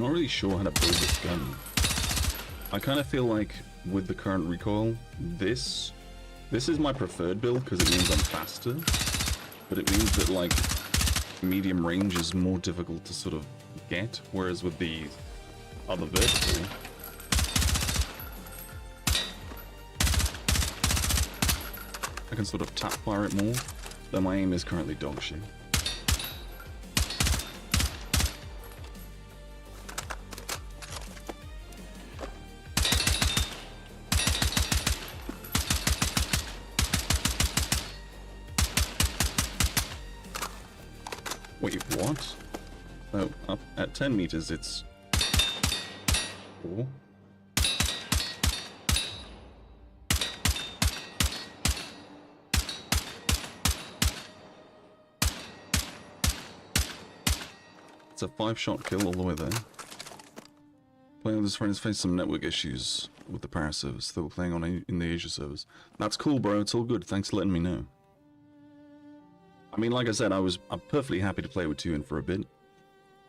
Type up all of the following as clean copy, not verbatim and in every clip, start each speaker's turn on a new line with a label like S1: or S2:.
S1: not really sure how to build this gun. I kind of feel like with the current recoil, this is my preferred build because it means I'm faster, but it means that like medium range is more difficult to sort of get, whereas with the other vertical, I can sort of tap fire it more, though my aim is currently dog shit. Wait, what? Oh, up at 10 meters it's 4. It's a 5-shot kill all the way there. Playing with his friends faced some network issues with the Paris service. They were playing on in the Asia service. That's cool, bro. It's all good. Thanks for letting me know. I mean, like I said, I'm perfectly happy to play with 2 in for a bit.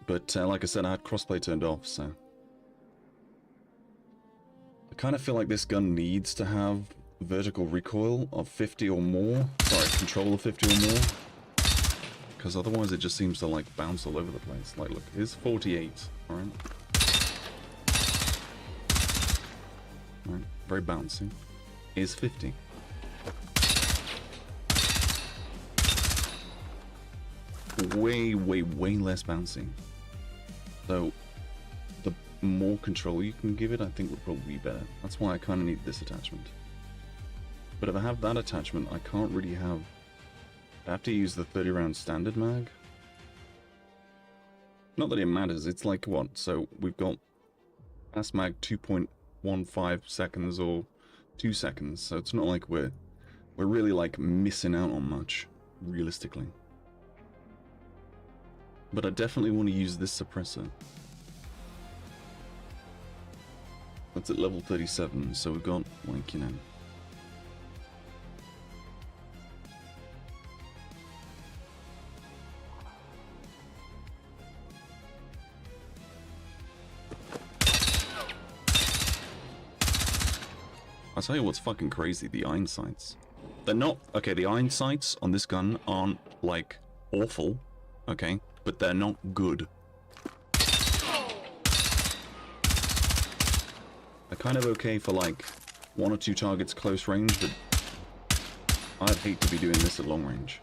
S1: But like I said, I had crossplay turned off, so... I kind of feel like this gun needs to have vertical recoil of 50 or more. Sorry, control of 50 or more. Because otherwise it just seems to like bounce all over the place. Like, look, here's 48, alright? Alright, very bouncy. Here's 50. Way, way, way less bouncy. So, the more control you can give it, I think would probably be better. That's why I kind of need this attachment. But if I have that attachment, I can't really have... I have to use the 30-round standard mag. Not that it matters, it's like what? So, we've got fast mag 2.15 seconds or 2 seconds, so it's not like we're really like missing out on much, realistically. But I definitely want to use this suppressor. That's at level 37, so we've got, like, you know... I'll tell you what's fucking crazy, the iron sights. They're not... Okay, the iron sights on this gun aren't, like, awful, okay? But they're not good. They're kind of okay for like 1 or 2 targets close range, but I'd hate to be doing this at long range.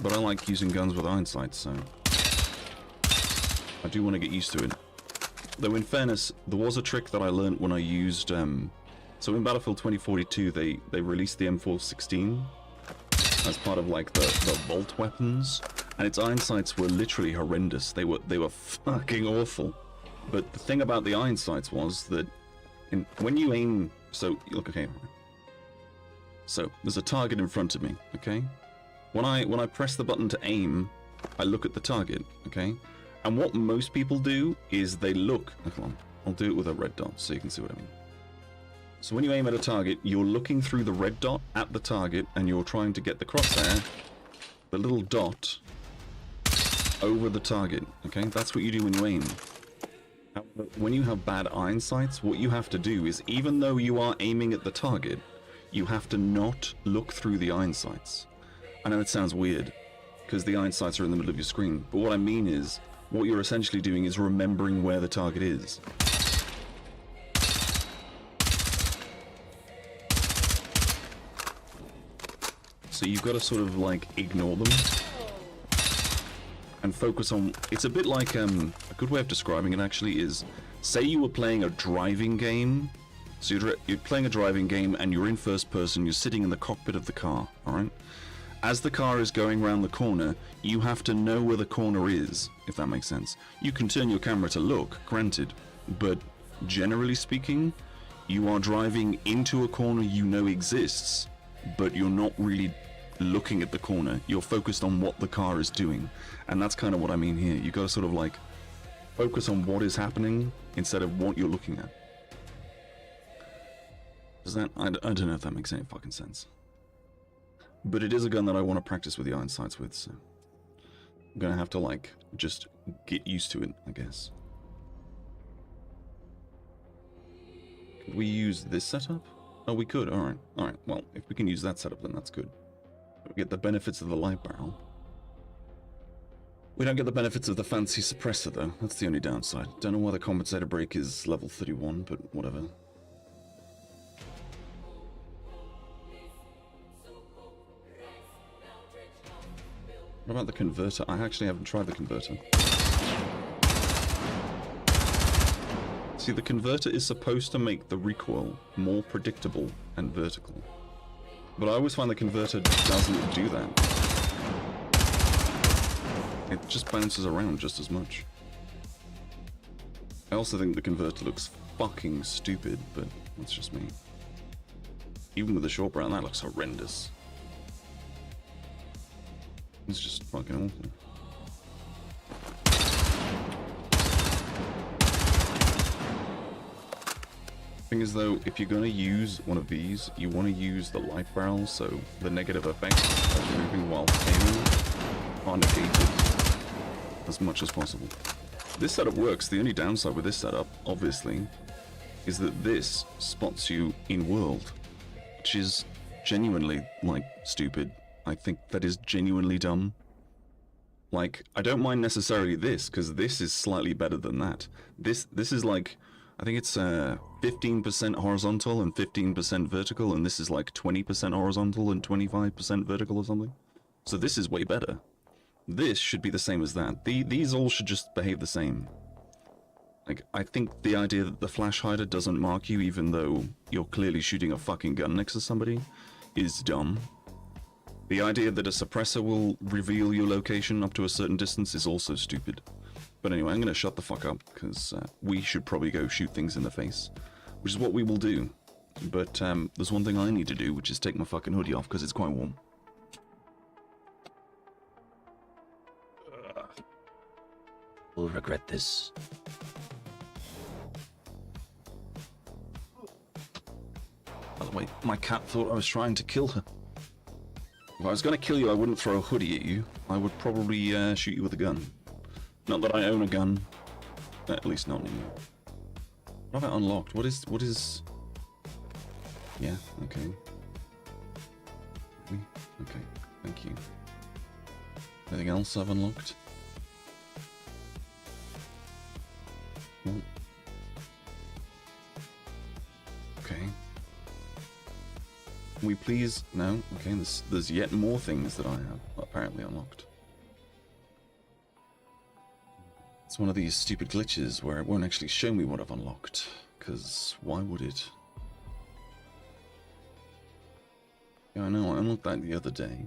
S1: But I like using guns with iron sights, so I do want to get used to it. Though in fairness, there was a trick that I learned when I used so in Battlefield 2042 they released the M416 as part of like the Vault weapons. And its iron sights were literally horrendous. They were fucking awful. But the thing about the iron sights was that when you aim, so look, okay. So there's a target in front of me, okay? When I press the button to aim, I look at the target, okay? And what most people do is they look. Hold on, I'll do it with a red dot so you can see what I mean. So when you aim at a target, you're looking through the red dot at the target, and you're trying to get the crosshair, the little dot, over the target, okay? That's what you do when you aim. When you have bad iron sights, what you have to do is, even though you are aiming at the target, you have to not look through the iron sights. I know it sounds weird, because the iron sights are in the middle of your screen, but what I mean is, what you're essentially doing is remembering where the target is. So you've got to sort of like ignore them and focus on... It's a bit like, a good way of describing it actually is, say you were playing a driving game. So you're playing a driving game and you're in first person, you're sitting in the cockpit of the car, alright? As the car is going around the corner, you have to know where the corner is, if that makes sense. You can turn your camera to look, granted, but generally speaking, you are driving into a corner you know exists, but you're not really looking at the corner. You're focused on what the car is doing. And that's kind of what I mean here. You got to sort of like focus on what is happening instead of what you're looking at. Does that... I don't know if that makes any fucking sense. But it is a gun that I want to practice with the iron sights with, so I'm gonna have to like just get used to it, I guess. We use this setup? Oh, we could. Alright. Alright. Well, if we can use that setup, then that's good. We get the benefits of the light barrel. We don't get the benefits of the fancy suppressor, though. That's the only downside. Don't know why the compensator brake is level 31, but whatever. What about the converter? I actually haven't tried the converter. See, the converter is supposed to make the recoil more predictable and vertical. But I always find the converter doesn't do that. It just bounces around just as much. I also think the converter looks fucking stupid, but that's just me. Even with the short brown, that looks horrendous. It's just fucking awful. Thing is though, if you're going to use one of these, you want to use the light barrel, so the negative effects of moving while aiming are negated as much as possible. This setup works. The only downside with this setup, obviously, is that this spots you in world, which is genuinely, like, stupid. I think that is genuinely dumb. Like, I don't mind necessarily this, because this is slightly better than that. This is like, I think it's 15% horizontal and 15% vertical, and this is like 20% horizontal and 25% vertical or something. So this is way better. This should be the same as that. These all should just behave the same. Like, I think the idea that the flash hider doesn't mark you even though you're clearly shooting a fucking gun next to somebody is dumb. The idea that a suppressor will reveal your location up to a certain distance is also stupid. But anyway, I'm going to shut the fuck up, because we should probably go shoot things in the face, which is what we will do. But there's one thing I need to do, which is take my fucking hoodie off, because it's quite warm.
S2: We'll regret this.
S1: By the way, my cat thought I was trying to kill her. If I was going to kill you, I wouldn't throw a hoodie at you. I would probably shoot you with a gun. Not that I own a gun. At least not anymore. What about unlocked? What is... Yeah, okay. Okay, thank you. Anything else I've unlocked? No. Okay. Can we please... No? Okay, there's yet more things that I have apparently unlocked. It's one of these stupid glitches where it won't actually show me what I've unlocked. Because why would it? Yeah, I know, I unlocked that the other day.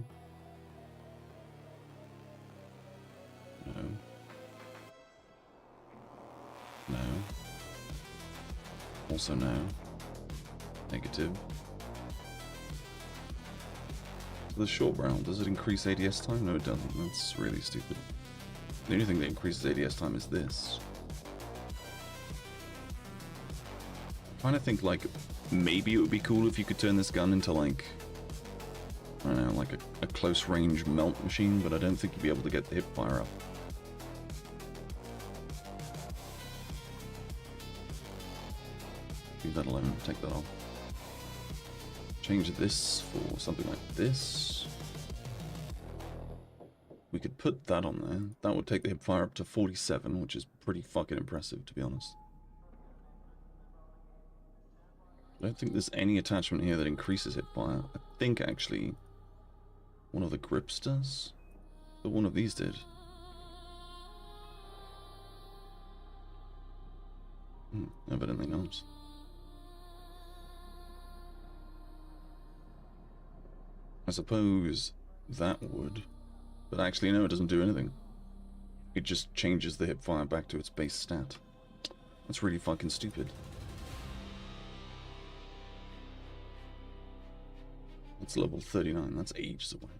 S1: No. No. Also no. Negative. The short barrel, does it increase ADS time? No, it doesn't. That's really stupid. The only thing that increases ADS time is this. I'm trying to think, like, maybe it would be cool if you could turn this gun into, like, I don't know, like a close-range melt machine, but I don't think you'd be able to get the hip fire up. Leave that alone, take that off. Change this for something like this. We could put that on there. That would take the hip fire up to 47, which is pretty fucking impressive, to be honest. I don't think there's any attachment here that increases hip fire. I think, actually, one of the grips does. But one of these did. Evidently not. I suppose that would... But actually, no, it doesn't do anything. It just changes the hip fire back to its base stat. That's really fucking stupid. That's level 39. That's ages away.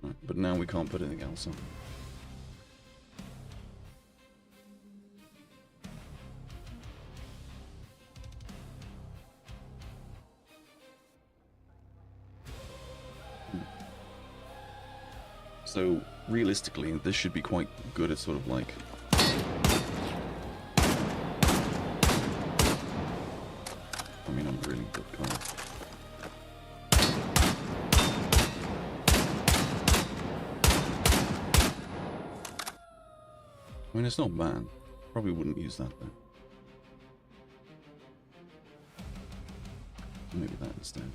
S1: Right, but now we can't put anything else on. So, realistically, this should be quite good at sort of like... really good card. I mean, it's not bad. Probably wouldn't use that though. Maybe that instead.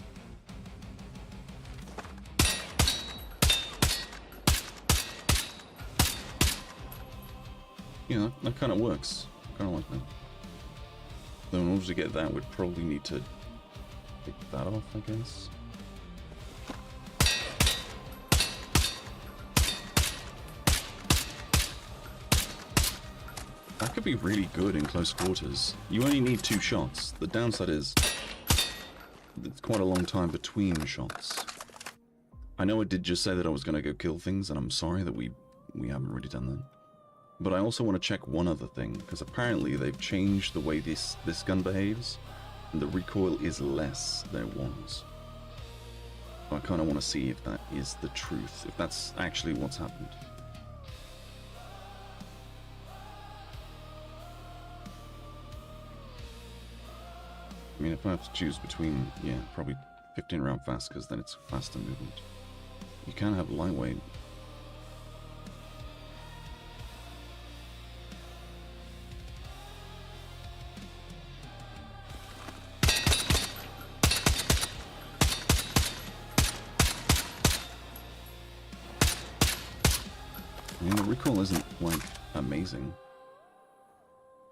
S1: Yeah, that kind of works. Kind of like that. Though in order to get that, we'd probably need to take that off, I guess. That could be really good in close quarters. You only need 2 shots. The downside is it's quite a long time between shots. I know I did just say that I was going to go kill things, and I'm sorry that we haven't really done that. But I also want to check one other thing, because apparently they've changed the way this gun behaves, and the recoil is less than it was. So I kind of want to see if that is the truth, if that's actually what's happened. I mean, if I have to choose between, yeah, probably 15 round fast, because then it's faster movement. You can have lightweight. I mean, the recoil isn't, like, amazing.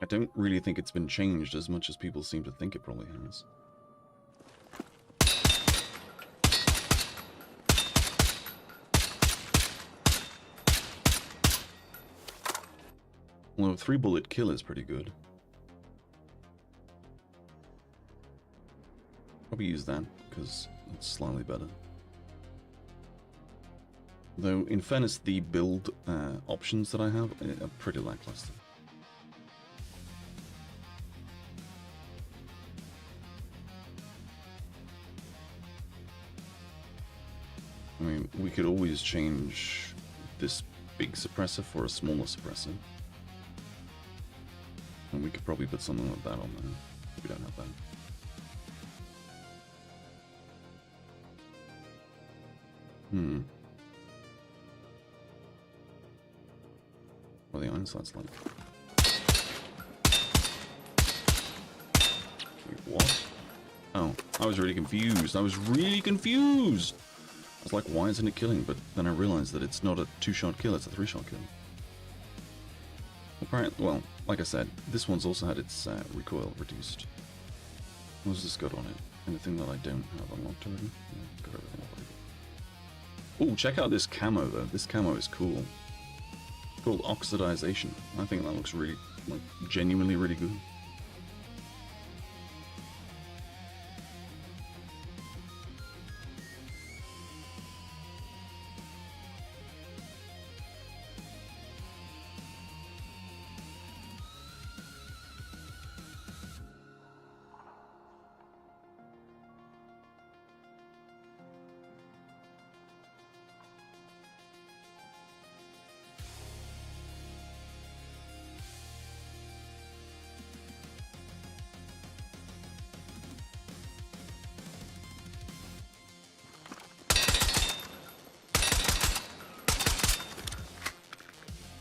S1: I don't really think it's been changed as much as people seem to think it probably has. Well, a 3-bullet kill is pretty good. Probably use that, because it's slightly better. Though, in fairness, the build options that I have are pretty lackluster. I mean, we could always change this big suppressor for a smaller suppressor. And we could probably put something like that on there. We don't have that. What are the iron sights like? Wait, what? Oh, I was really confused. I was like, why isn't it killing? But then I realized that it's not a 2-shot kill, it's a 3-shot kill. Apparently, well, like I said, this one's also had its recoil reduced. What's this got on it? Anything that I don't have unlocked already? Yeah, it's got everything already. Oh, check out this camo though. This camo is cool. It's called Oxidization. I think that looks really, like, genuinely really good.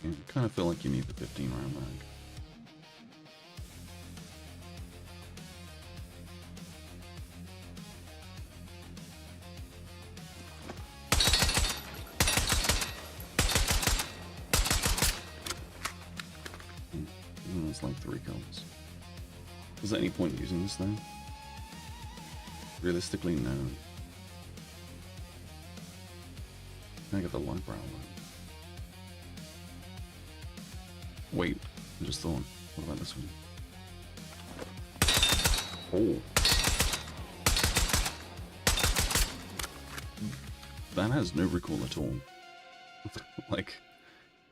S1: I kind of feel like you need the 15 round mag. It's like 3 kills. Is there any point using this though? Realistically, no. I get the light brow one. Wait, I just thought, what about this one? Oh. That has no recoil at all. Like,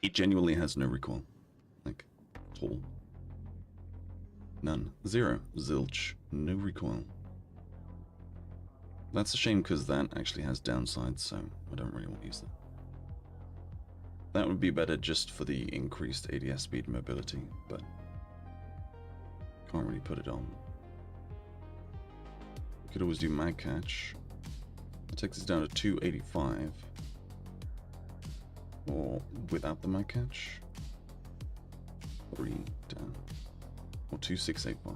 S1: it genuinely has no recoil. Like, at all. None. 0. Zilch. No recoil. That's a shame because that actually has downsides, so I don't really want to use that. That would be better just for the increased ADS speed mobility, but can't really put it on. Could always do mag catch. That takes us down to 285. Or without the mag catch. 3 down. Or 2685.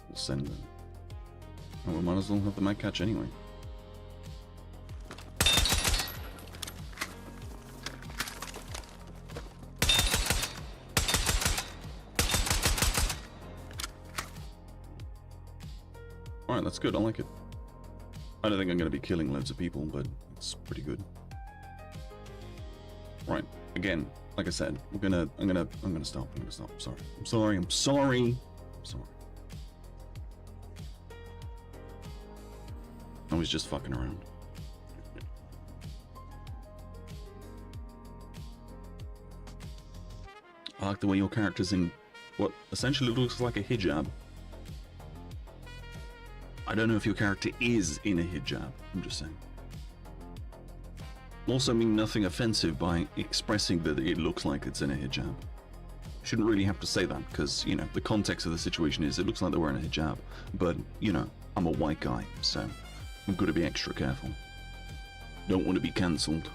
S1: We'll send them. And we might as well have the mag catch anyway. Alright, that's good, I like it. I don't think I'm going to be killing loads of people, but it's pretty good. Right, again, like I said, I'm gonna stop. I'm sorry. I was just fucking around. I like the way your character's in what essentially looks like a hijab. I don't know if your character is in a hijab, I'm just saying. Also mean nothing offensive by expressing that it looks like it's in a hijab. Shouldn't really have to say that, because, you know, the context of the situation is it looks like they're wearing a hijab. But, you know, I'm a white guy, so I've got to be extra careful. Don't want to be cancelled.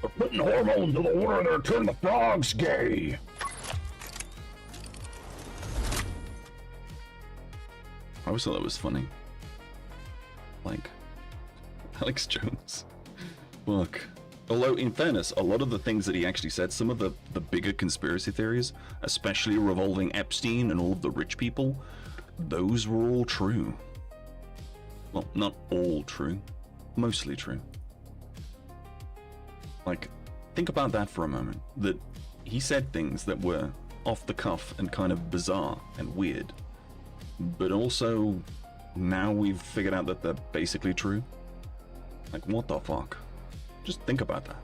S3: They're putting hormones in the water that turn the frogs gay.
S1: I always thought that was funny. Like, Alex Jones. Look. Although, in fairness, a lot of the things that he actually said, some of the bigger conspiracy theories, especially revolving Epstein and all of the rich people, those were all true. Well, not all true. Mostly true. Like, think about that for a moment. That he said things that were off the cuff and kind of bizarre and weird. But also, now we've figured out that they're basically true. Like, what the fuck? Just think about that.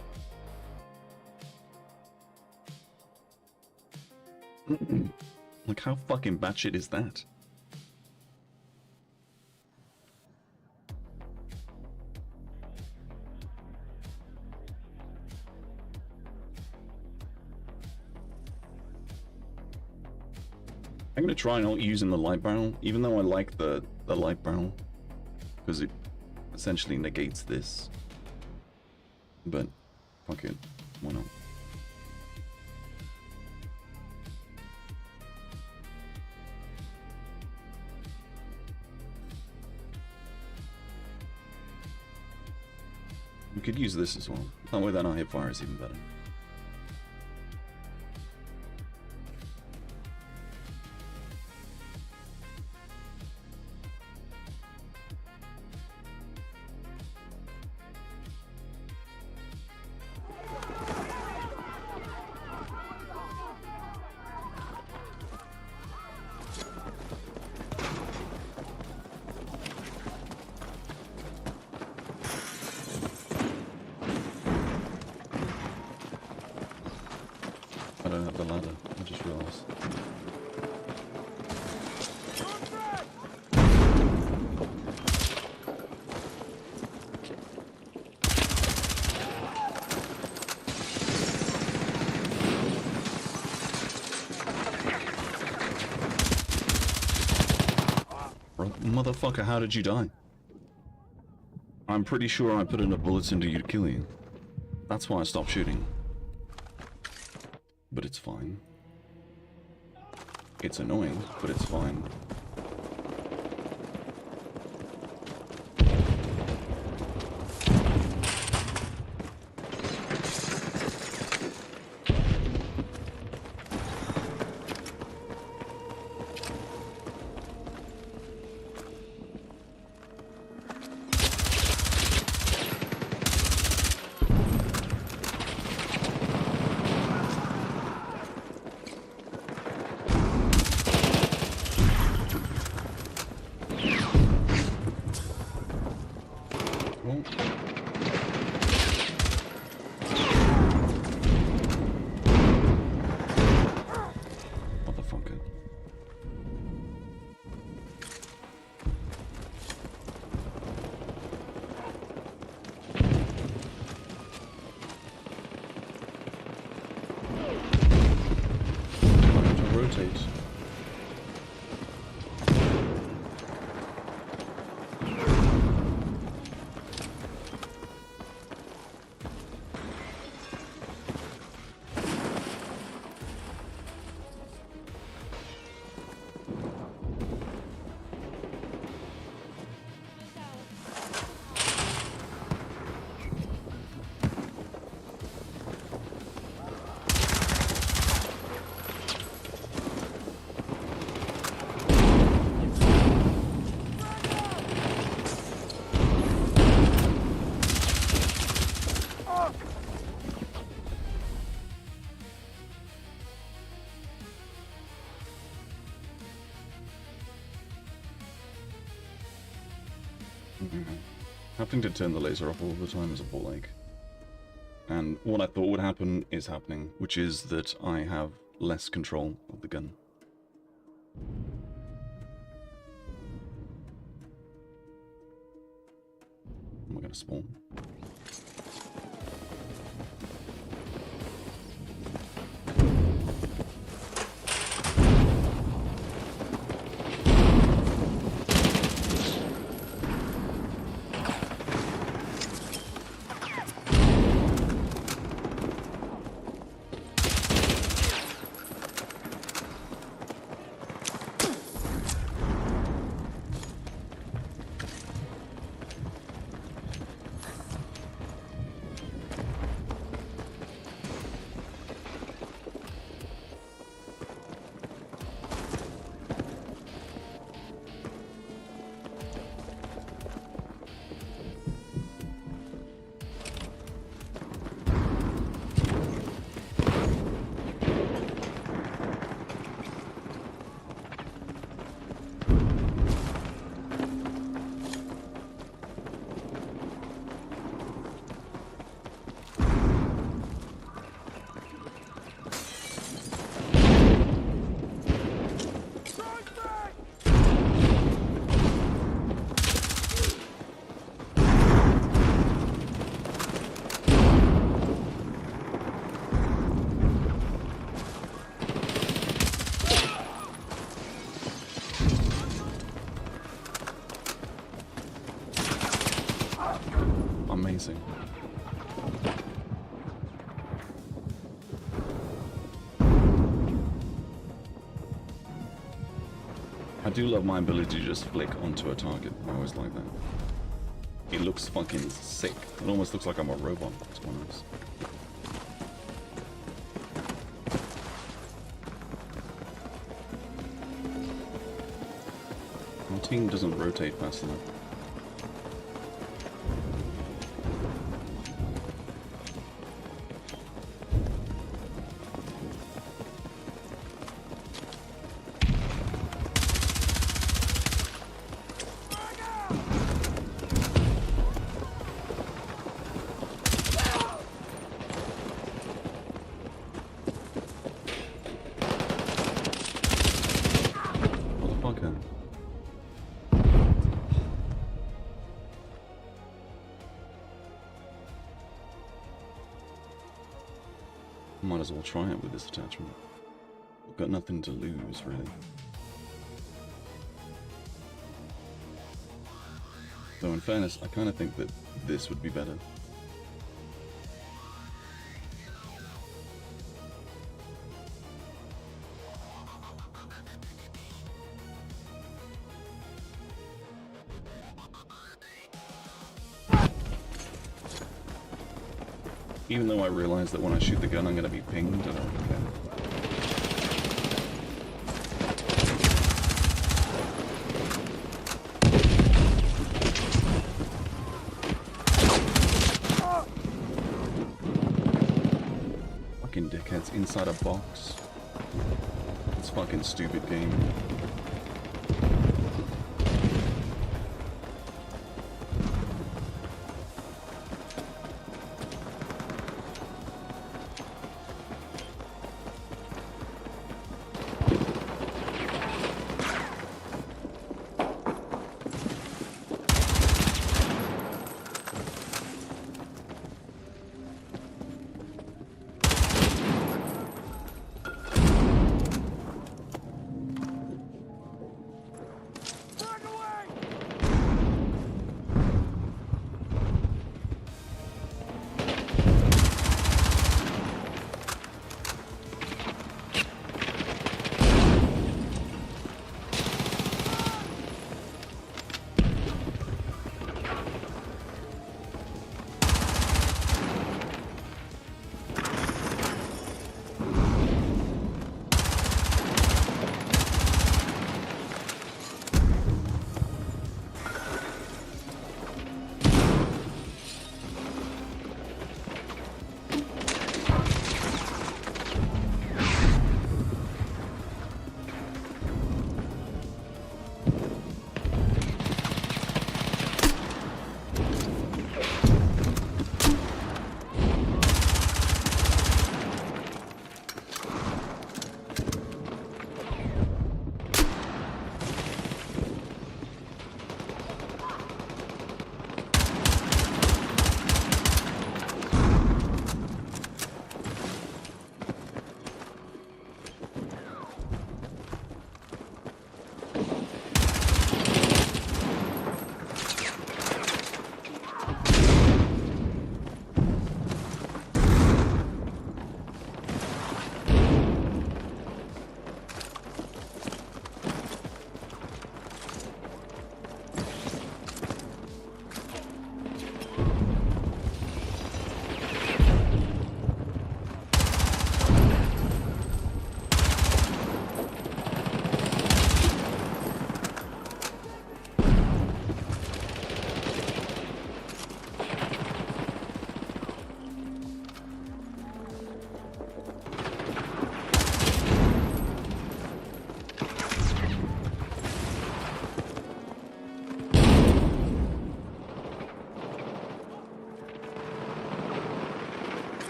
S1: Like, how fucking batshit is that? I'm gonna try not using the light barrel, even though I like the light barrel, because it essentially negates this. But fuck it, why not? We could use this as well. That way then our hip fire is even better. I don't have the ladder, I just realised. Motherfucker, how did you die? I'm pretty sure I put enough bullets into you to kill you. That's why I stopped shooting. But it's fine. It's annoying, but it's fine. Having to turn the laser off all the time is a ball ache. And what I thought would happen is happening, which is that I have less control of the gun. Am I going to spawn? Amazing. I do love my ability to just flick onto a target. I always like that. It looks fucking sick. It almost looks like I'm a robot. It's one of those. My team doesn't rotate fast enough. Might as well try it with this attachment. I've got nothing to lose, really. Though in fairness, I kind of think that this would be better. Even though I realize that when I shoot the gun I'm going to be pinged, I don't care. Fucking dickheads inside a box. It's fucking stupid game.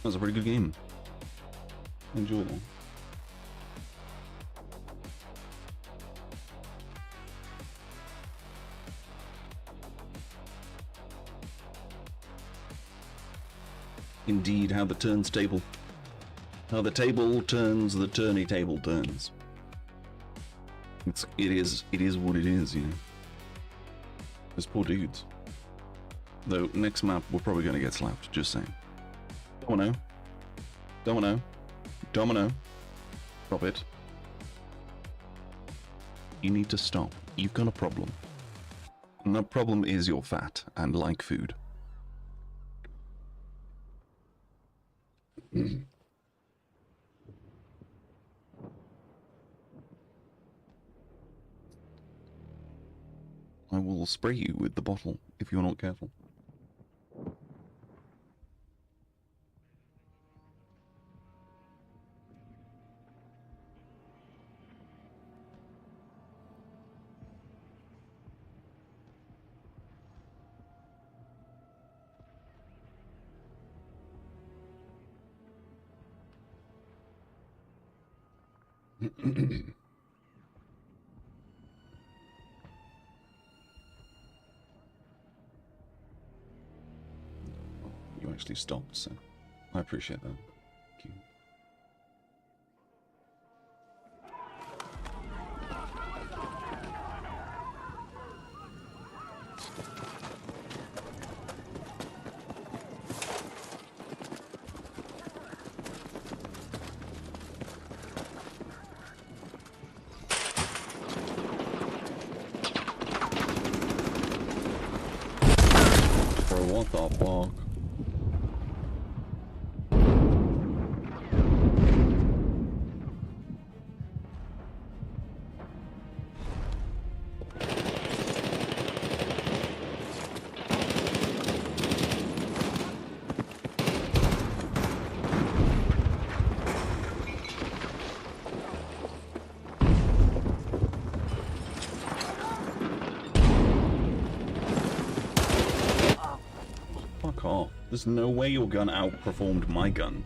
S1: That was a pretty good game. Enjoyable. Indeed, how the turns table. How the table turns, the turny table turns. It is what it is, you know. Those poor dudes. Though, next map, we're probably going to get slapped, just saying. Domino. Domino. Domino. Stop it. You need to stop. You've got a problem. And that problem is you're fat and like food. I will spray you with the bottle if you're not careful. You actually stopped, so I appreciate that. Thank you. What the fuck? There's no way your gun outperformed my gun.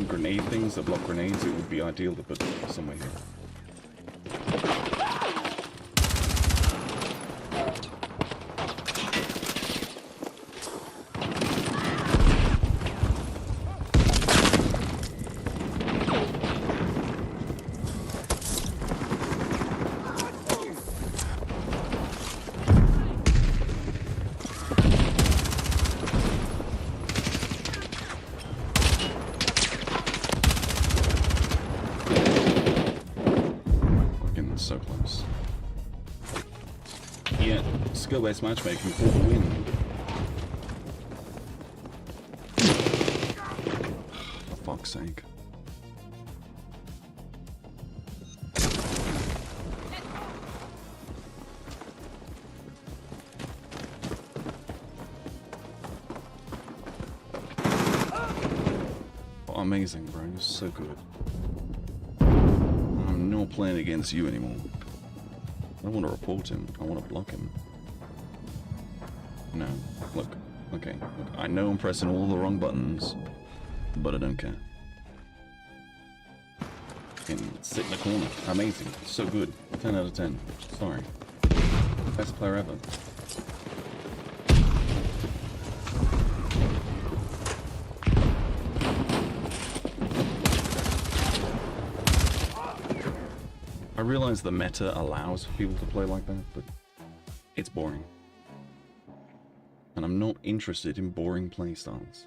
S1: Grenade things that block grenades, it would be ideal to put somewhere here. So close. Yeah, skill-based matchmaking for the win. For fuck's sake. Oh, amazing, bro. You're so good. I'm not playing against you anymore. I don't want to report him. I want to block him. No. Look. Okay, look, I know I'm pressing all the wrong buttons, but I don't care. Fucking sit in the corner. Amazing. So good. 10 out of 10. Sorry. Best player ever. I realize the meta allows for people to play like that, but it's boring. And I'm not interested in boring playstyles.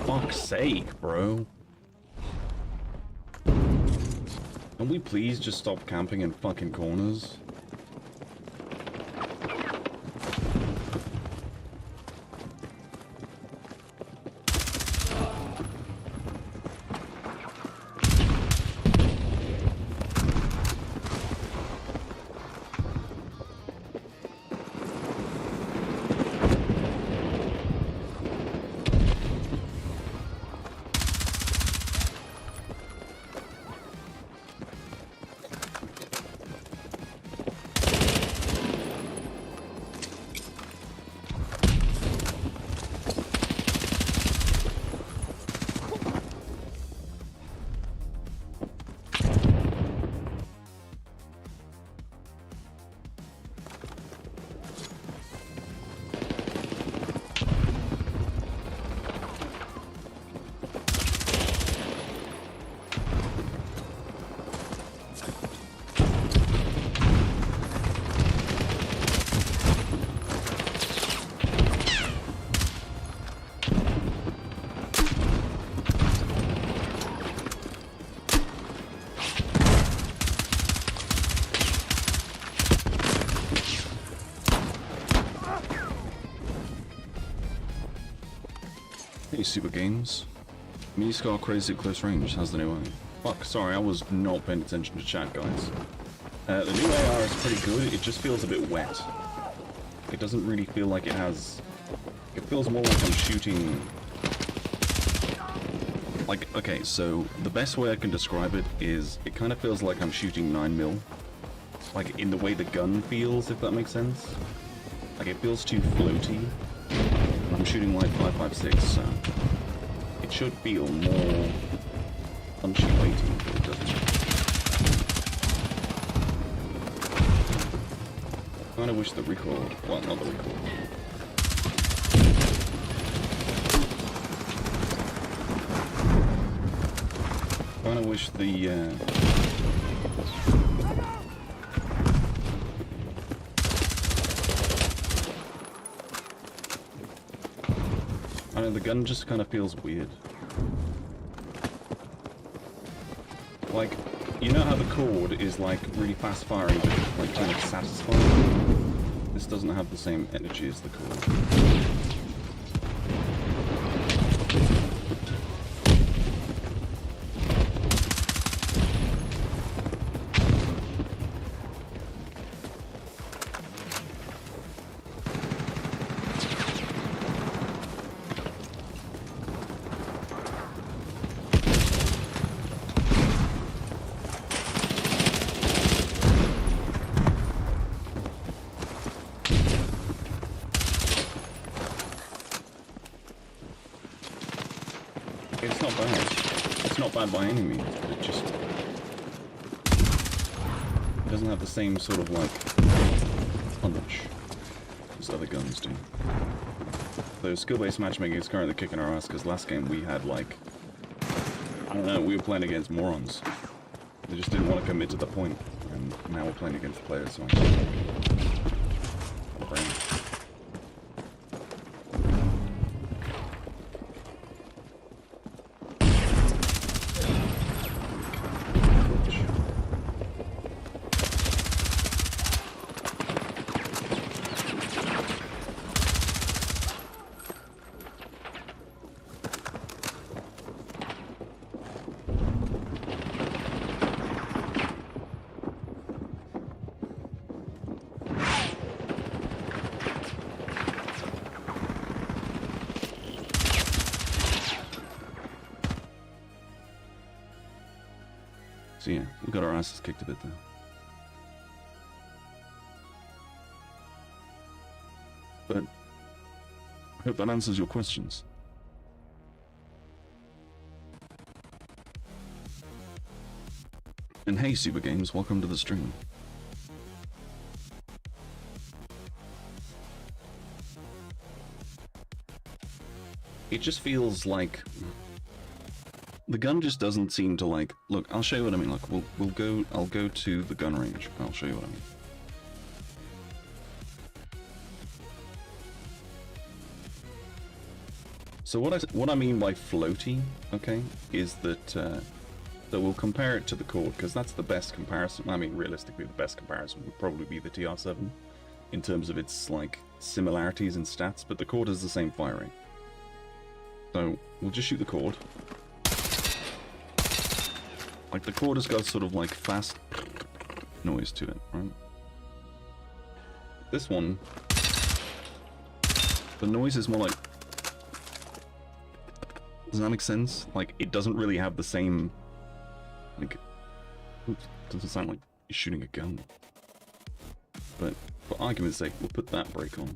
S1: Fuck's sake, bro. Can we please just stop camping in fucking corners? Hey, Super Games. 𝑚ini crazy at close range. How's the new AR? Fuck, sorry, I was not paying attention to chat, guys. The new AR is pretty good, it just feels a bit wet. It doesn't really feel like it has... It feels more like I'm shooting... Like, okay, so the best way I can describe it is, it kind of feels like I'm shooting 9mm. Like, in the way the gun feels, if that makes sense. Like, it feels too floaty. I'm shooting like 5.56, so it should feel more punchy weighty, but it doesn't. I kind of wish the recoil, well, not the recoil. I kind of wish the I don't know, the gun just kind of feels weird. Like, you know how the cord is like really fast firing, but like kind of satisfying? This doesn't have the same energy as the cord. It's not bad. It's not bad by any means, but it just... It doesn't have the same sort of, like, punch as other guns do. So skill-based matchmaking is currently kicking our ass, because last game we had, like... I don't know, we were playing against morons. They just didn't want to commit to the point. And now we're playing against players, so So yeah, we got our asses kicked a bit there. But I hope that answers your questions. And hey, Super Games, welcome to the stream. It just feels like the gun just doesn't seem to like. Look, I'll show you what I mean. Look, I'll go to the gun range. I'll show you what I mean. So what I mean by floaty, okay, is that so we'll compare it to the Cord, because that's the best comparison. I mean, realistically, the best comparison would probably be the TR7 in terms of its like similarities in stats, but the Cord has the same fire rate. So we'll just shoot the Cord. Like, the Cord has got sort of like fast noise to it, right? This one, the noise is more like... Does that make sense? Like, it doesn't really have the same... Like, it doesn't sound like you're shooting a gun. But, for argument's sake, we'll put that brake on.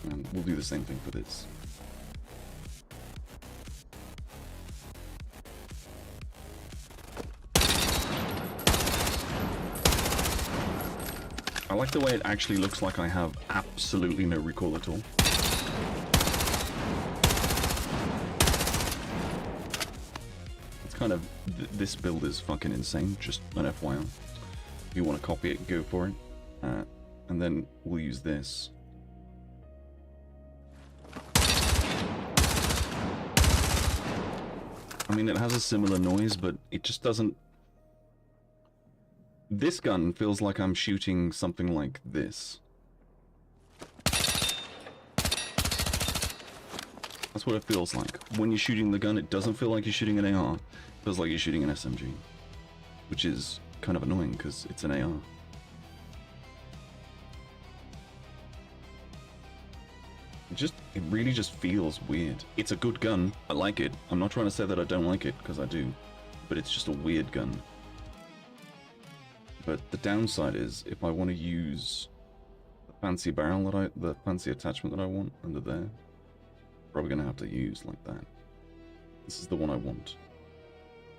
S1: And we'll do the same thing for this. I like the way it actually looks like I have absolutely no recoil at all. It's kind of... this build is fucking insane, just an FYI. If you want to copy it, go for it. And then we'll use this. I mean, it has a similar noise, but it just doesn't... This gun feels like I'm shooting something like this. That's what it feels like. When you're shooting the gun, it doesn't feel like you're shooting an AR. It feels like you're shooting an SMG. Which is kind of annoying, because it's an AR. It really just feels weird. It's a good gun. I like it. I'm not trying to say that I don't like it, because I do. But it's just a weird gun. But the downside is, if I want to use the fancy barrel the fancy attachment that I want under there, probably going to have to use like that. This is the one I want.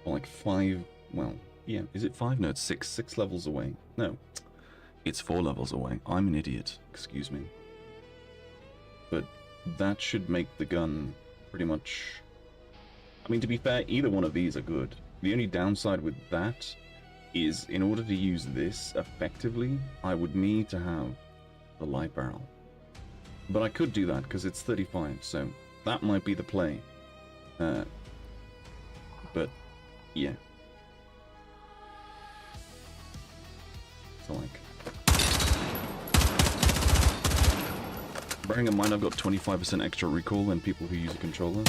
S1: Or like 5, well, yeah, is it 5? No, it's 6 levels away. No, it's 4 levels away. I'm an idiot, excuse me. But that should make the gun pretty much... I mean, to be fair, either one of these are good. The only downside with that is, in order to use this effectively, I would need to have the light barrel. But I could do that, because it's 35, so that might be the play. But, yeah. So, like... Bearing in mind I've got 25% extra recoil than people who use a controller.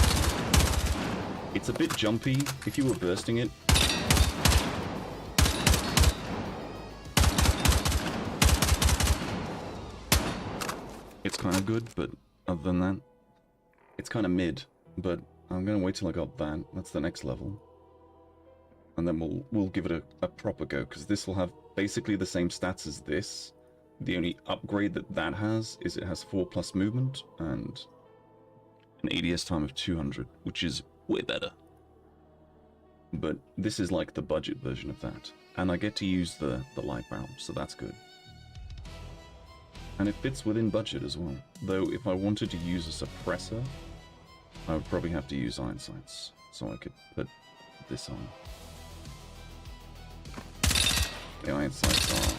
S1: It's a bit jumpy. If you were bursting it, it's kind of good, but other than that, it's kind of mid. But I'm going to wait till I got that. That's the next level. And then we'll give it a proper go, because this will have basically the same stats as this. The only upgrade that has is it has 4+ movement and an ADS time of 200, which is way better. But this is like the budget version of that. And I get to use the light barrel, so that's good. And it fits within budget as well. Though if I wanted to use a suppressor, I would probably have to use iron sights. So I could put this on. The iron sights are...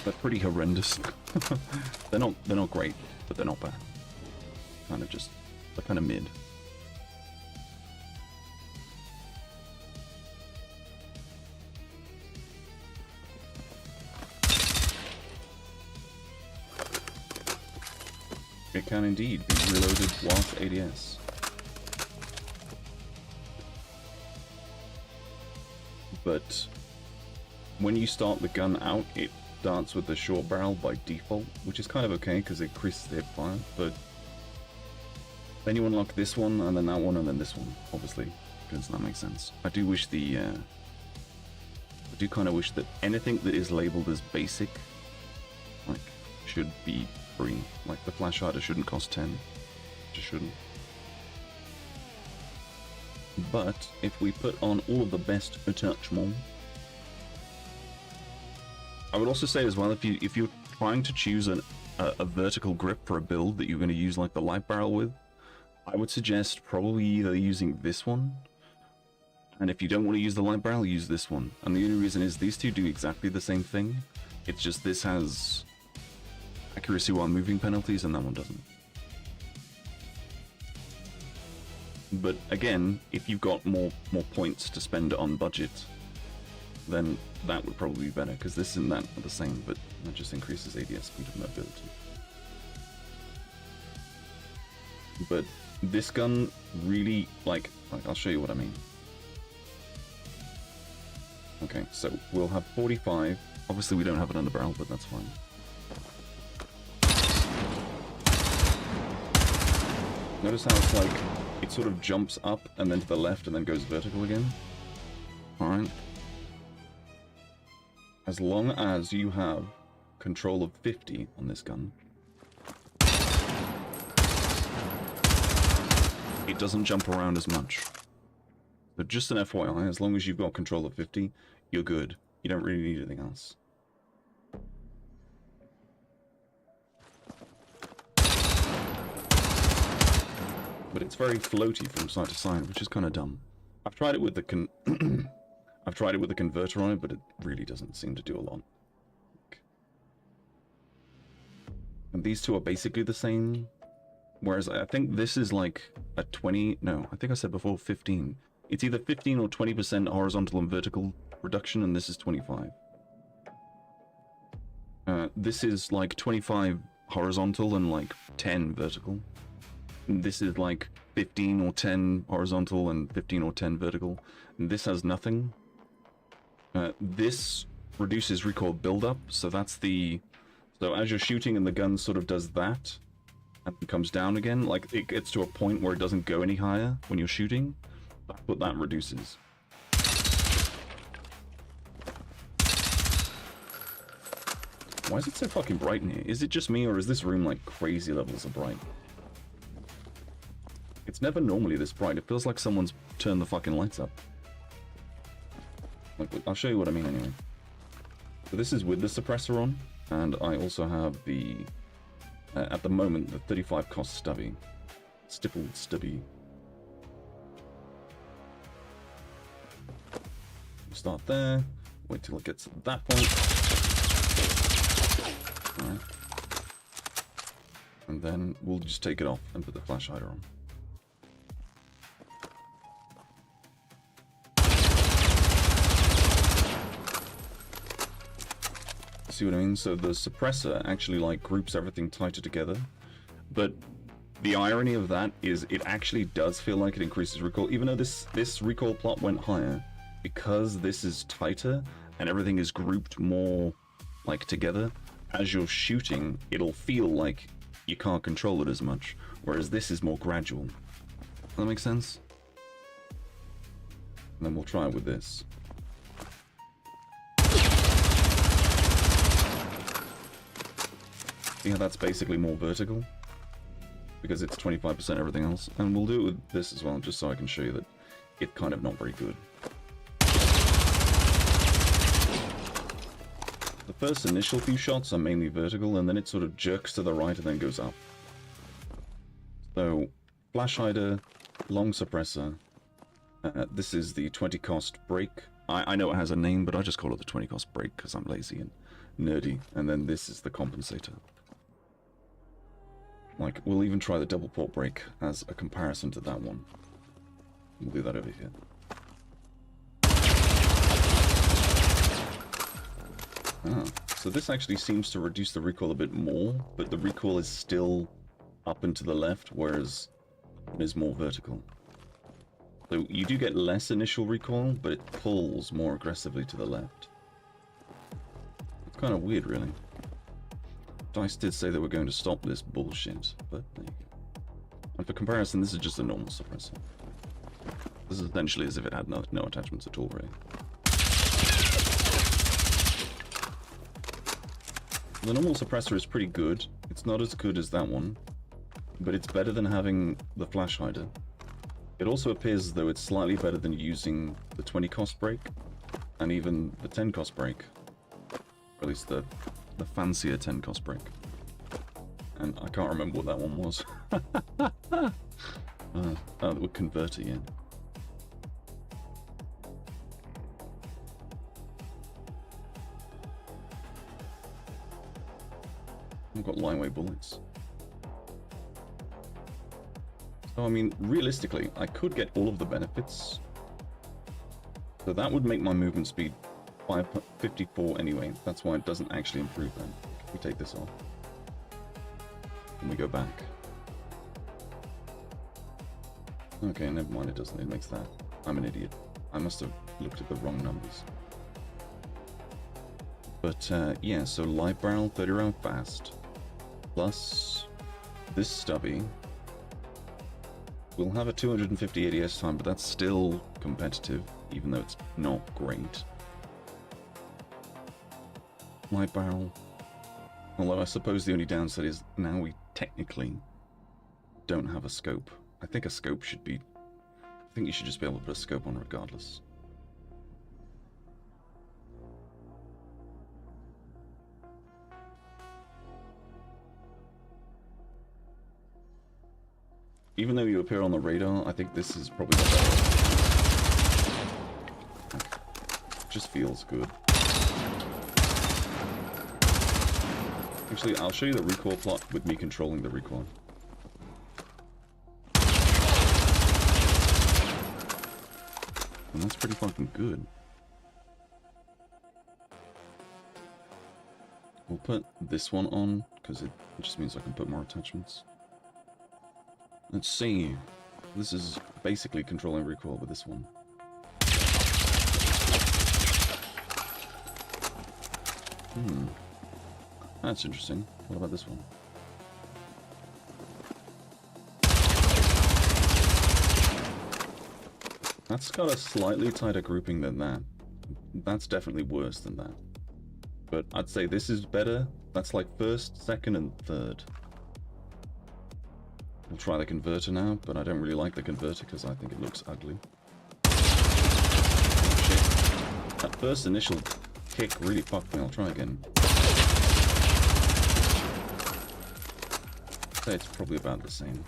S1: they're pretty horrendous. they're not great, but they're not bad. Kind of just... they're kind of mid. It can indeed be reloaded whilst ADS. But when you start the gun out, it starts with the short barrel by default, which is kind of okay because it increases the hip fire, but then you unlock this one, and then that one, and then this one, obviously, because that makes sense. I do wish the, I do kind of wish that anything that is labeled as basic, like, should be free. Like, the flash hider shouldn't cost 10. It just shouldn't. But if we put on all of the best attachments, I would also say as well, if you're trying to choose a vertical grip for a build that you're going to use like the light barrel with, I would suggest probably either using this one, and if you don't want to use the light barrel, use this one. And the only reason is these two do exactly the same thing. It's just this has accuracy while moving penalties and that one doesn't. But again, if you've got more points to spend on budget, then that would probably be better, because this and that are the same, but that just increases ADS speed of mobility. But this gun really, like I'll show you what I mean. Okay, so we'll have 45. Obviously we don't have an underbarrel, but that's fine. Notice how it's like, it sort of jumps up and then to the left and then goes vertical again. Alright. As long as you have control of 50 on this gun, it doesn't jump around as much. But just an FYI, as long as you've got control of 50, you're good. You don't really need anything else. But it's very floaty from side to side, which is kind of dumb. I've tried it with the I've tried it with the converter on it, but it really doesn't seem to do a lot. And these two are basically the same. Whereas I think this is like a 20... no, I think I said before 15. It's either 15 or 20% horizontal and vertical reduction, and this is 25. This is like 25 horizontal and like 10 vertical. And this is like 15 or 10 horizontal and 15 or 10 vertical. And this has nothing. This reduces recoil buildup, so that's the... so as you're shooting and the gun sort of does that, and comes down again, like it gets to a point where it doesn't go any higher when you're shooting. That's what that reduces. Why is it so fucking bright in here? Is it just me, or is this room like crazy levels of bright? It's never normally this bright. It feels like someone's turned the fucking lights up. Like, I'll show you what I mean anyway. So this is with the suppressor on, and I also have the, at the moment, the 35 cost stubby. Stippled stubby. We'll start there. Wait till it gets to that point. Alright. And then we'll just take it off and put the flash hider on. See what I mean? So the suppressor actually like groups everything tighter together, but the irony of that is it actually does feel like it increases recoil, even though this recoil plot went higher, because this is tighter and everything is grouped more like together. As you're shooting, it'll feel like you can't control it as much, whereas this is more gradual. Does that make sense? And then we'll try it with this. Yeah, that's basically more vertical, because it's 25% everything else. And we'll do it with this as well, just so I can show you that it's kind of not very good. The first initial few shots are mainly vertical, and then it sort of jerks to the right and then goes up. So, flash hider, long suppressor. This is the 20 cost break. I know it has a name, but I just call it the 20 cost break because I'm lazy and nerdy. And then this is the compensator. Like, we'll even try the double port break as a comparison to that one. We'll do that over here. Ah, so this actually seems to reduce the recoil a bit more, but the recoil is still up and to the left, whereas it is more vertical. So you do get less initial recoil, but it pulls more aggressively to the left. It's kind of weird, really. DICE did say they were going to stop this bullshit, but there you go. And for comparison, this is just a normal suppressor. This is essentially as if it had no attachments at all, really. The normal suppressor is pretty good. It's not as good as that one, but it's better than having the flash hider. It also appears as though it's slightly better than using the 20 cost break, and even the 10 cost break. Or at least the fancier 10 cost break. And I can't remember what that one was. That would convert it, yeah. I've got lightweight bullets. So, I mean, realistically, I could get all of the benefits. So that would make my movement speed 554 anyway. That's why it doesn't actually improve then. If we take this off. And we go back. Okay, never mind, it doesn't. It makes that. I'm an idiot. I must have looked at the wrong numbers. But, yeah, so live barrel, 30 round fast. Plus this stubby. We'll have a 250 ADS time, but that's still competitive, even though it's not great. Light barrel. Although I suppose the only downside is now we technically don't have a scope. I think a scope should be... I think you should just be able to put a scope on regardless. Even though you appear on the radar, I think this is probably the better. It just feels good. Actually, I'll show you the recoil plot with me controlling the recoil. And that's pretty fucking good. We'll put this one on, because it just means I can put more attachments. Let's see. This is basically controlling recoil with this one. That's interesting. What about this one? That's got a slightly tighter grouping than that. That's definitely worse than that. But I'd say this is better. That's like first, second, and third. We'll try the converter now, but I don't really like the converter because I think it looks ugly. Shit. That first initial kick really fucked me. I'll try again. I'd say it's probably about the same.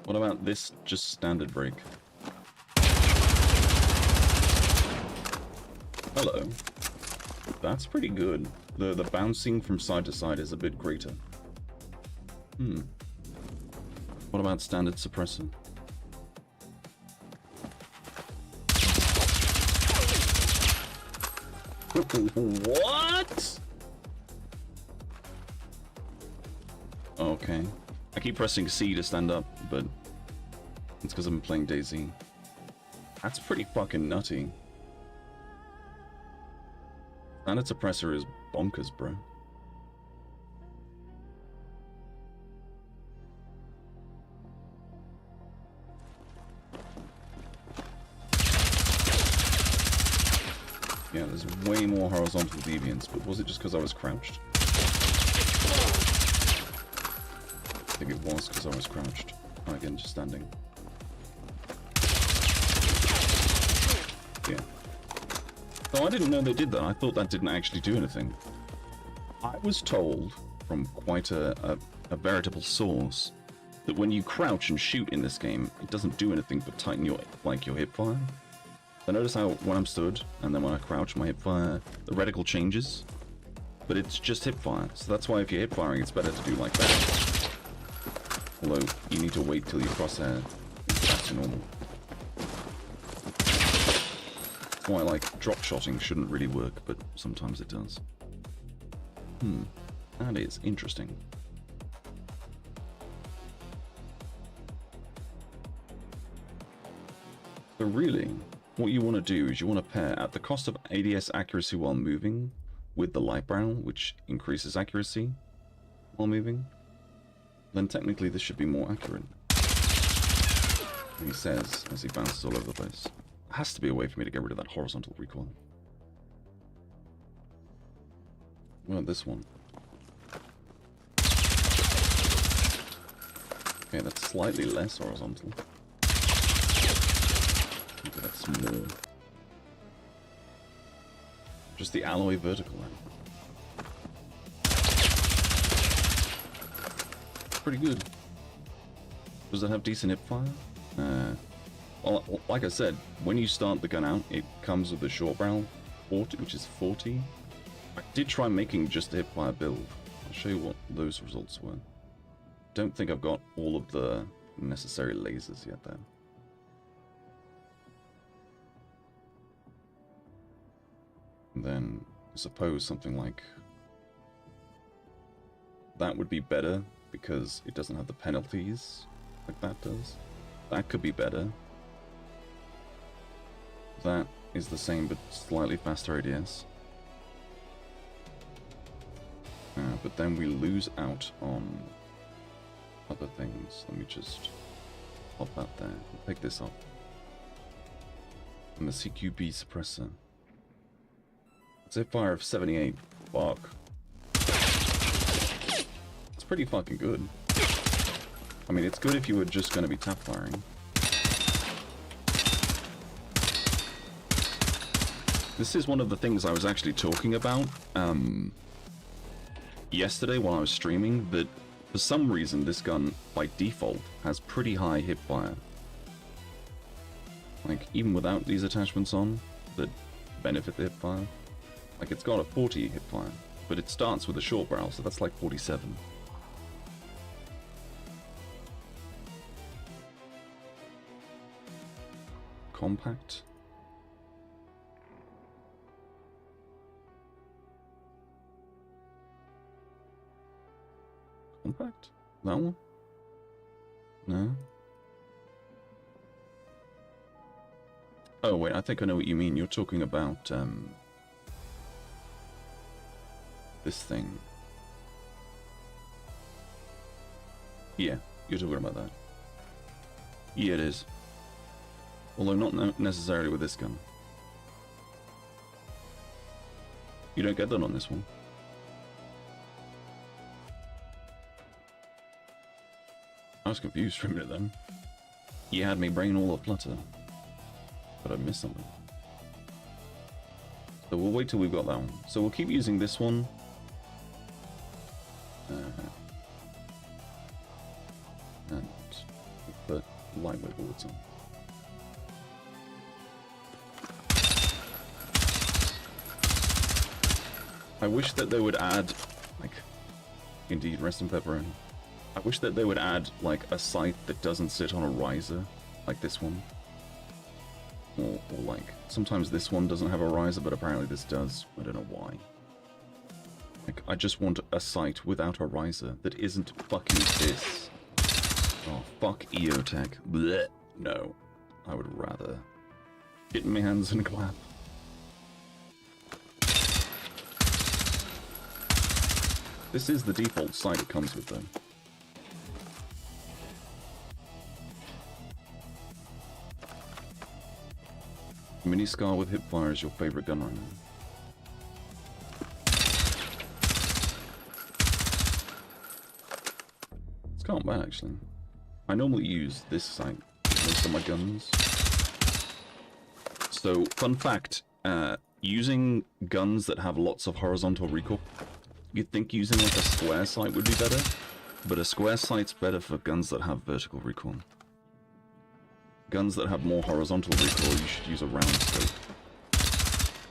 S1: What about this just standard break? Hello. That's pretty good. The bouncing from side to side is a bit greater. What about standard suppressor? What? Okay. I keep pressing C to stand up, but it's because I'm playing DayZ. That's pretty fucking nutty. Standard suppressor is bonkers, bro. Yeah, there's way more horizontal deviance, but was it just because I was crouched? I think it was because I was crouched. And again, just standing. Oh, I didn't know they did that. I thought that didn't actually do anything. I was told from quite a veritable source that when you crouch and shoot in this game, it doesn't do anything but tighten your hip fire. I notice how when I'm stood and then when I crouch, my hip fire, the reticle changes, but it's just hip fire. So that's why if you're hip firing, it's better to do like that. Although you need to wait till your crosshair is back to normal. That's why like drop shotting shouldn't really work, but sometimes it does. That is interesting. So really, what you want to do is you want to pair at the cost of ADS accuracy while moving with the light brown, which increases accuracy while moving. Then technically this should be more accurate. He says as he bounces all over the place. Has to be a way for me to get rid of that horizontal recoil. Well, this one. Okay, that's slightly less horizontal. Maybe that's more. Just the alloy vertical then. Pretty good. Does it have decent hip fire? Well, like I said, when you start the gun out, it comes with the short barrel, 40, which is 40. I did try making just a hip fire build. I'll show you what those results were. Don't think I've got all of the necessary lasers yet though. And then I suppose something like that would be better because it doesn't have the penalties like that does. That could be better. That is the same but slightly faster ADS. But then we lose out on other things. Let me just pop that there. I'll pick this up. And the CQB suppressor. It's a fire of 78. Fuck. It's pretty fucking good. I mean, it's good if you were just going to be tap firing. This is one of the things I was actually talking about yesterday while I was streaming, that for some reason this gun by default has pretty high hip fire. Like even without these attachments on that benefit the hip fire. Like it's got a 40 hip fire, but it starts with a short barrel, so that's like 47. Compact. Compact? That one? No? Oh wait, I think I know what you mean. You're talking about this thing. Yeah, you're talking about that. Yeah, it is. Although not necessarily with this gun. You don't get that on this one. I was confused for a minute then. You had me brain all aflutter. But I missed something. So we'll wait till we've got that one. So we'll keep using this one. And we'll put lightweight bullets on. I wish that they would add, like, indeed, rest in pepperoni. I wish that they would add, like, a sight that doesn't sit on a riser, like this one. Or like, sometimes this one doesn't have a riser, but apparently this does. I don't know why. Like, I just want a sight without a riser that isn't fucking this. Oh, fuck EOTech. Blech. No. I would rather get in my hands and clap. This is the default sight it comes with, though. Mini Scar with hipfire is your favorite gun right now. It's not bad, actually. I normally use this sight with most of my guns. So, fun fact, using guns that have lots of horizontal recoil, you'd think using like a square sight would be better, but a square sight's better for guns that have vertical recoil. Guns that have more horizontal recoil, you should use a round scope.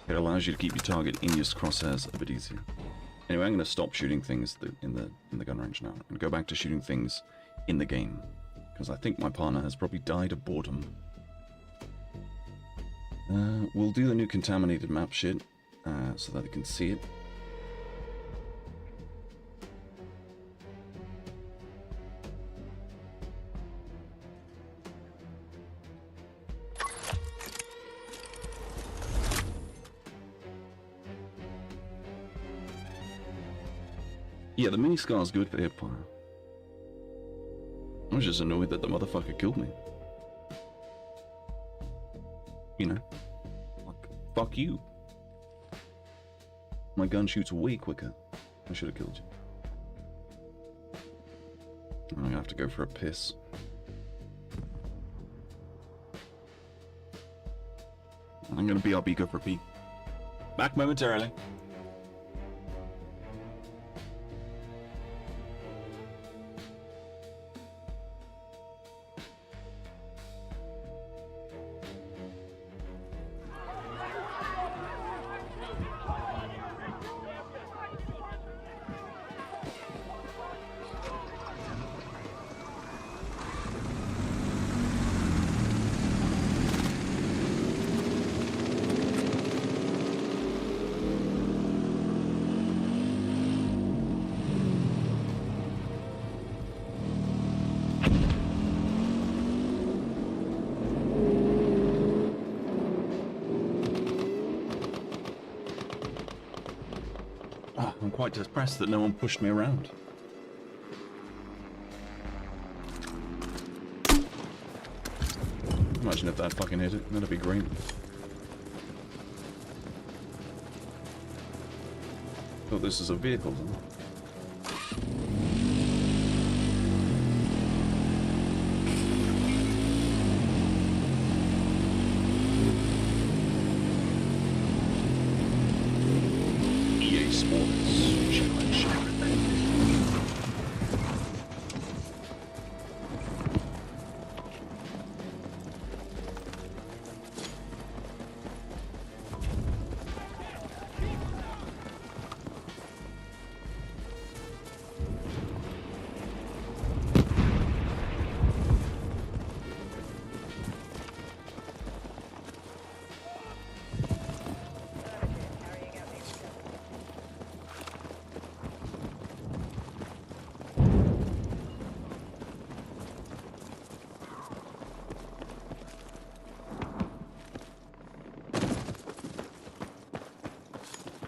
S1: It allows you to keep your target in your crosshairs a bit easier. Anyway, I'm going to stop shooting things in the gun range now and go back to shooting things in the game, because I think my partner has probably died of boredom. We'll do the new contaminated map shit so that they can see it. Yeah, the mini scar is good for hipfire. I was just annoyed that the motherfucker killed me. You know, like, fuck you. My gun shoots way quicker. I should have killed you. I'm gonna have to go for a piss. I'm gonna BRB, go for a pee. Back momentarily. I'm quite depressed that no one pushed me around. Imagine if that fucking hit it. That'd be great. Thought this is a vehicle, isn't it?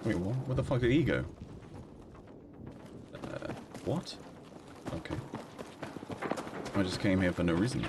S1: Wait, what? Where the fuck did he go? What? Okay. I just came here for no reason.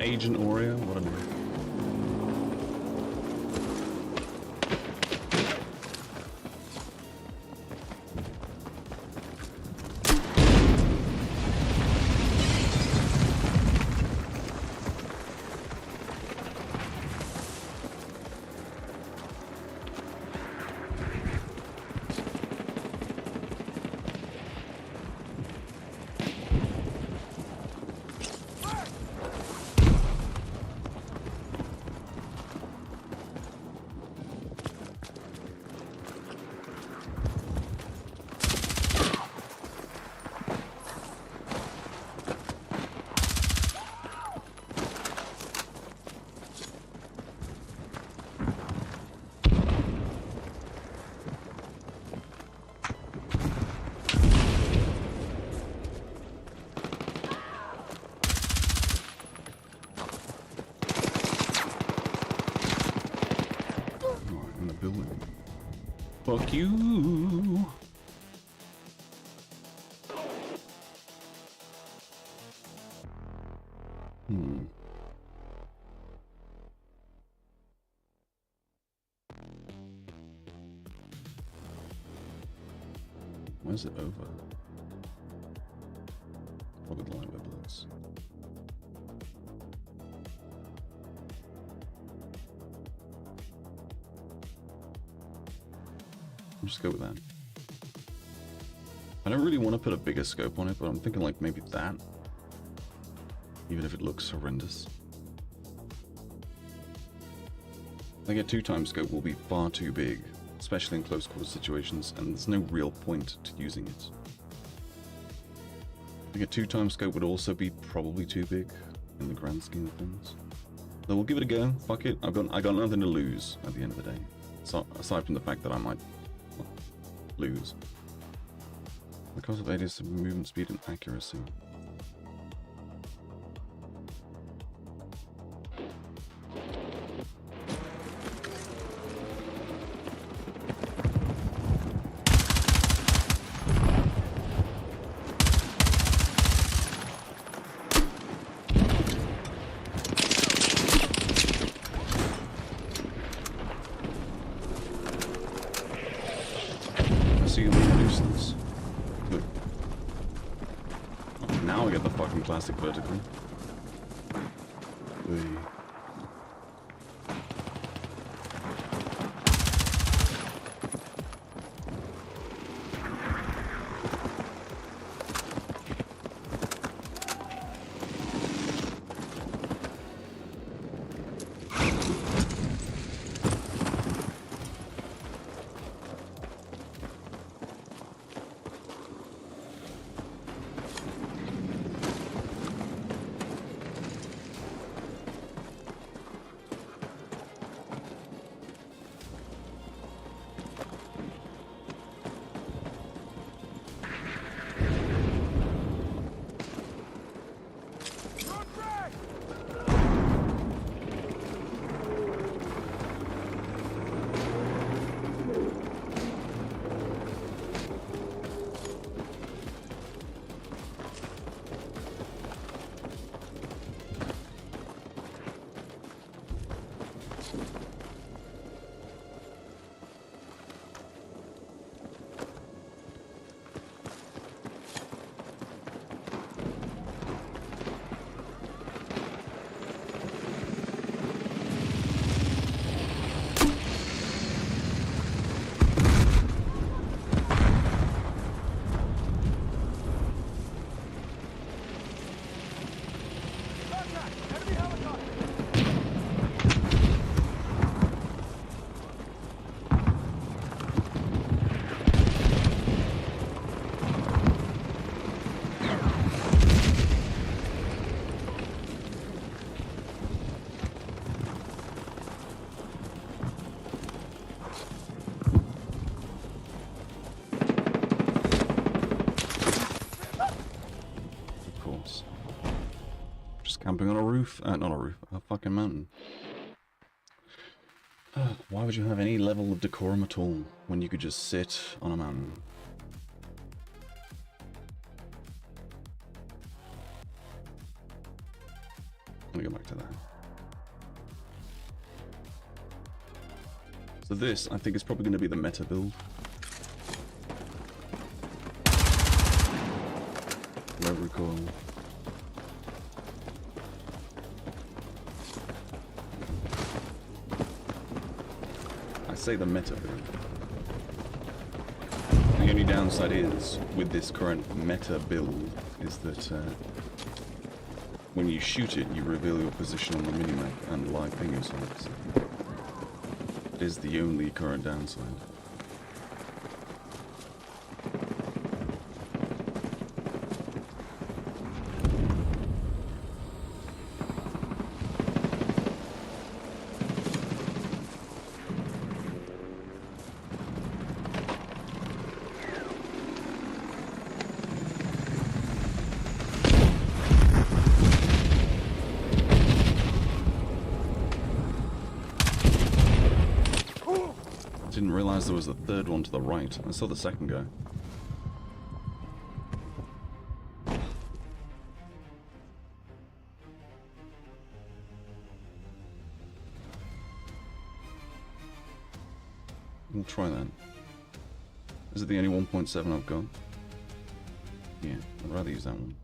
S1: Agent Oreo? What a name. Fuck you. Where's it over? Probably the line where bullets. I'll just go with that. I don't really want to put a bigger scope on it, but I'm thinking like maybe that. Even if it looks horrendous. I think a 2x scope will be far too big, especially in close quarter situations, and there's no real point to using it. I think a 2x scope would also be probably too big in the grand scheme of things. So we'll give it a go. Fuck it. I got nothing to lose at the end of the day. So, aside from the fact that I might lose. The cost of 8 is movement speed and accuracy. Classic vertical. Camping on a roof? Not a roof, a fucking mountain. Why would you have any level of decorum at all when you could just sit on a mountain? Let me go back to that. So this, I think, is probably going to be the meta build. Low recoil. Say the meta build. The only downside is, with this current meta build, is that when you shoot it, you reveal your position on the minimap and live ping yourself. So it is the only current downside. Didn't realize there was a third one to the right. I saw the second guy. We'll try that. Is it the only 1.7 I've got? Yeah, I'd rather use that one.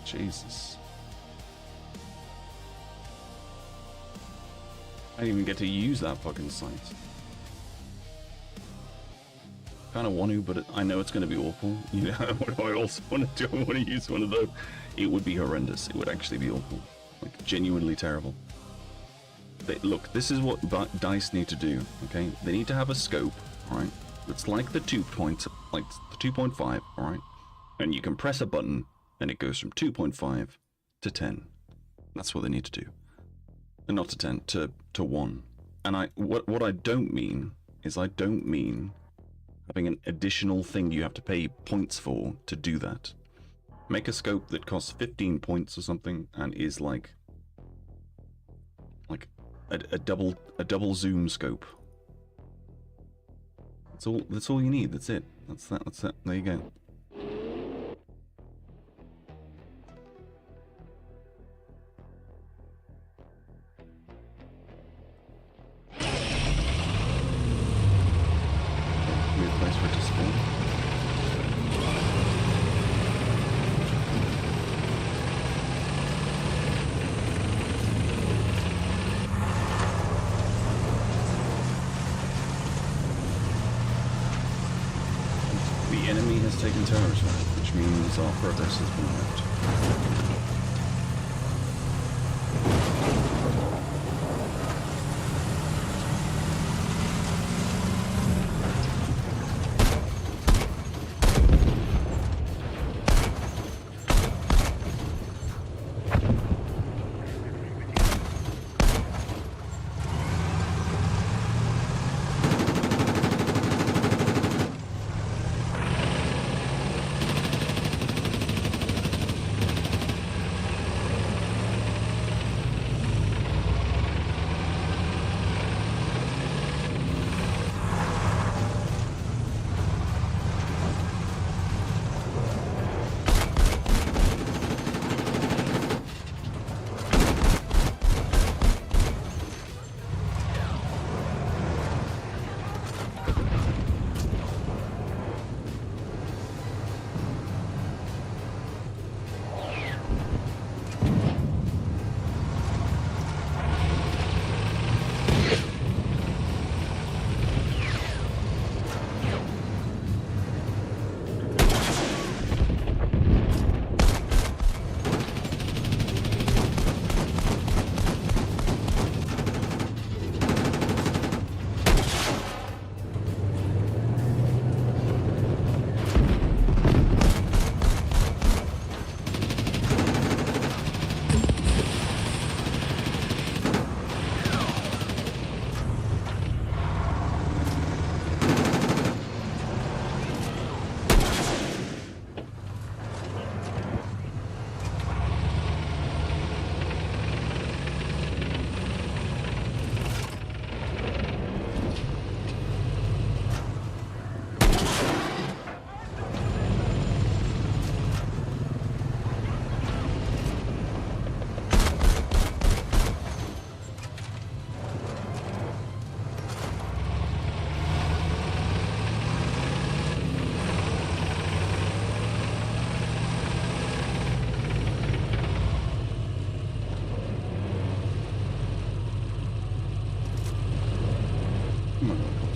S1: Jesus. I didn't even get to use that fucking sight. Kind of want to, but I know it's going to be awful. You know, what do I also want to do? I want to use one of those. It would be horrendous. It would actually be awful. Like, genuinely terrible. Look, this is what DICE need to do, okay? They need to have a scope, alright? It's like the 2.5, alright? And you can press a button, and it goes from 2.5 to 10. That's what they need to do. And not to 10, to 1. And what I don't mean is I don't mean having an additional thing you have to pay points for to do that. Make a scope that costs 15 points or something and is like a double zoom scope. That's all you need. That's it. That's that. There you go. Weird place for it to spawn. The enemy has taken territory, which means our progress has been halted.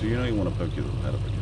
S1: So you know you want to poke your little head up again.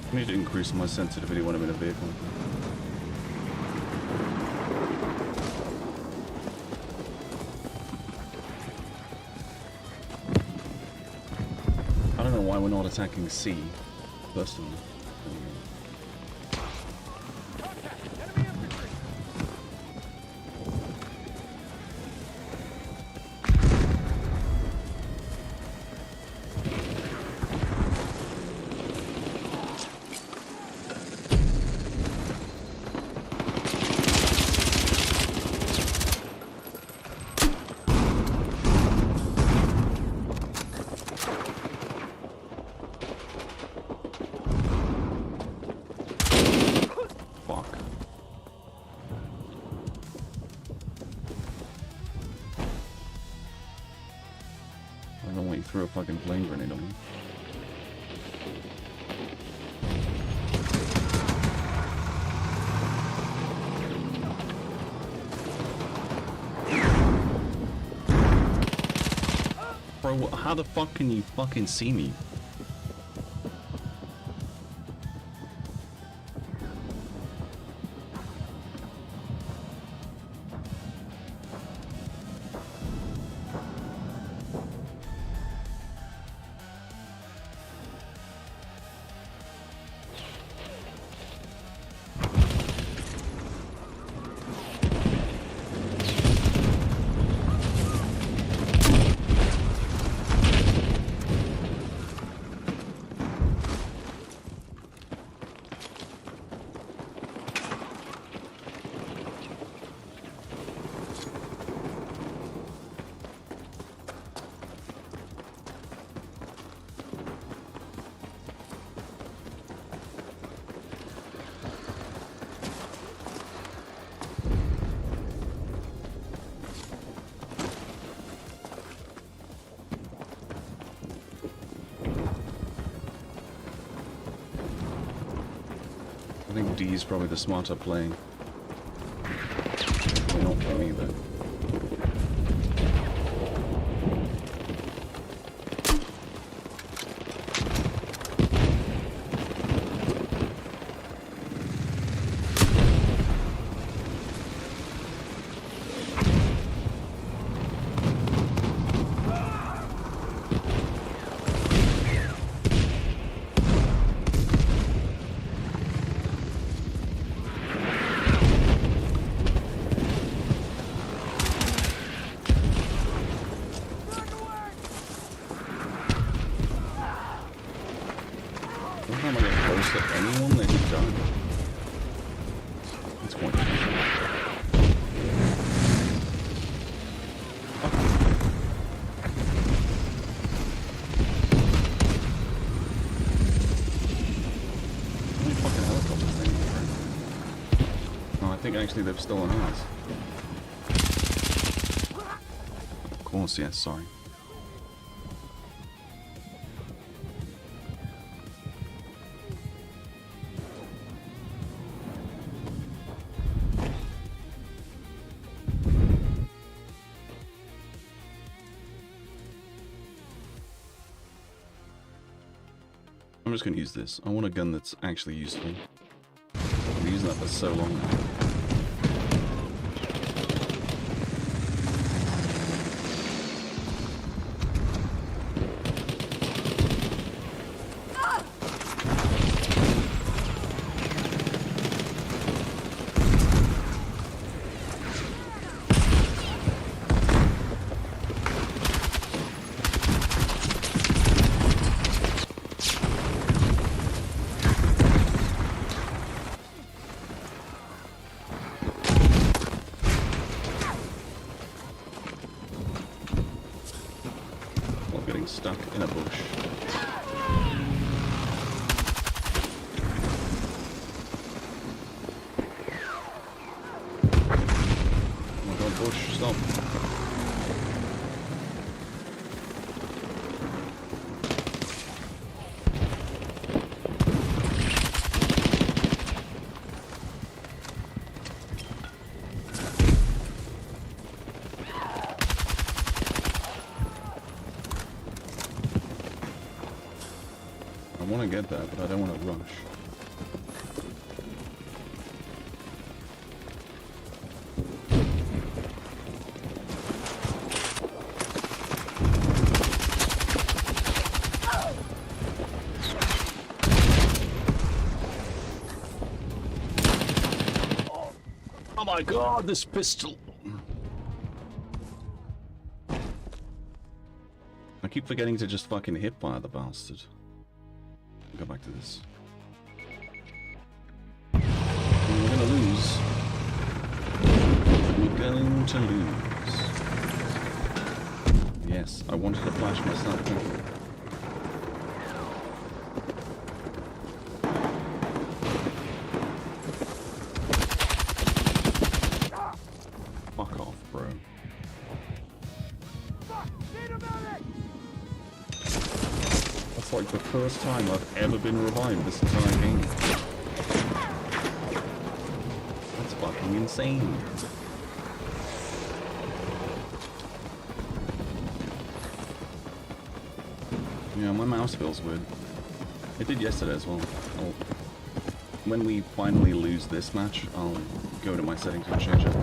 S1: I need to increase my sensitivity when I'm in a vehicle. I don't know why we're not attacking C, personally. Threw a fucking flame grenade on me. Bro, how the fuck can you fucking see me? I think D is probably the smarter play. Well, not for me, though. Fucking helicopters they need. No, I think actually they've stolen ours. Of course, yes, sorry. I'm just gonna use this. I want a gun that's actually useful. I've been using that for so long now. Stuck in a bush. Oh my god, bush, stop. I want to get that, but I don't want to rush. Oh my god, this pistol! I keep forgetting to just fucking hit fire the bastard. Go back to this. We're gonna lose. We're going to lose. Yes, I wanted to flash myself. Thank you. Fuck off, bro. That's like the first time I've ever been revived this entire game. That's fucking insane. Yeah, my mouse feels weird. It did yesterday as well. When we finally lose this match, I'll go to my settings and change it.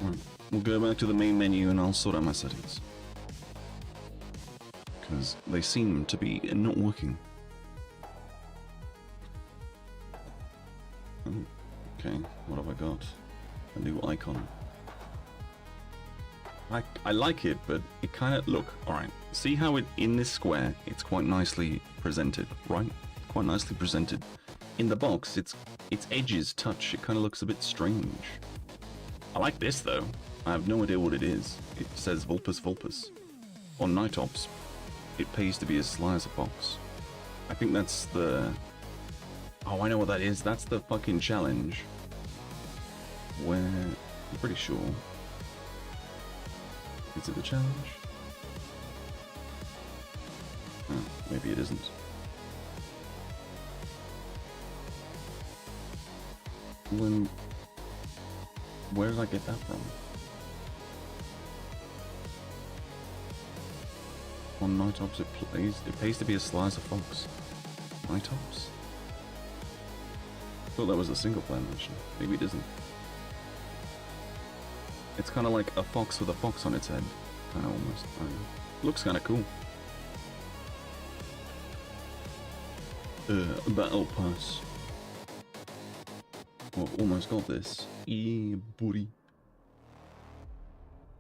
S1: Right, we'll go back to the main menu and I'll sort out my settings. Because they seem to be not working. Oh, okay, what have I got? A new icon. I like it, but it kind of... Look, alright. See how in this square, it's quite nicely presented, right? Quite nicely presented. In the box, its edges touch. It kind of looks a bit strange. I like this, though. I have no idea what it is. It says 𝘵𝗔𝘄𝑗. On Night Ops, it pays to be as sly as a fox. I think that's the... Oh, I know what that is. That's the fucking challenge. Where... I'm pretty sure... Is it the challenge? Oh, maybe it isn't. Then where did I get that from? On Nightops it pays to be a sly as a fox. Nightops? Thought that was a single player mission. Maybe it isn't. It's kind of like a fox with a fox on its head. Kinda almost. Looks kinda cool. Battle pass. Well, almost got this. Buddy.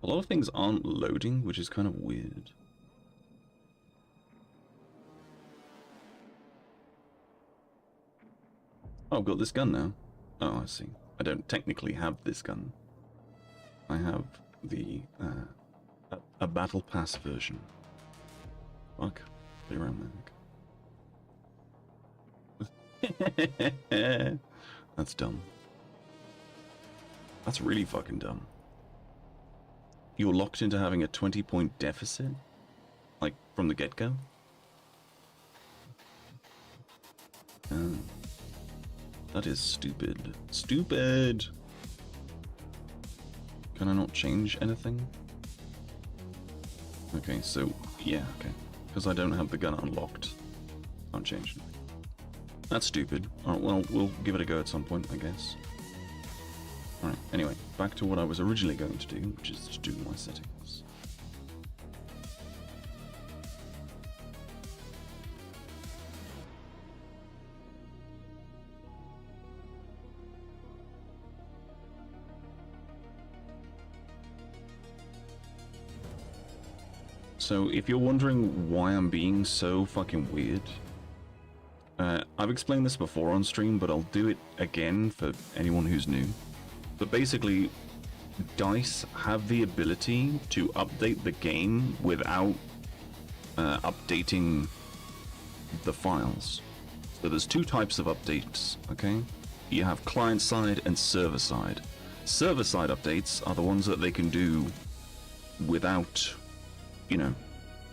S1: A lot of things aren't loading, which is kind of weird. Oh, I've got this gun now. Oh, I see. I don't technically have this gun. I have the, a battle pass version. Fuck. Play around there. That's dumb. That's really fucking dumb. You're locked into having a 20-point deficit? Like, from the get-go? That is stupid. Stupid! Can I not change anything? Okay, so, yeah, okay. Because I don't have the gun unlocked. Can't change anything. That's stupid. Alright, well, we'll give it a go at some point, I guess. Alright, anyway, back to what I was originally going to do, which is to do my settings. So, if you're wondering why I'm being so fucking weird, I've explained this before on stream, but I'll do it again for anyone who's new. But basically, DICE have the ability to update the game without updating the files. So there's two types of updates, okay? You have client-side and server-side. Server-side updates are the ones that they can do without, you know,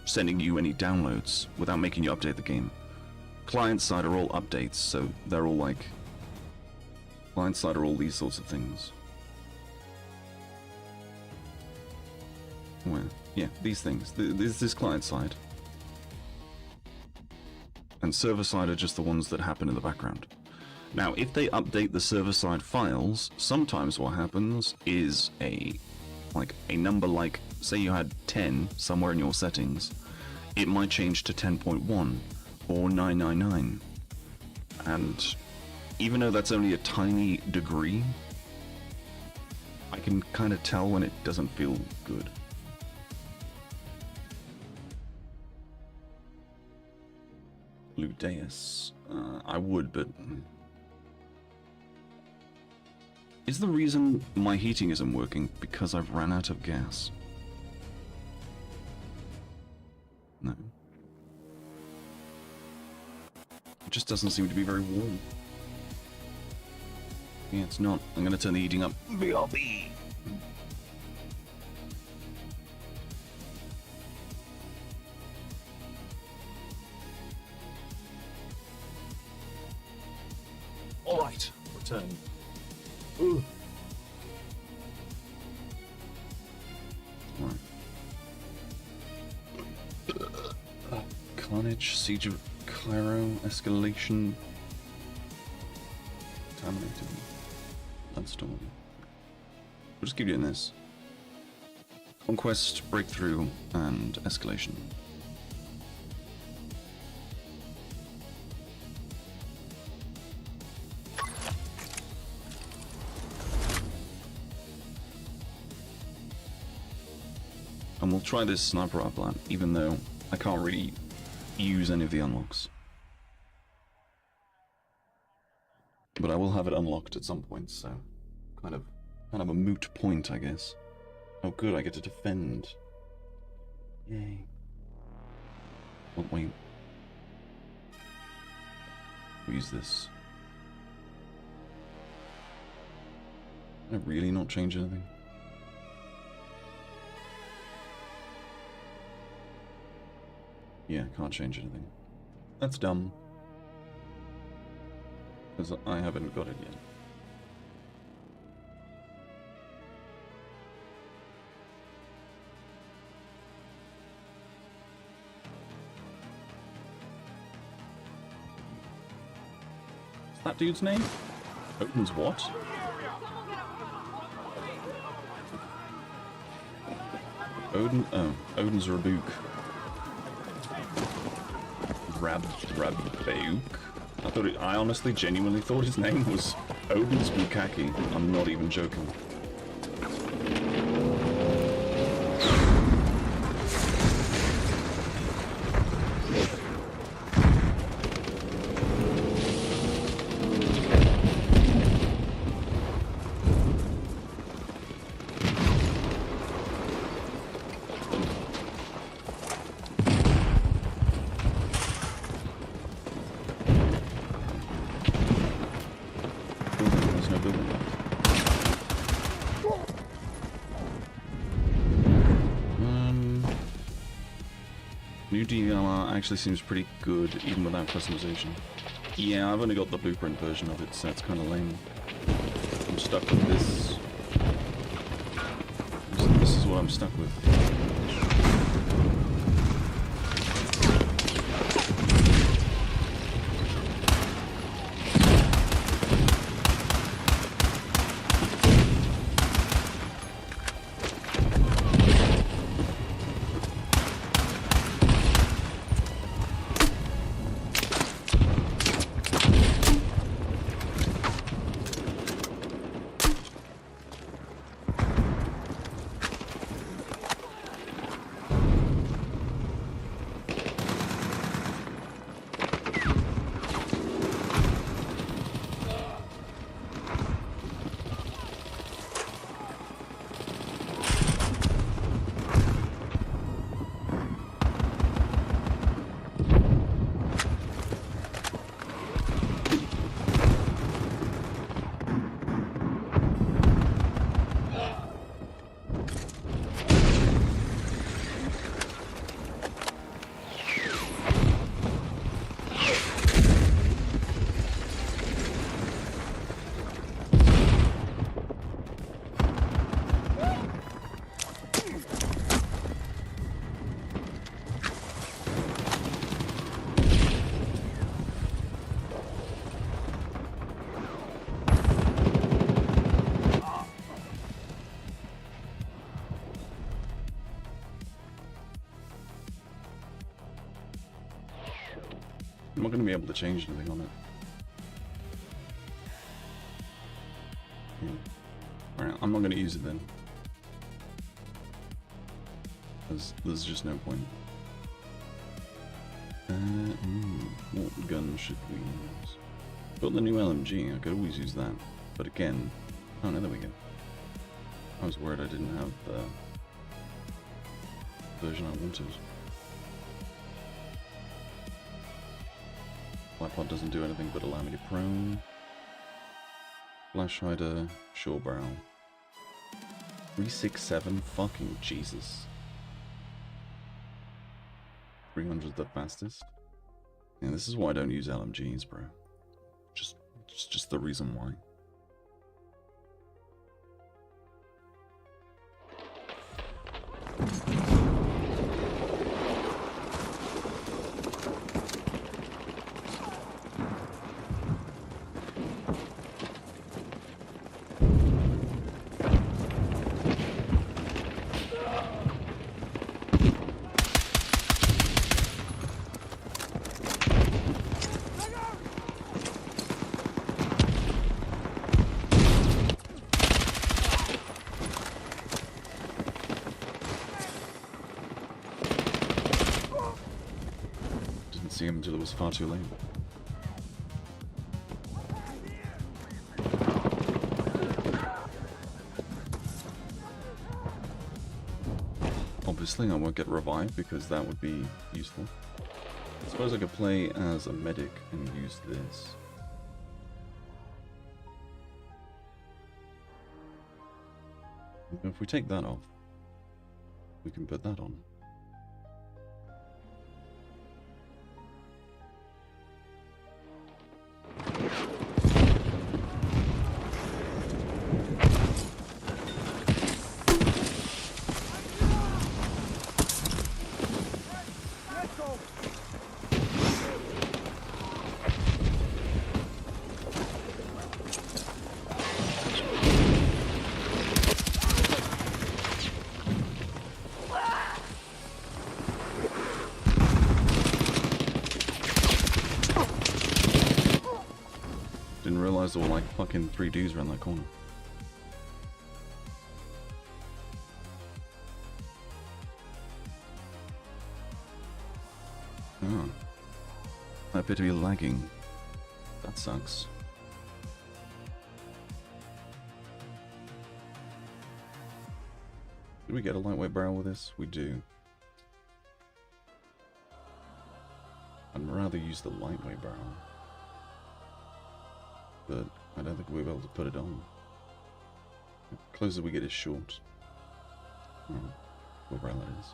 S1: sending you any downloads, without making you update the game. Client-side are all updates, so they're all like... Client-side are all these sorts of things. Well, yeah, these things. This is client-side. And server-side are just the ones that happen in the background. Now, if they update the server-side files, sometimes what happens is a number like, say you had 10 somewhere in your settings, it might change to 10.1 or 999. And even though that's only a tiny degree, I can kind of tell when it doesn't feel good. 𝓼𝓼𝓼. I would, but... Is the reason my heating isn't working because I've ran out of gas? No. It just doesn't seem to be very warm. Yeah, it's not. I'm gonna turn the heating up. BRB!
S3: Alright, return.
S1: Ooh. Right. Carnage, Siege of Cairo, Escalation, Contaminated, Bloodstorm. We'll just keep doing this. Conquest, Breakthrough, and Escalation. And we'll try this sniper rifle out, even though I can't really use any of the unlocks. But I will have it unlocked at some point, so kind of a moot point, I guess. Oh good, I get to defend. Yay. Oh wait. We'll use this. Can I really not change anything? Yeah, can't change anything. That's dumb. Because I haven't got it yet. that dude's name? Odin's what? Odin's 𝓟𝓵𝓮𝓪𝓼𝓮 𝕨𝓵𝓵𝓚. I honestly, genuinely thought his name was Odin's Bukkake. I'm not even joking. New DLR actually seems pretty good, even without customization. Yeah, I've only got the blueprint version of it, so it's kind of lame. I'm stuck with this. This is what I'm stuck with. I'm not going to be able to change anything on it. Alright, I'm not going to use it then. There's just no point. What gun should we use? Got the new LMG, I could always use that. But again... Oh no, there we go. I was worried I didn't have the version I wanted. Pod doesn't do anything but allow me to prone. 𝓚 shore-brow. 367, fucking Jesus. 300's the fastest. Yeah, this is why I don't use LMGs, bro. Just the reason why. See him until it was far too late. Obviously I won't get revived because that would be useful. I suppose I could play as a medic and use this. If we take that off, we can put that on. fucking 3 dudes around that corner. Oh. That appear to be lagging. That sucks. Do we get a lightweight barrel with this? We do. I'd rather use the lightweight barrel. But I don't think we'll be able to put it on. The closer we get is short. Oh, what barrel that is.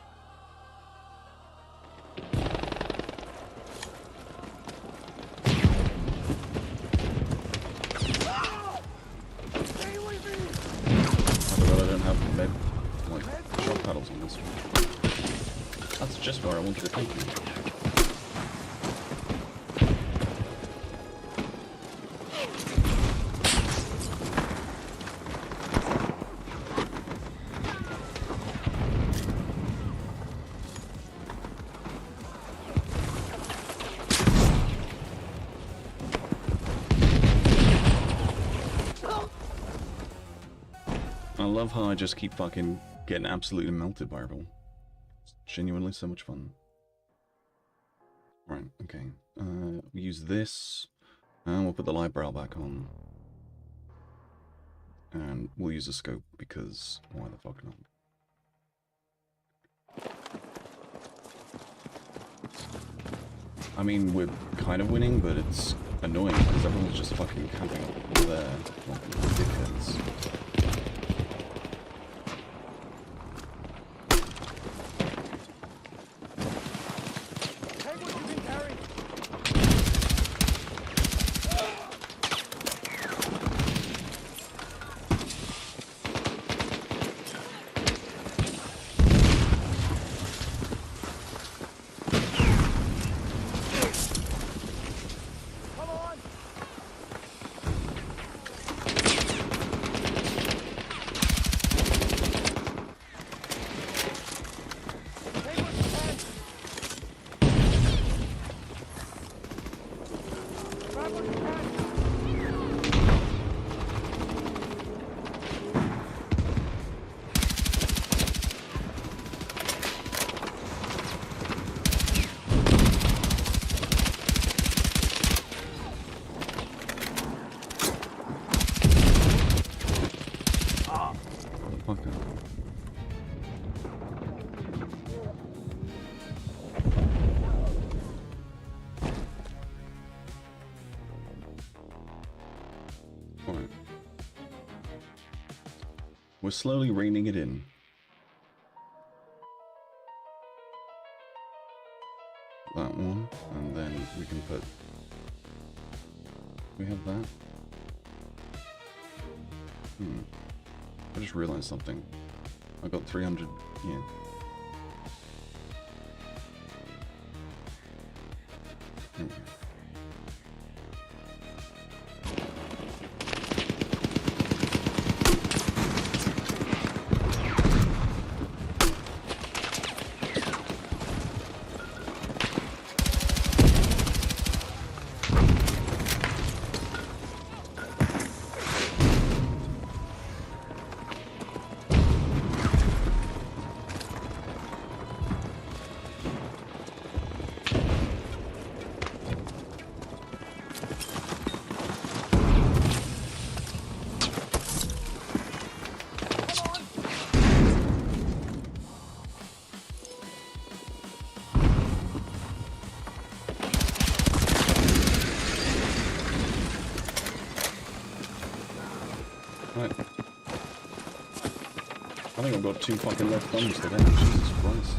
S1: Shot paddles on this one. That's just where I wanted to take you. I love how I just keep fucking getting absolutely melted by everyone. It's genuinely so much fun. Right, okay. We use this, and we'll put the light barrel back on. And we'll use a scope, because why the fuck not? I mean, we're kind of winning, but it's annoying, because everyone's just fucking camping up there, like dickheads. We're slowly reining it in. That one, and then we can put... We have that. I just realized something. I got 300, yeah. There we go. I think I've got 2 fucking left thumbs today, Jesus Christ.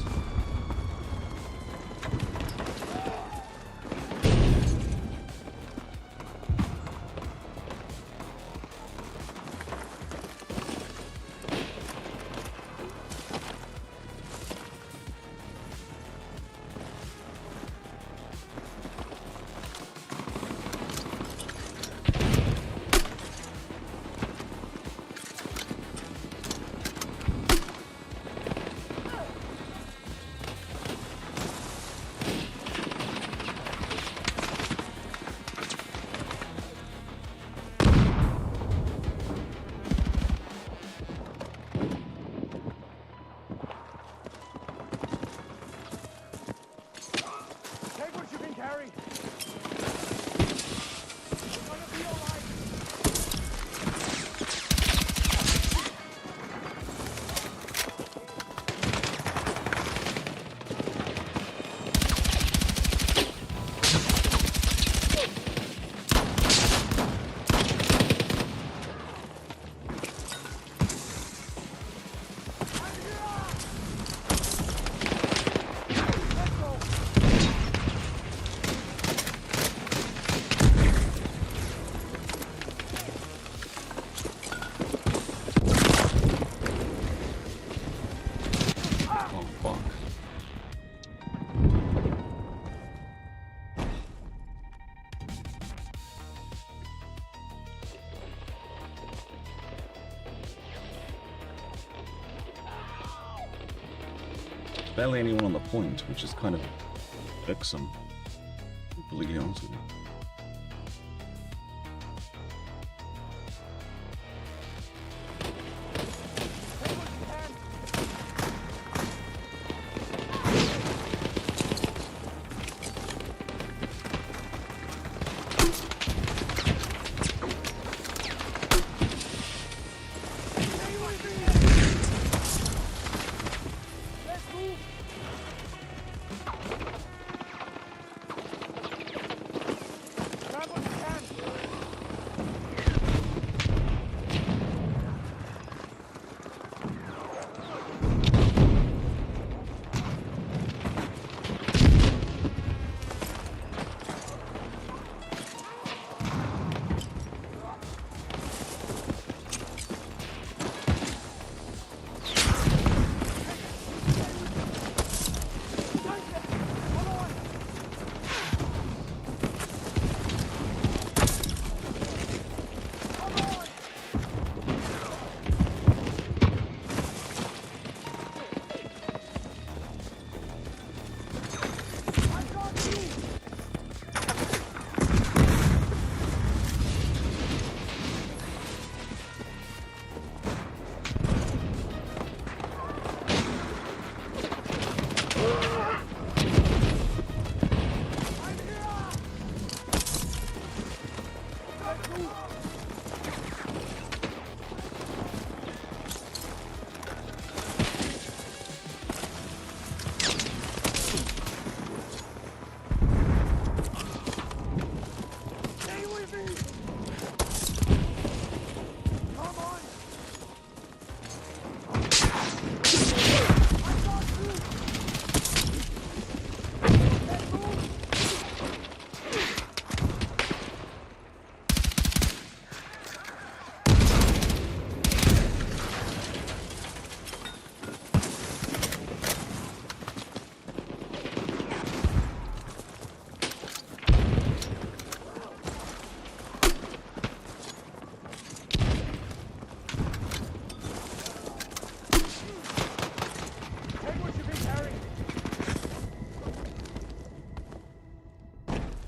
S1: barely anyone on the point, which is kind of irksome. Completely honest with you.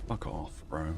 S1: Fuck off, bro.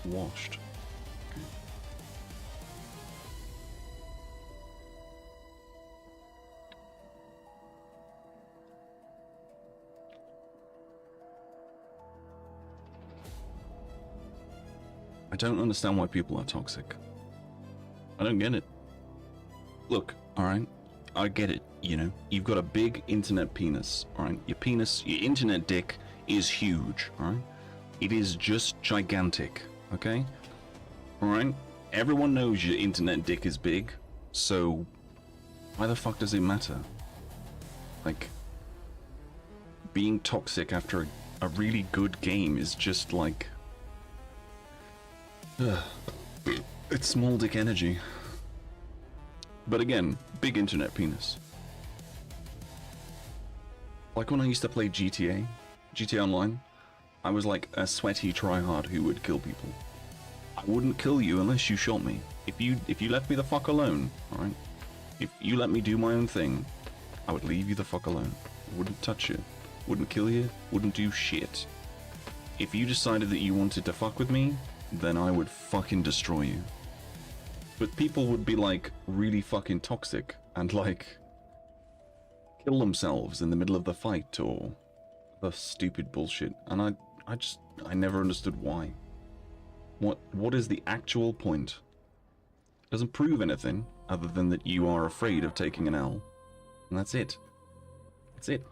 S1: Washed. Okay. I don't understand why people are toxic. I don't get it. Look, alright, I get it, you know. You've got a big internet penis, alright? Your penis, your internet dick is huge, alright? It is just gigantic. Okay? Alright? Everyone knows your internet dick is big, so why the fuck does it matter? Like, being toxic after a really good game is just like... it's small dick energy. But again, big internet penis. Like when I used to play GTA Online, I was like a sweaty tryhard who would kill people. I wouldn't kill you unless you shot me. If you left me the fuck alone, alright? If you let me do my own thing, I would leave you the fuck alone. I wouldn't touch you. wouldn't kill you, wouldn't do shit. If you decided that you wanted to fuck with me, then I would fucking destroy you. But people would be like really fucking toxic and like kill themselves in the middle of the fight or the stupid bullshit. And I never understood why. What is the actual point? It doesn't prove anything other than that you are afraid of taking an L. And that's it. That's it.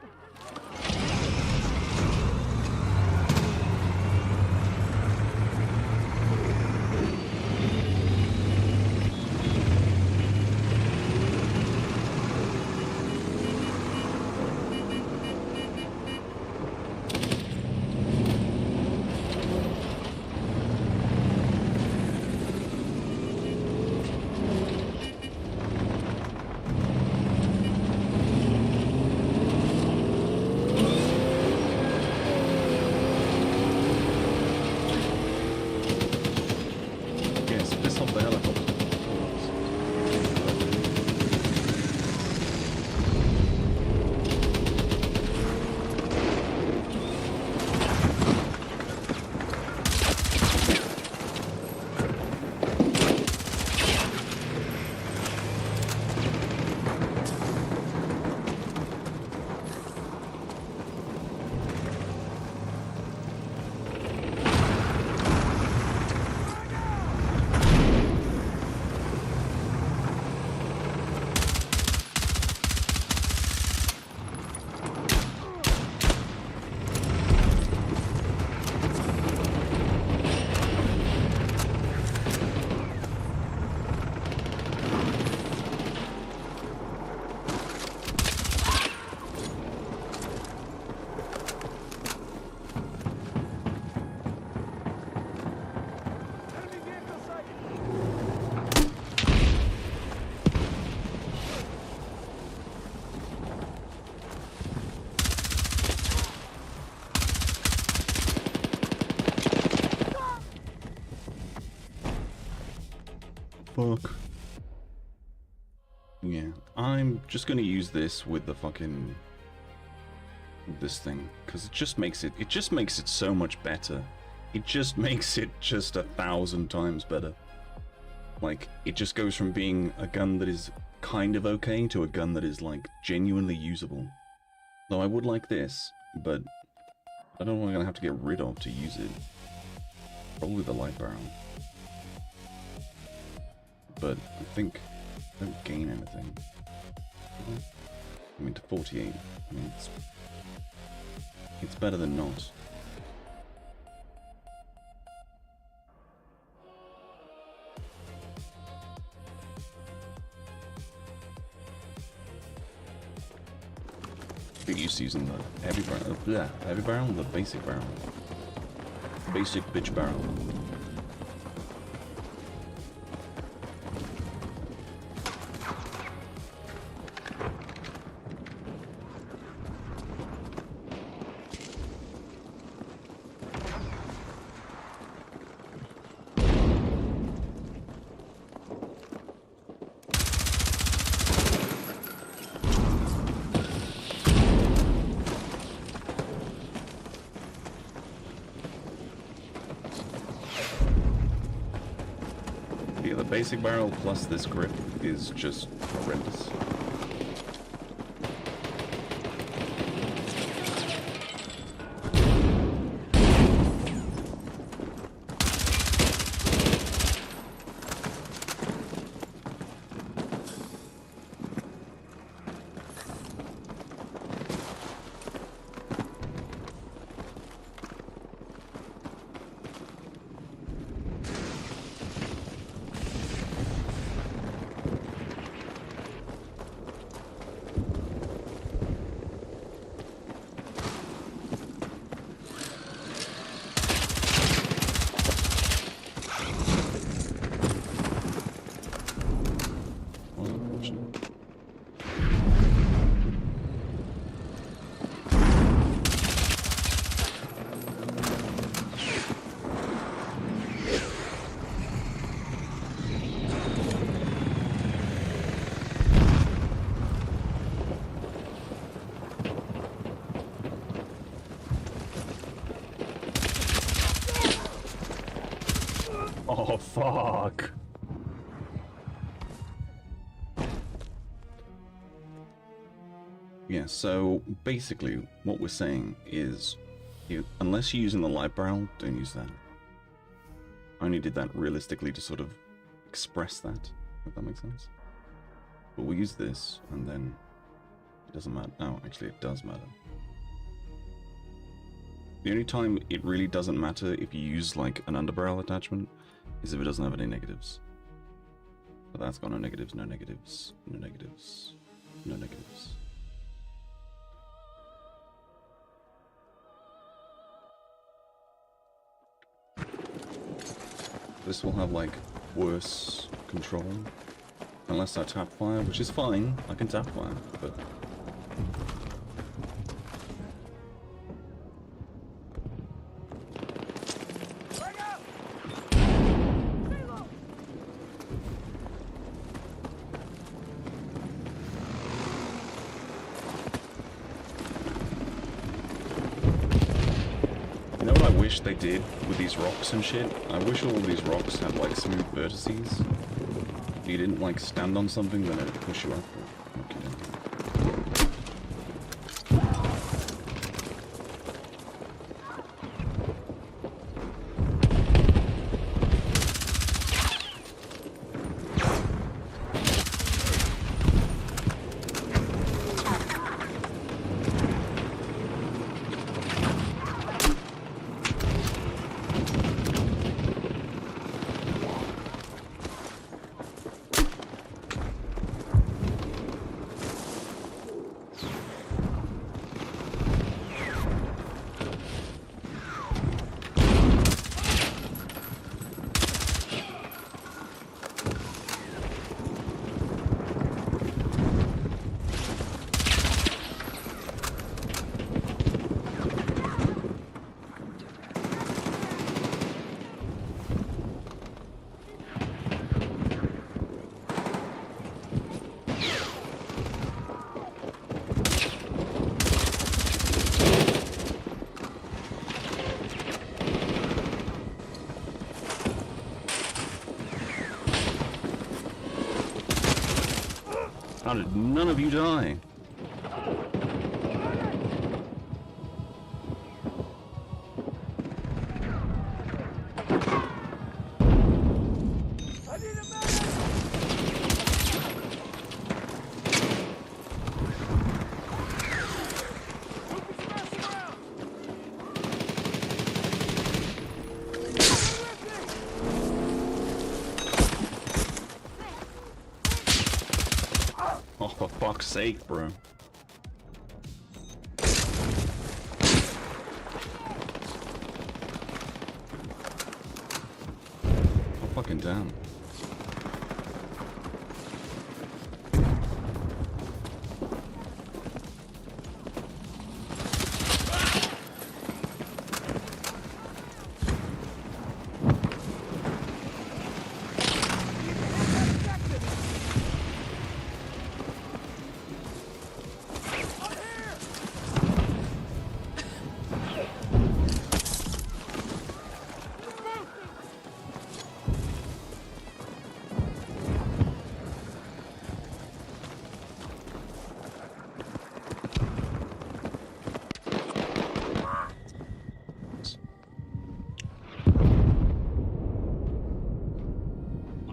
S1: Fuck. Yeah, I'm just gonna use this with the fucking this thing because it just makes it so much better. It just makes it just 1,000 times better. Like, it just goes from being a gun that is kind of okay to a gun that is like genuinely usable. Though I would like this, but I don't know what I'm gonna have to get rid of to use it. Probably the light barrel. But I think I don't gain anything. I mean, to 48. I mean, it's better than not. Get used to using the heavy barrel, the basic barrel. Basic bitch barrel. Basic barrel plus this grip is just horrendous. Oh, fuck. Yeah, so basically what we're saying is, unless you're using the light barrel, don't use that. I only did that realistically to sort of express that, if that makes sense. But we'll use this, and then it doesn't matter. Oh, actually it does matter. The only time it really doesn't matter if you use like an underbarrel attachment is if it doesn't have any negatives. But that's got no negatives, no negatives, no negatives, no negatives. This will have like worse control unless I tap fire, which is fine. I can tap fire, but they did with these rocks and shit. I wish all of these rocks had like smooth vertices. If you didn't like stand on something, then it would push you up. Okay. How did none of you die? Oh, for fuck's sake, bro. Oh, fucking damn.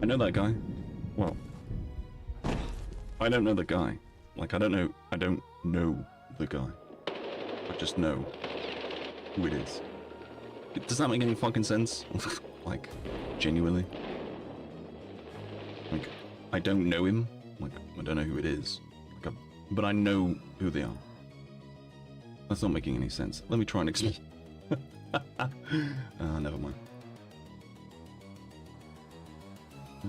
S1: I know that guy. Well, I don't know the guy. Like, I don't know the guy. I just know who it is. Does that make any fucking sense? Like, genuinely? Like, I don't know him. Like, I don't know who it is. Like, but I know who they are. That's not making any sense. Let me try and explain. Never mind. Oh.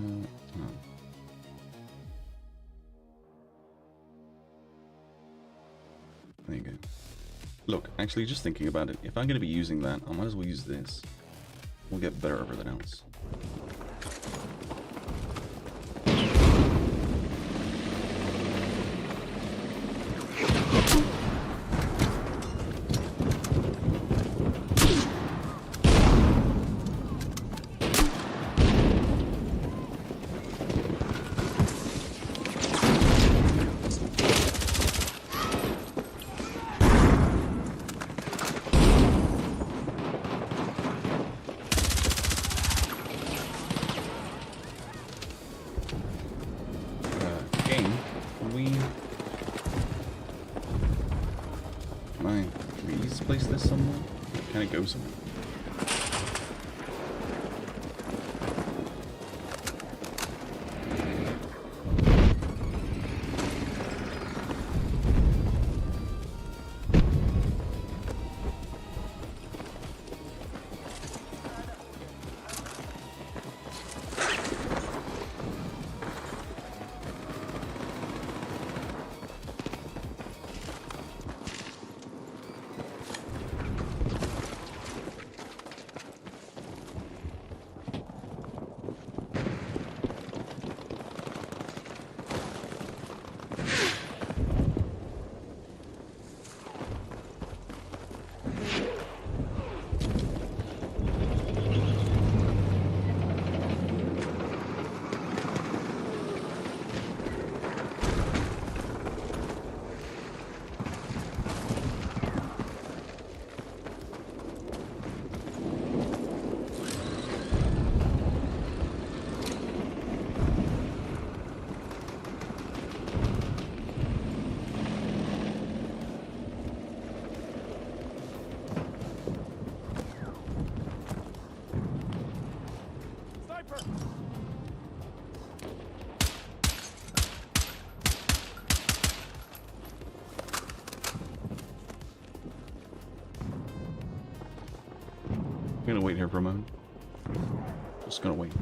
S1: There you go. Look, actually, just thinking about it, if I'm going to be using that, I might as well use this. We'll get better everything else. place this somewhere? Can it go somewhere? I'm gonna wait here for a moment. Just gonna wait.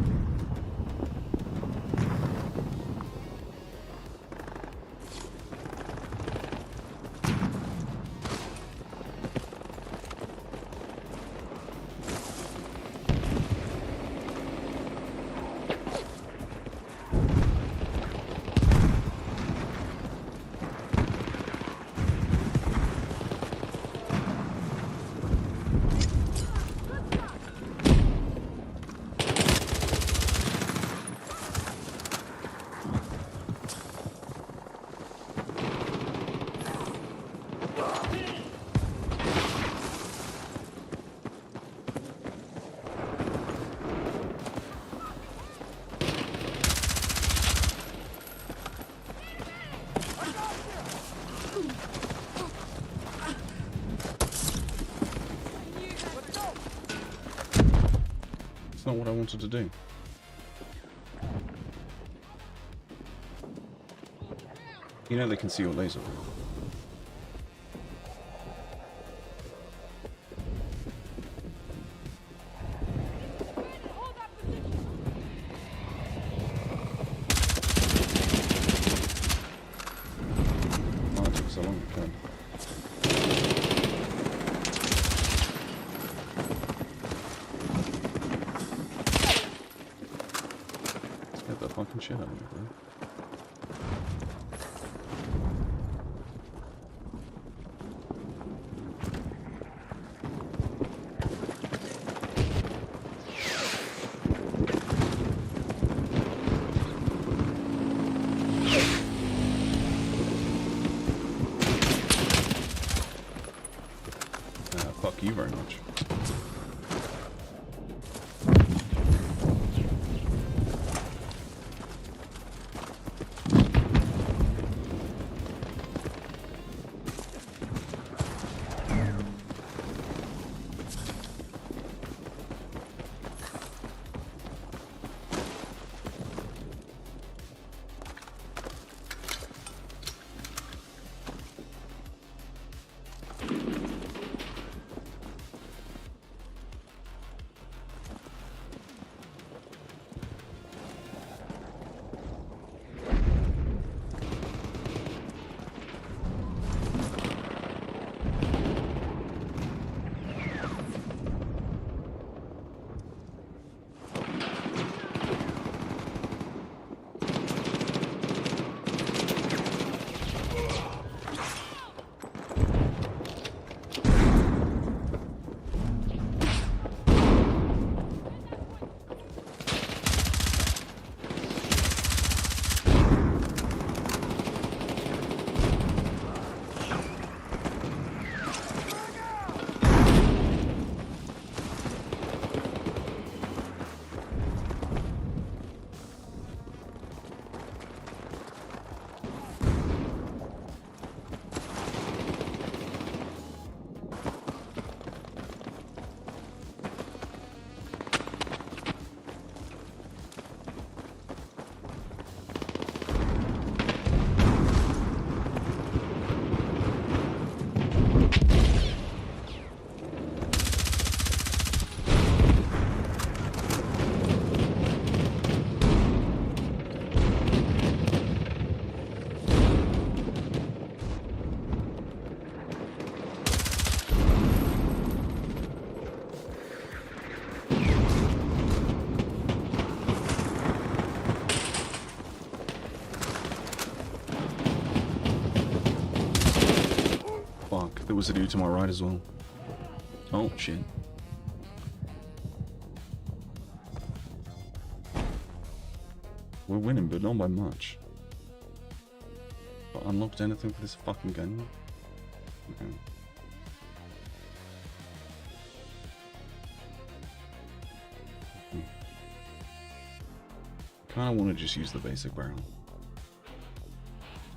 S1: Not what I wanted to do. You know they can see your laser. Why it took so long to kill? Fucking shit out of me, bro. Fuck you very much. was a dude to my right as well. Oh, shit. We're winning, but not by much. But unlocked anything for this fucking gun? Okay. Kinda wanna just use the basic barrel.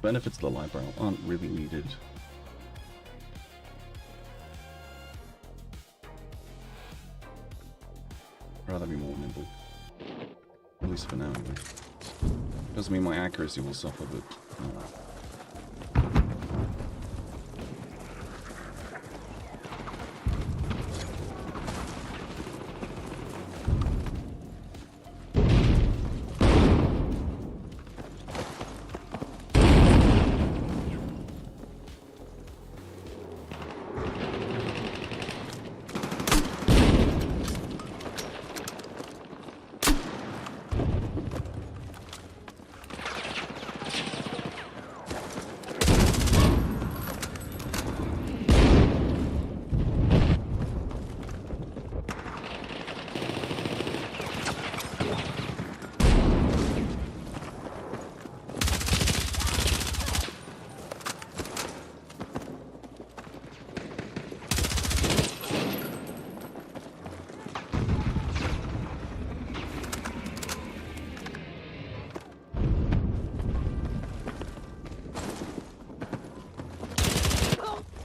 S1: Benefits of the light barrel aren't really needed. I'd rather be more nimble. At least for now, anyway. Doesn't mean my accuracy will suffer, but...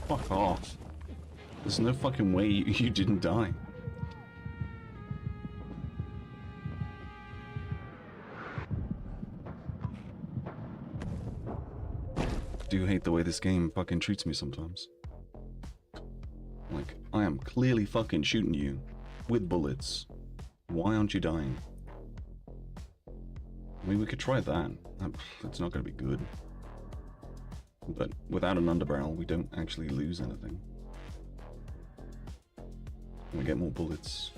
S1: Fuck off. There's no fucking way you didn't die. I do hate the way this game fucking treats me sometimes. Like, I am clearly fucking shooting you with bullets. Why aren't you dying? I mean, we could try that. It's not gonna be good. But without an underbarrel, we don't actually lose anything. We get more bullets.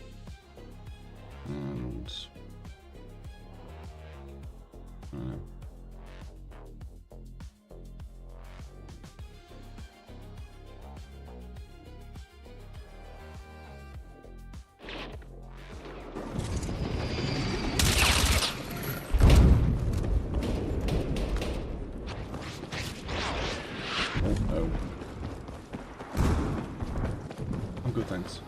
S1: And... I don't know. Thanks.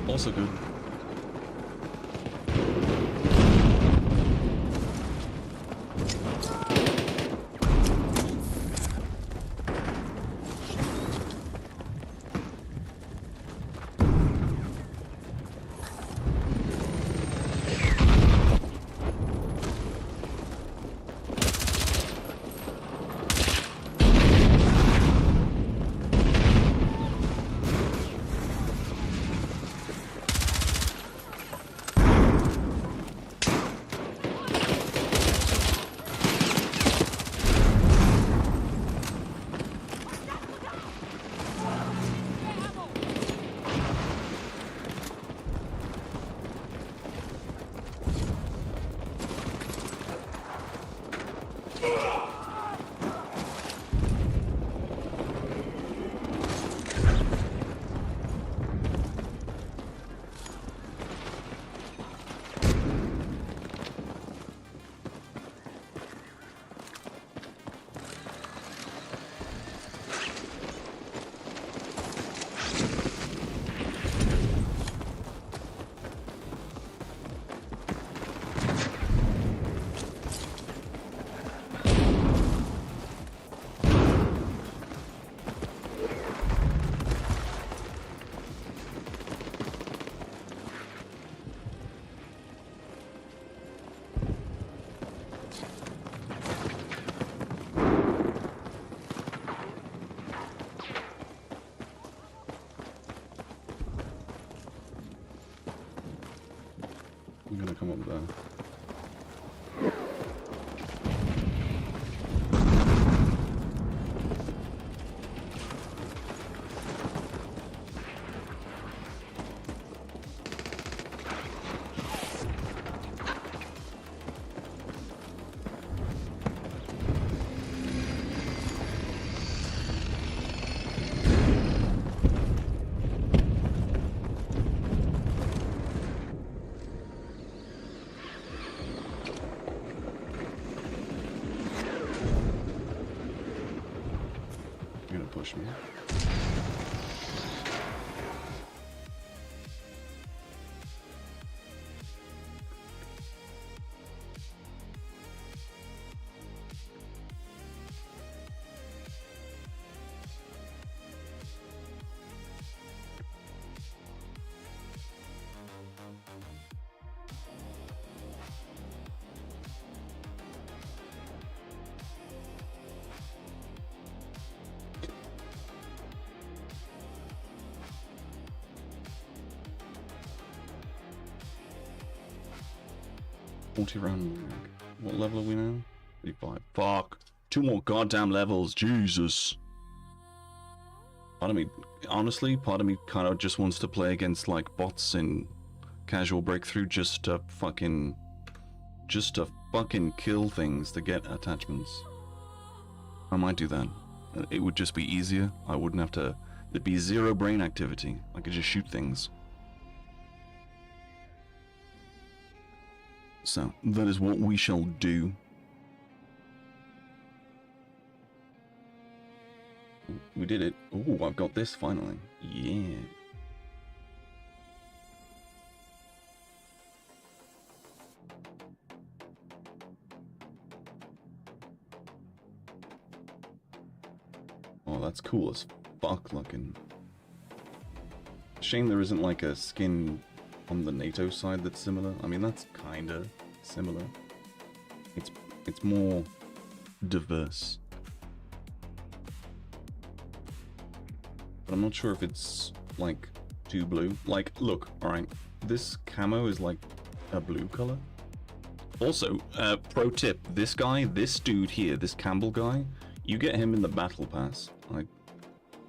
S1: Also good. I'm gonna come up there. 40 round. What level are we now? 35. Fuck. 2 more goddamn levels. Jesus. Part of me, honestly, part of me kind of just wants to play against like bots in casual breakthrough just to fucking kill things to get attachments. I might do that. It would just be easier. I wouldn't have to. There'd be 0 brain activity. I could just shoot things. So, that is what we shall do. We did it. Oh, I've got this finally. Yeah. Oh, that's cool as fuck looking. Shame there isn't like a skin on the NATO side that's similar. I mean, that's kinda similar. It's more diverse. But I'm not sure if it's like too blue. Like, look, alright, this camo is like a blue color. Also, pro tip, this dude here, this Campbell guy, you get him in the battle pass. I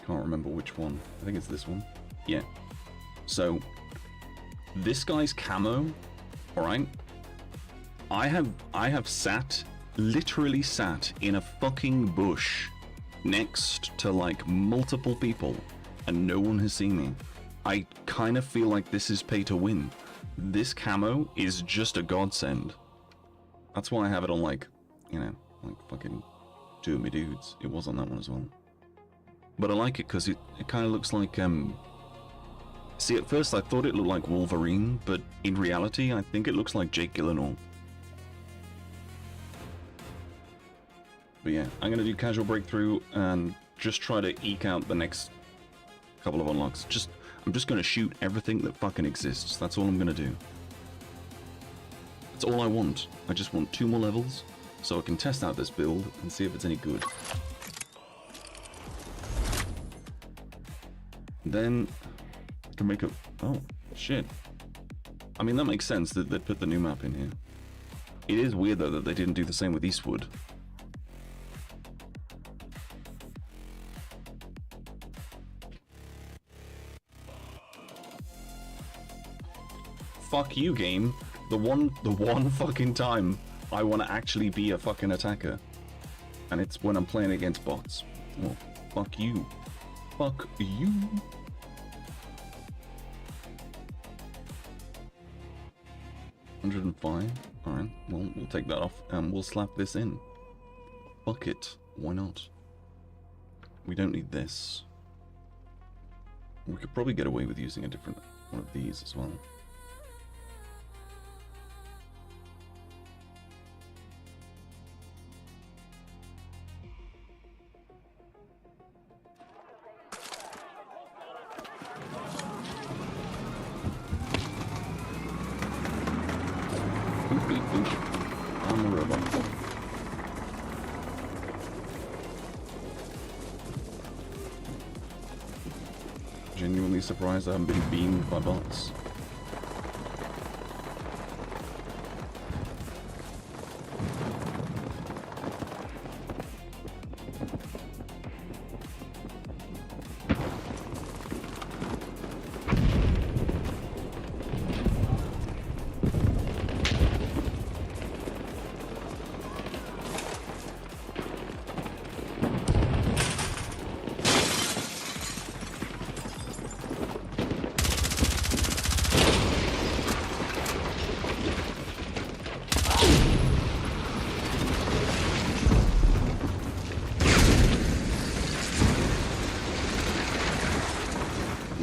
S1: can't remember which one. I think it's this one. Yeah. So, this guy's camo, alright, I have literally sat in a fucking bush next to like multiple people and no one has seen me. I kind of feel like this is pay to win. This camo is just a godsend. That's why I have it on like, you know, like fucking 2 of my dudes. It was on that one as well. But I like it because it kind of looks like, see, at first I thought it looked like Wolverine, but in reality I think it looks like Jake Gyllenhaal. But yeah, I'm gonna do casual breakthrough and just try to eke out the next couple of unlocks. I'm just gonna shoot everything that fucking exists. That's all I'm gonna do. That's all I want. I just want 2 more levels so I can test out this build and see if it's any good. Then I can make a... oh, shit. I mean, that makes sense that they put the new map in here. It is weird though that they didn't do the same with Eastwood. Fuck you, game. The one fucking time I want to actually be a fucking attacker. And it's when I'm playing against bots. Well, fuck you. Fuck you. $105. Alright, well, we'll take that off and we'll slap this in. Fuck it. Why not? We don't need this. We could probably get away with using a different one of these as well. On the robot. Genuinely surprised I haven't been beamed by bots.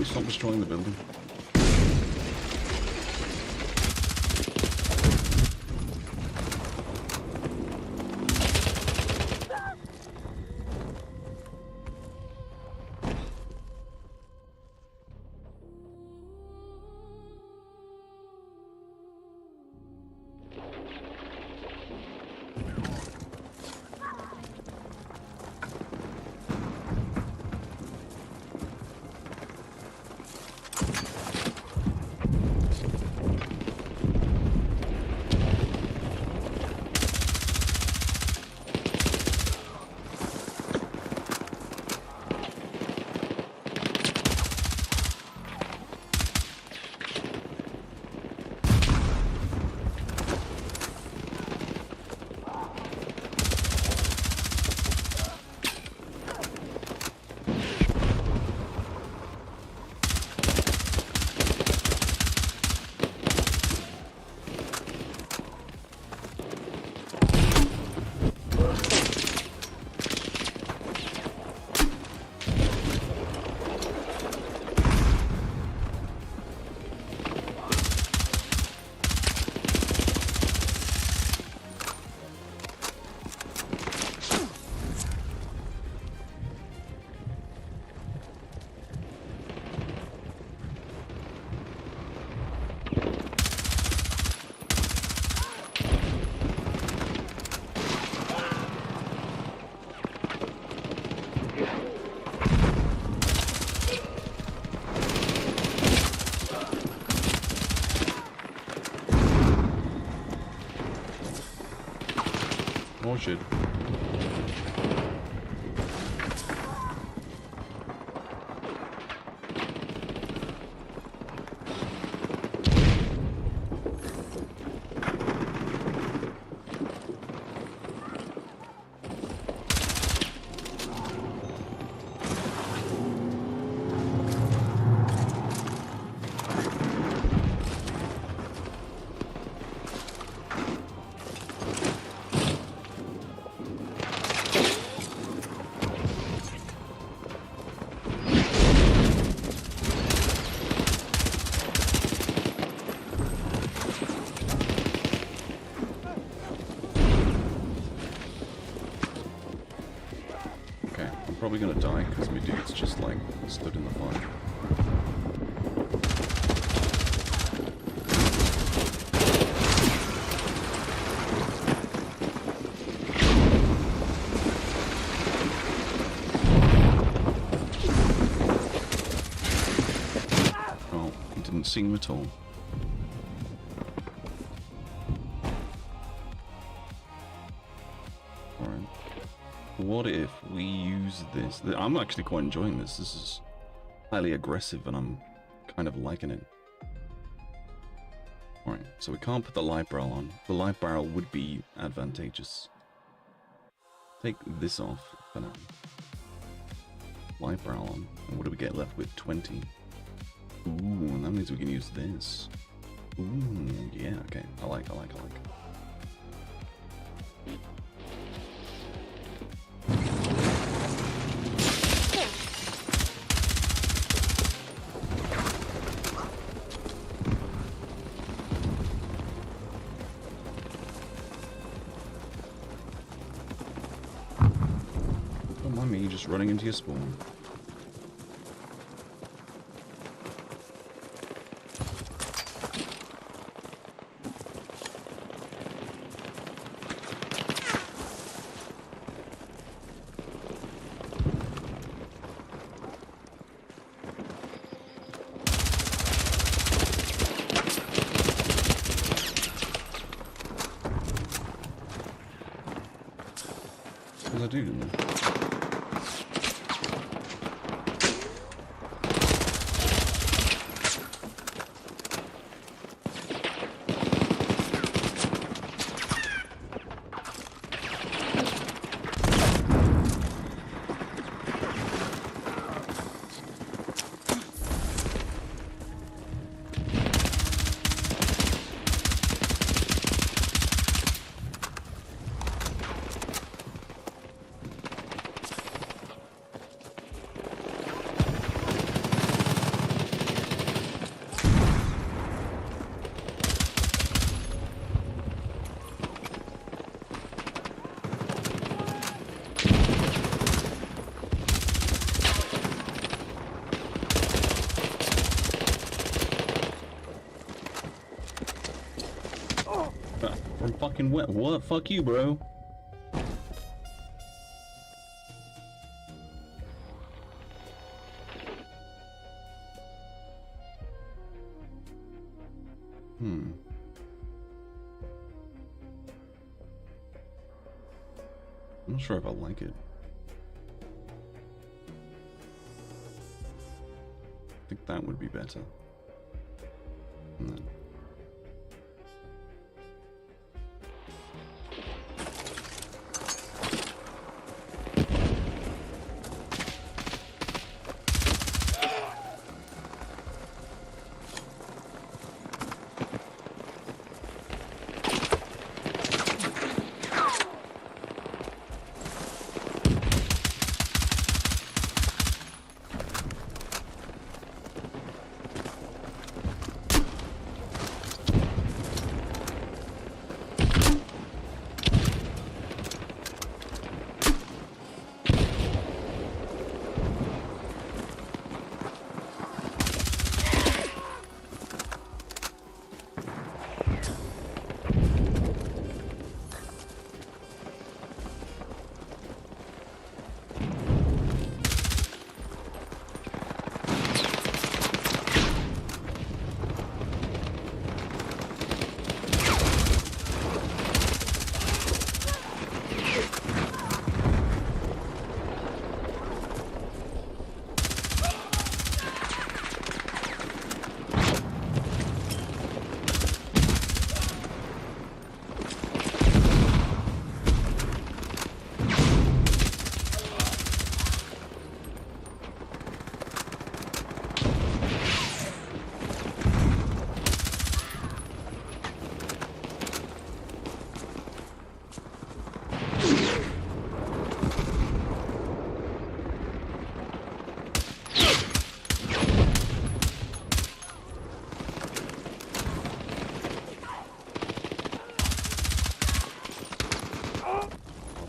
S1: Stop destroying the building. Oh shit. Probably gonna die because my dude's just like stood in the fire. Oh, he didn't see him at all. What if we use this? I'm actually quite enjoying this. This is highly aggressive and I'm kind of liking it. Alright, so we can't put the light barrel on. The light barrel would be advantageous. Take this off for now. Light barrel on. And what do we get left with? 20. Ooh, and that means we can use this. Ooh, yeah, okay. I like. Just running into your spawn. What does that do to me? Fucking wet. What? Fuck you, bro. I'm not sure if I like it. I think that would be better. And then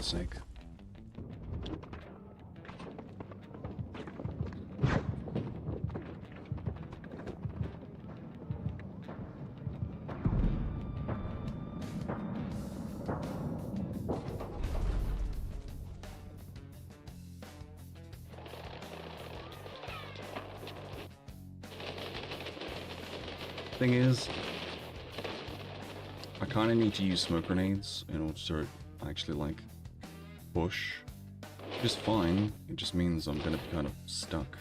S1: sake. Thing is, I kind of need to use smoke grenades in order to actually, like, push. Which is fine, it just means I'm gonna be kind of stuck.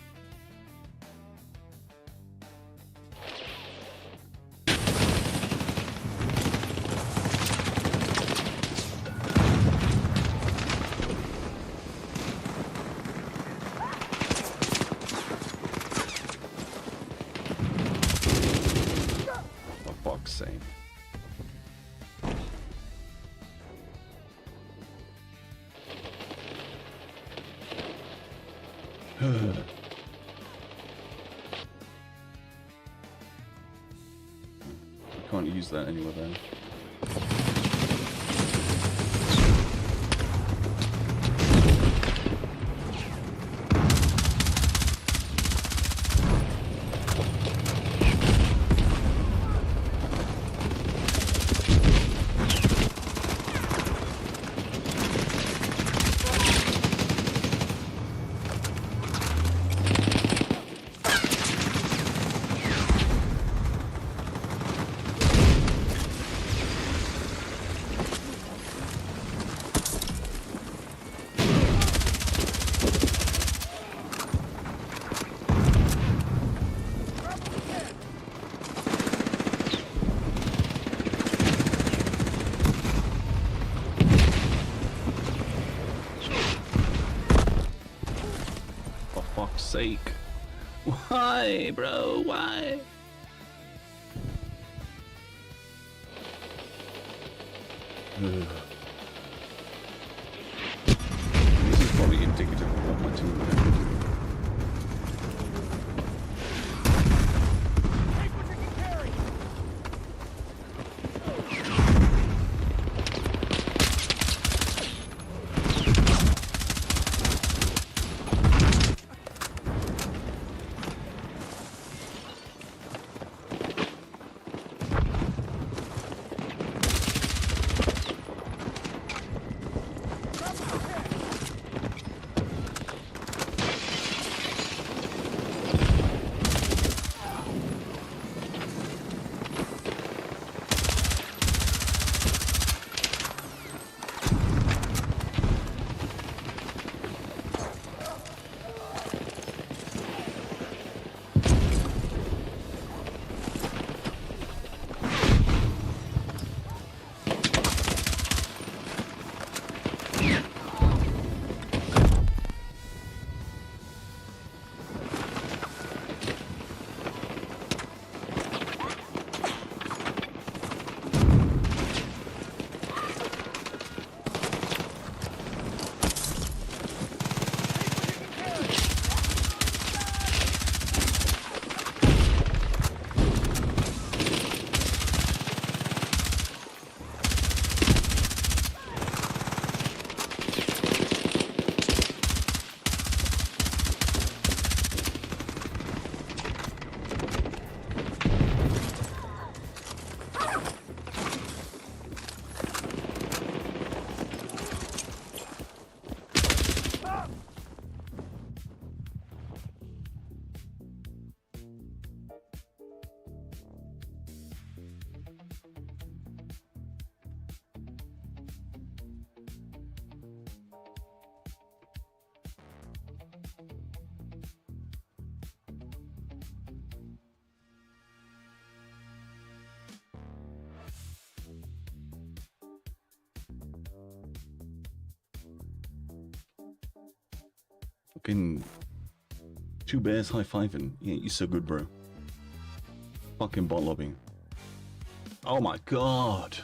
S1: Can't use that anywhere then. Sake. Why, bro? Why? This is probably indicative of what my team is. Fucking two bears high-fiving. Yeah, you're so good, bro. Fucking bot lobbying. Oh my god.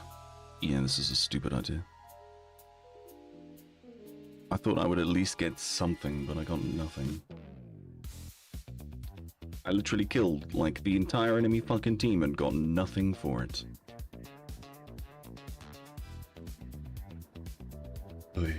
S1: Yeah, this is a stupid idea. I thought I would at least get something, but I got nothing. I literally killed, like, the entire enemy fucking team and got nothing for it. Oy.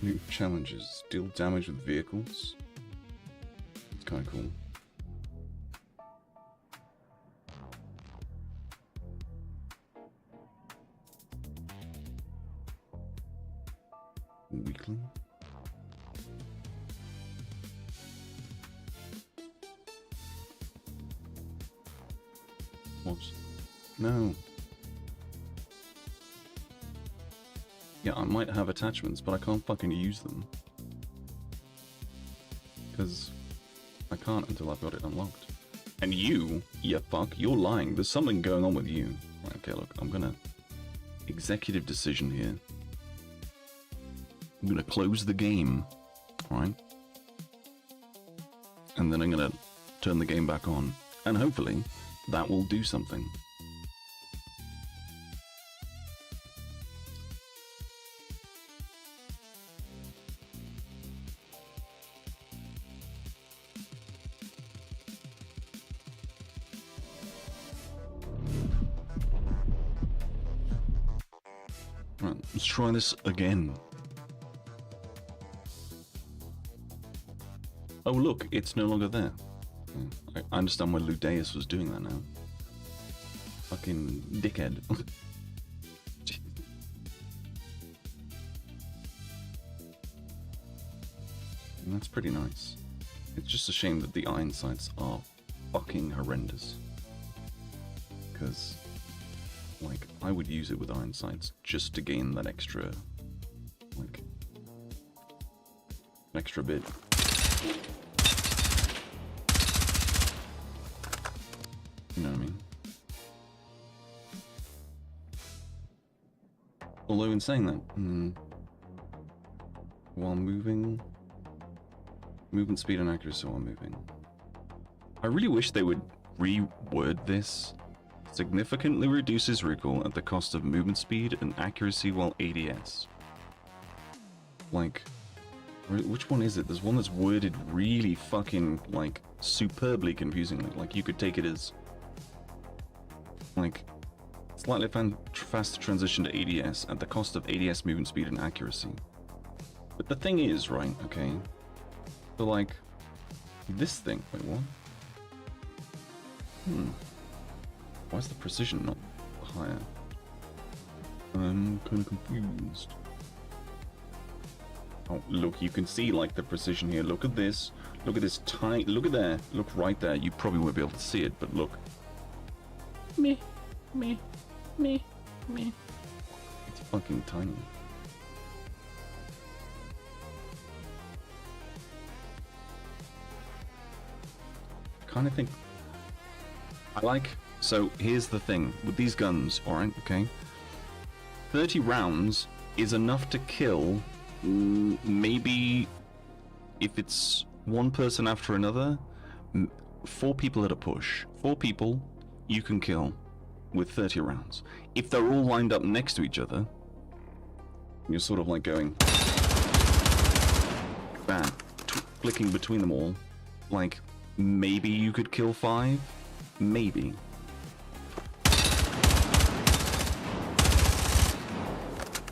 S1: New challenges. Deal damage with vehicles. It's kind of cool. Weakling. What? No. Yeah, I might have attachments, but I can't fucking use them. Because I can't until I've got it unlocked. And you fuck, you're lying. There's something going on with you. Right, okay, look, I'm gonna... Executive decision here. I'm gonna close the game, alright? And then I'm gonna turn the game back on. And hopefully, that will do something. Right, let's try this again. Oh look, it's no longer there. I understand why 𝓼𝓼𝓲 was doing that now. Fucking dickhead. And that's pretty nice. It's just a shame that the iron sights are fucking horrendous. Because, like, I would use it with iron sights just to gain that extra, like, an extra bit. You know what I mean? Although in saying that, while moving, movement speed and accuracy while moving. I really wish they would reword this. Significantly reduces recoil at the cost of movement speed and accuracy while ADS. Like, which one is it? There's one that's worded really fucking, like, superbly confusingly. Like, you could take it as, like, slightly faster transition to ADS at the cost of ADS movement speed and accuracy. But the thing is, right, okay, so, like, this thing, wait, what? Why is the precision not higher? I'm kind of confused. Oh, look, you can see, like, the precision here. Look at this. Look at this tiny... Look at there. Look right there. You probably won't be able to see it, but look. Me. It's fucking tiny. I kind of think... I like... So, here's the thing. With these guns, alright, okay? 30 rounds is enough to kill... maybe if it's one person after another, 4 people at a push. 4 people you can kill with 30 rounds. If they're all lined up next to each other, you're sort of like going bam, flicking between them all. Like, maybe you could kill 5, maybe.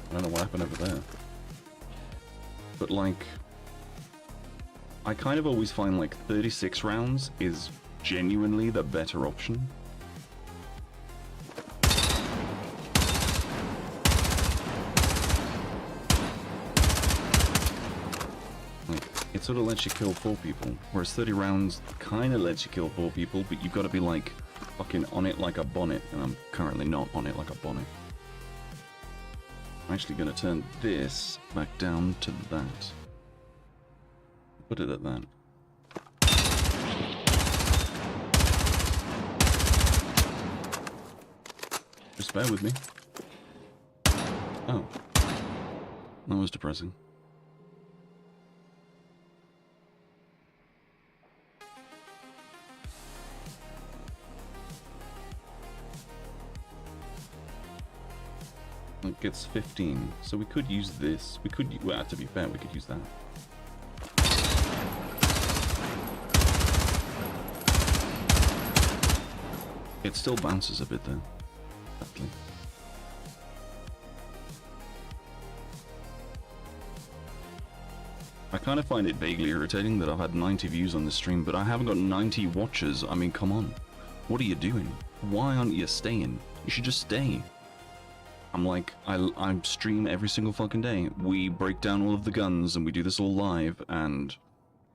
S1: I don't know what happened over there. But, like, I kind of always find, like, 36 rounds is genuinely the better option. Like, it sort of lets you kill 4 people, whereas 30 rounds kind of lets you kill 4 people, but you've got to be, like, fucking on it like a bonnet, and I'm currently not on it like a bonnet. I'm actually going to turn this back down to that. Put it at that. Just bear with me. Oh. That was depressing. It gets 15, so we could use this. We could, well, to be fair, we could use that. It still bounces a bit though, actually. I kind of find it vaguely irritating that I've had 90 views on this stream, but I haven't got 90 watchers. I mean, come on. What are you doing? Why aren't you staying? You should just stay. I'm like, I stream every single fucking day. We break down all of the guns and we do this all live, and,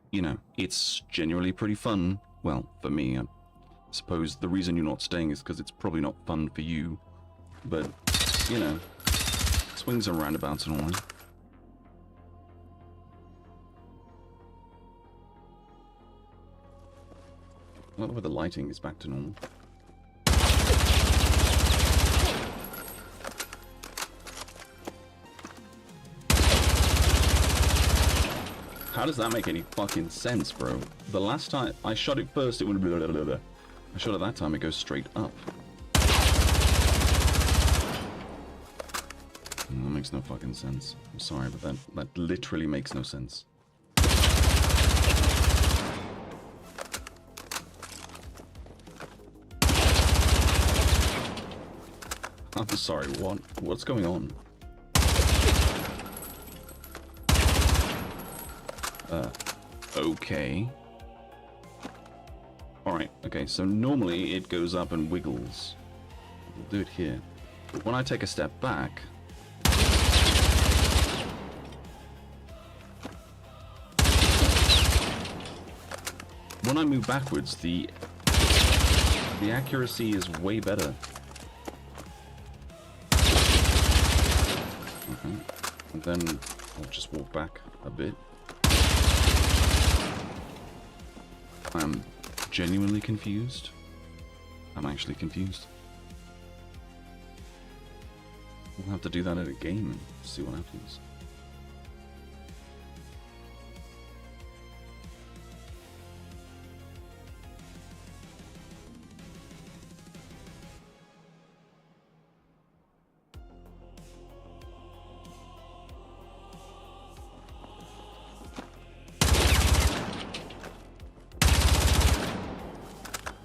S1: you know, it's genuinely pretty fun. Well, for me, I suppose the reason you're not staying is because it's probably not fun for you. But, you know, swings and roundabouts and all that. I love where the lighting is back to normal. How does that make any fucking sense, bro? The last time I shot it first, it went blah, blah, blah, blah. I shot it that time, it goes straight up. That makes no fucking sense. I'm sorry, but that literally makes no sense. I'm sorry, what? What's going on? Okay. Alright, okay, so normally it goes up and wiggles. We'll do it here. But when I take a step back... When I move backwards, the accuracy is way better. Okay. And then I'll just walk back a bit. I'm genuinely confused. I'm actually confused. We'll have to do that at a game and see what happens.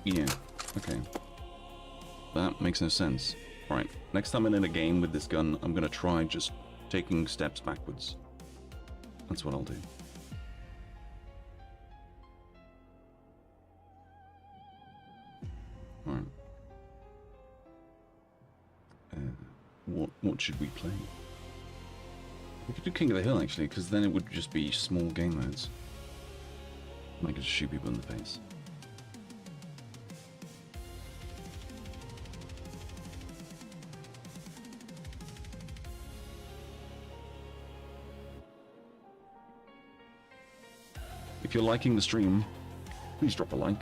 S1: Yeah, okay. That makes no sense. Alright, next time I'm in a game with this gun, I'm gonna try just taking steps backwards. That's what I'll do. Alright. What should we play? We could do King of the Hill, actually, because then it would just be small game modes. I could just shoot people in the face. If you're liking the stream, please drop a like.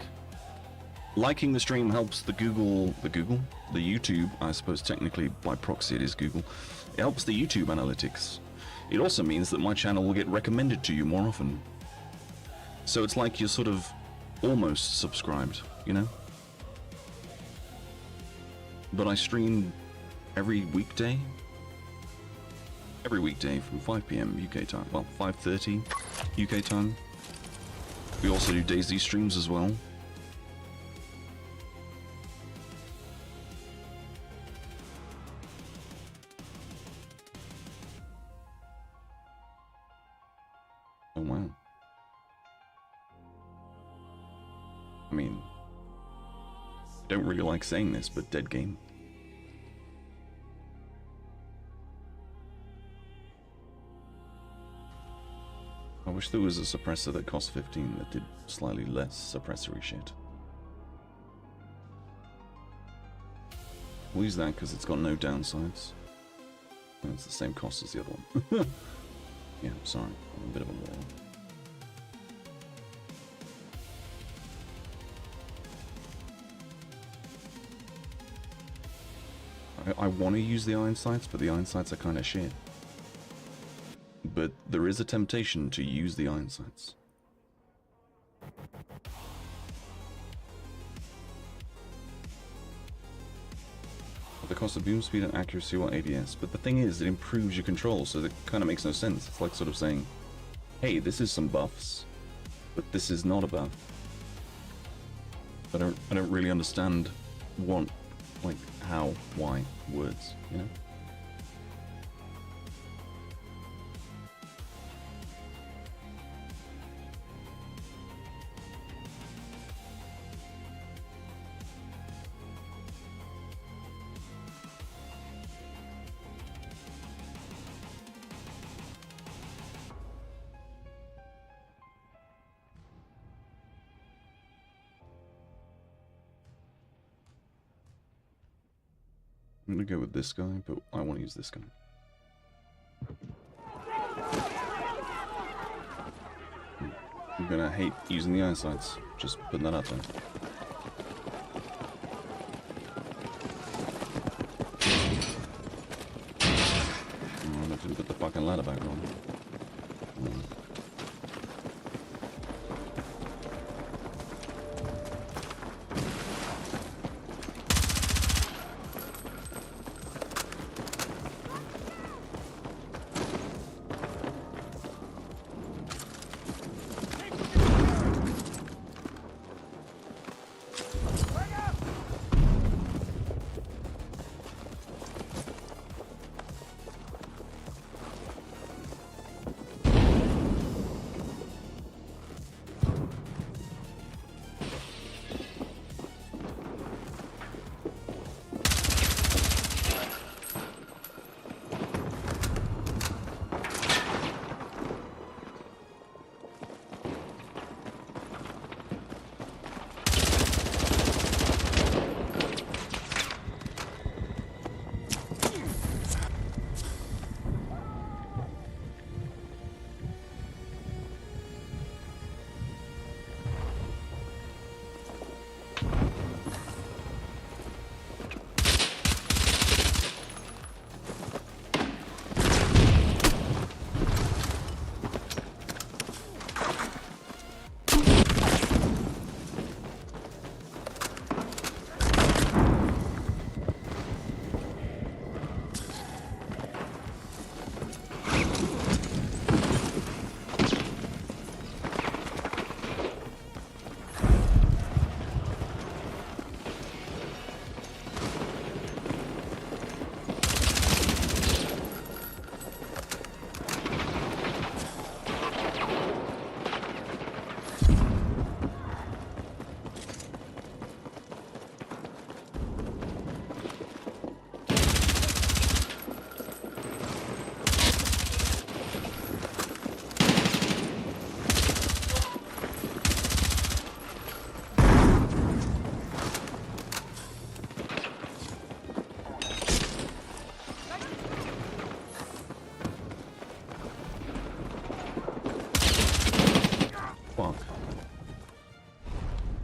S1: Liking the stream helps the YouTube, I suppose technically by proxy it is Google. It helps the YouTube analytics. It also means that my channel will get recommended to you more often. So it's like you're sort of almost subscribed, you know? But I stream every weekday. Every weekday from 5 PM UK time. Well, 5:30 UK time. We also do 𝓲𝓐 streams as well. Oh wow. I mean, I don't really like saying this, but dead game. I wish there was a suppressor that cost 15 that did slightly less suppressory shit. We'll use that because it's got no downsides. And it's the same cost as the other one. Yeah, I'm sorry. I'm a bit of a moron. I want to use the iron sights, but the iron sights are kind of shit. But there is a temptation to use the iron sights. The cost of boom speed and accuracy or ADS, but the thing is, it improves your control, so that kind of makes no sense. It's like sort of saying, hey, this is some buffs, but this is not a buff. I don't really understand what, like, how, why words, you know? I'm gonna go with this guy, but I want to use this guy. I'm gonna hate using the iron sights. Just putting that out there. Oh, I didn't put the fucking ladder back on.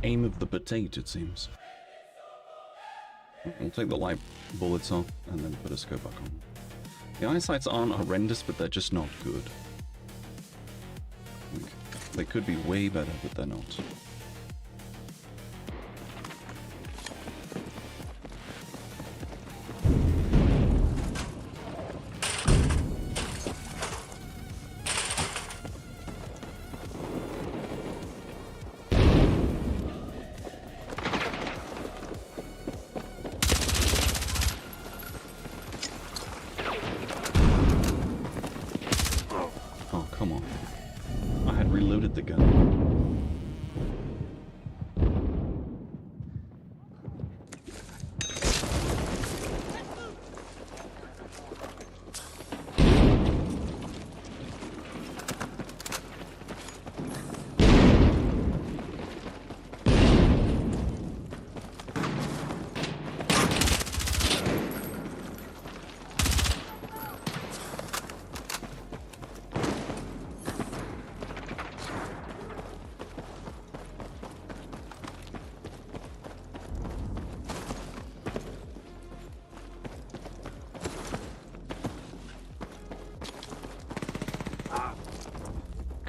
S1: Aim of the potato, it seems. We'll take the light bullets off and then put a scope back on. The eyesights aren't horrendous, but they're just not good. Like, they could be way better, but they're not.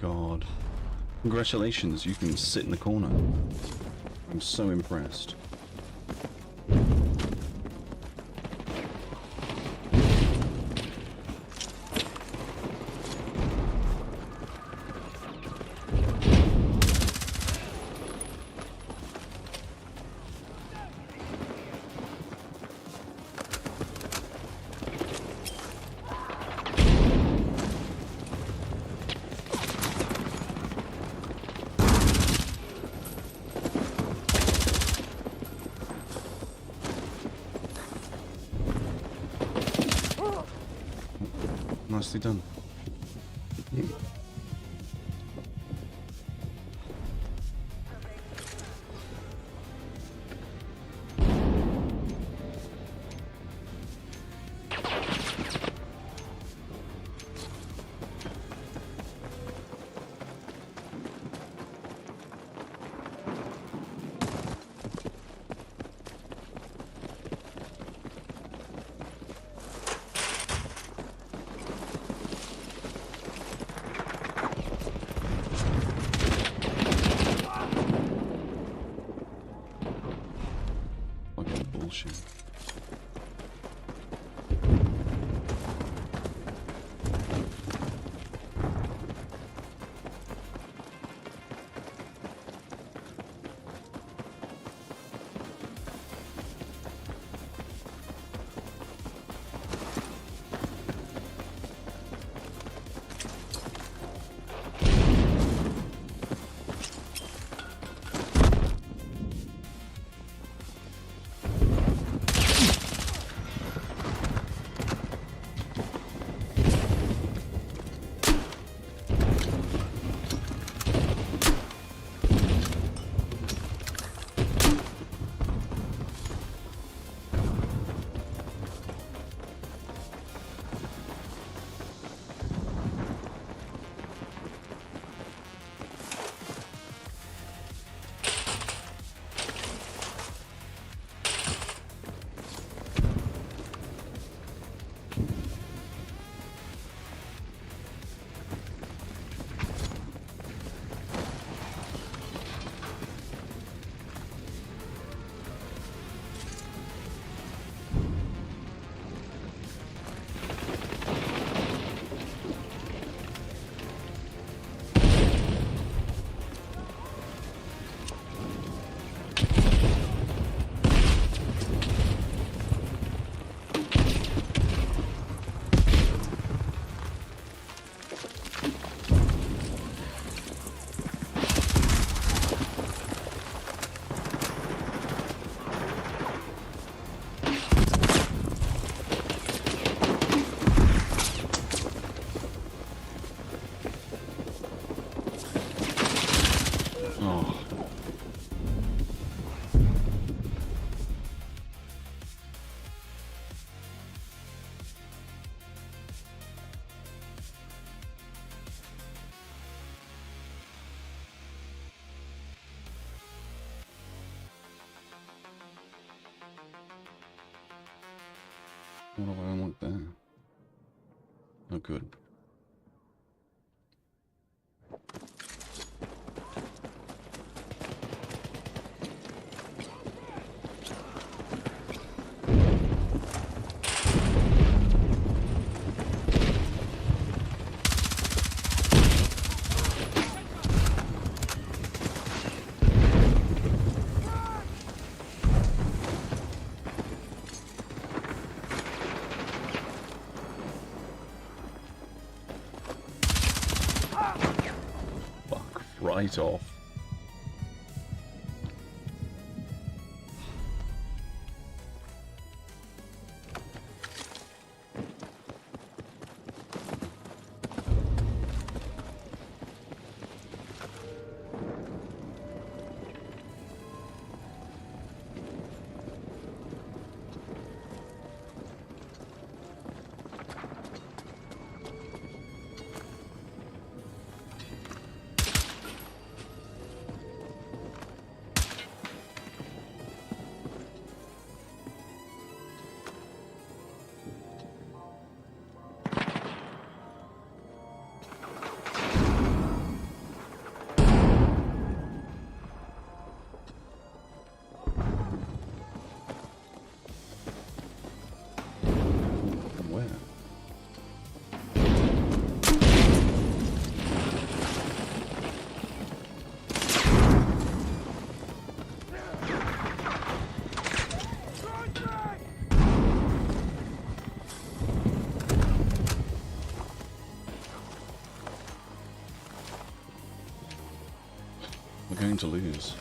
S1: God. Congratulations, you can sit in the corner. I'm so impressed. Nicely done. What do I unlock there? Oh, good. Right off. Going to lose.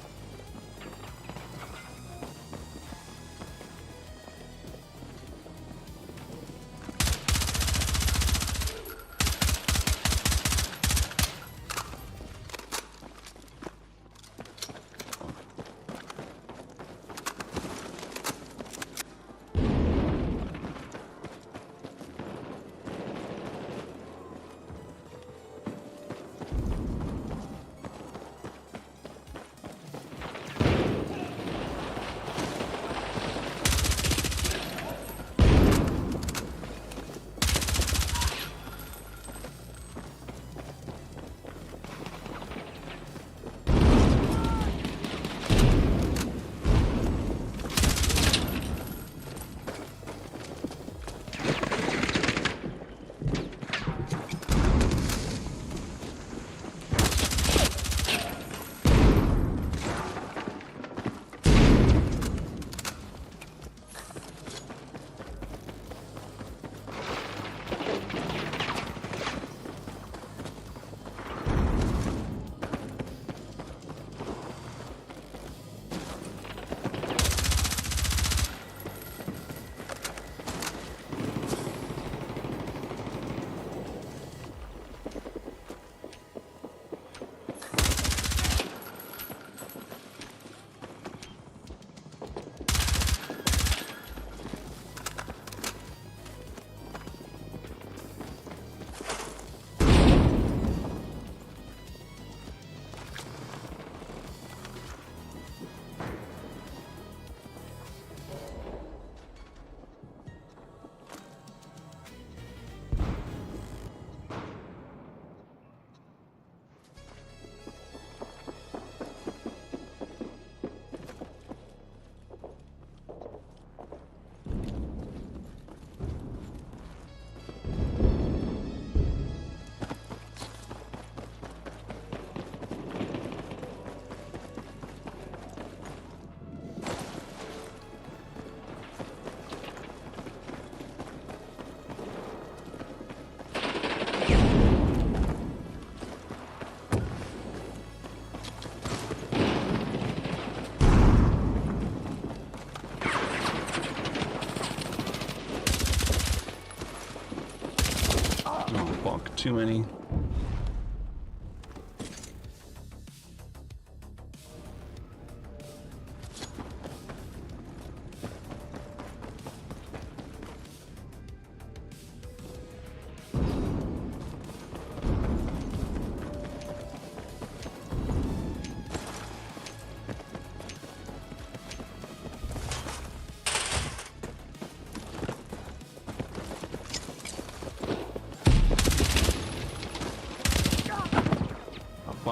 S1: Too many.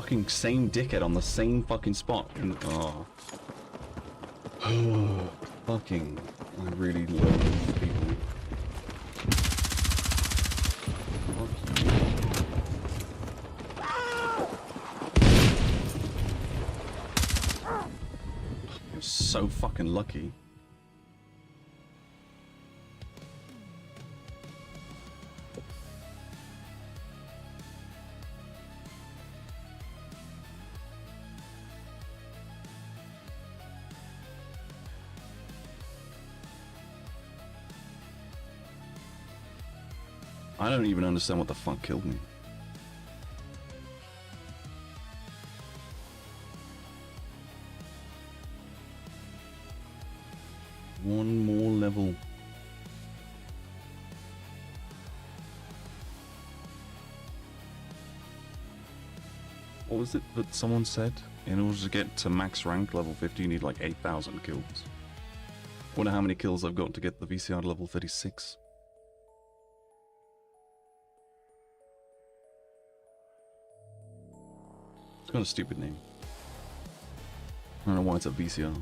S1: fucking same dickhead on the same fucking spot. And, oh. Fucking. I really love these people. Fuck you. You're so fucking lucky. I don't even understand what the fuck killed me. One more level. What was it that someone said? In order to get to max rank level 50, you need like 8,000 kills. Wonder how many kills I've got to get the VCR to level 36. It's got a stupid name. I don't know why it's a VCR.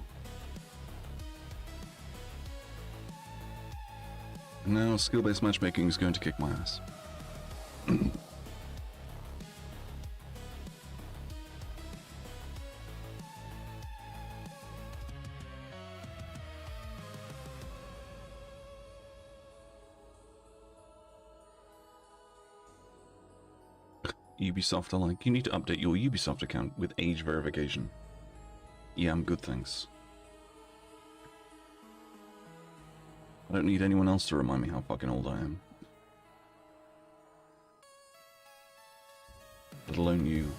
S1: Now, skill-based matchmaking is going to kick my ass. Ubisoft are like, you need to update your Ubisoft account with age verification. Yeah, I'm good, thanks. I don't need anyone else to remind me how fucking old I am. Let alone you.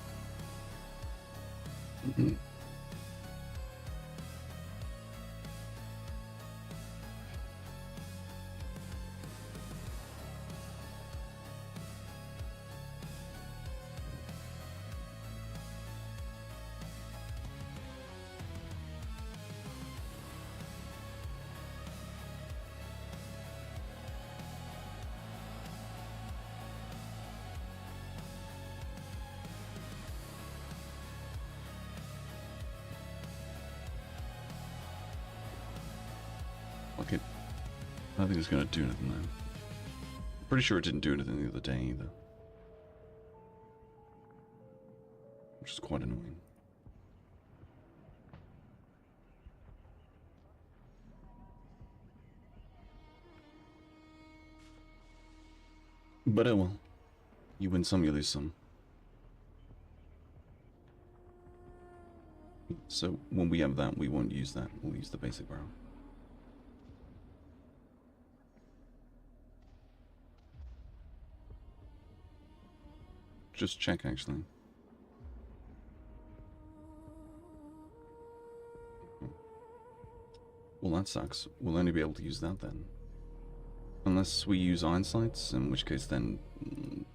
S1: Okay. I don't think it's gonna do anything now. Pretty sure it didn't do anything the other day either. Which is quite annoying. But oh well. You win some, you lose some. So when we have that, we won't use that. We'll use the basic barrel. Just check, actually. Well, that sucks. We'll only be able to use that then. Unless we use iron sights, in which case then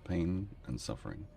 S1: pain and suffering.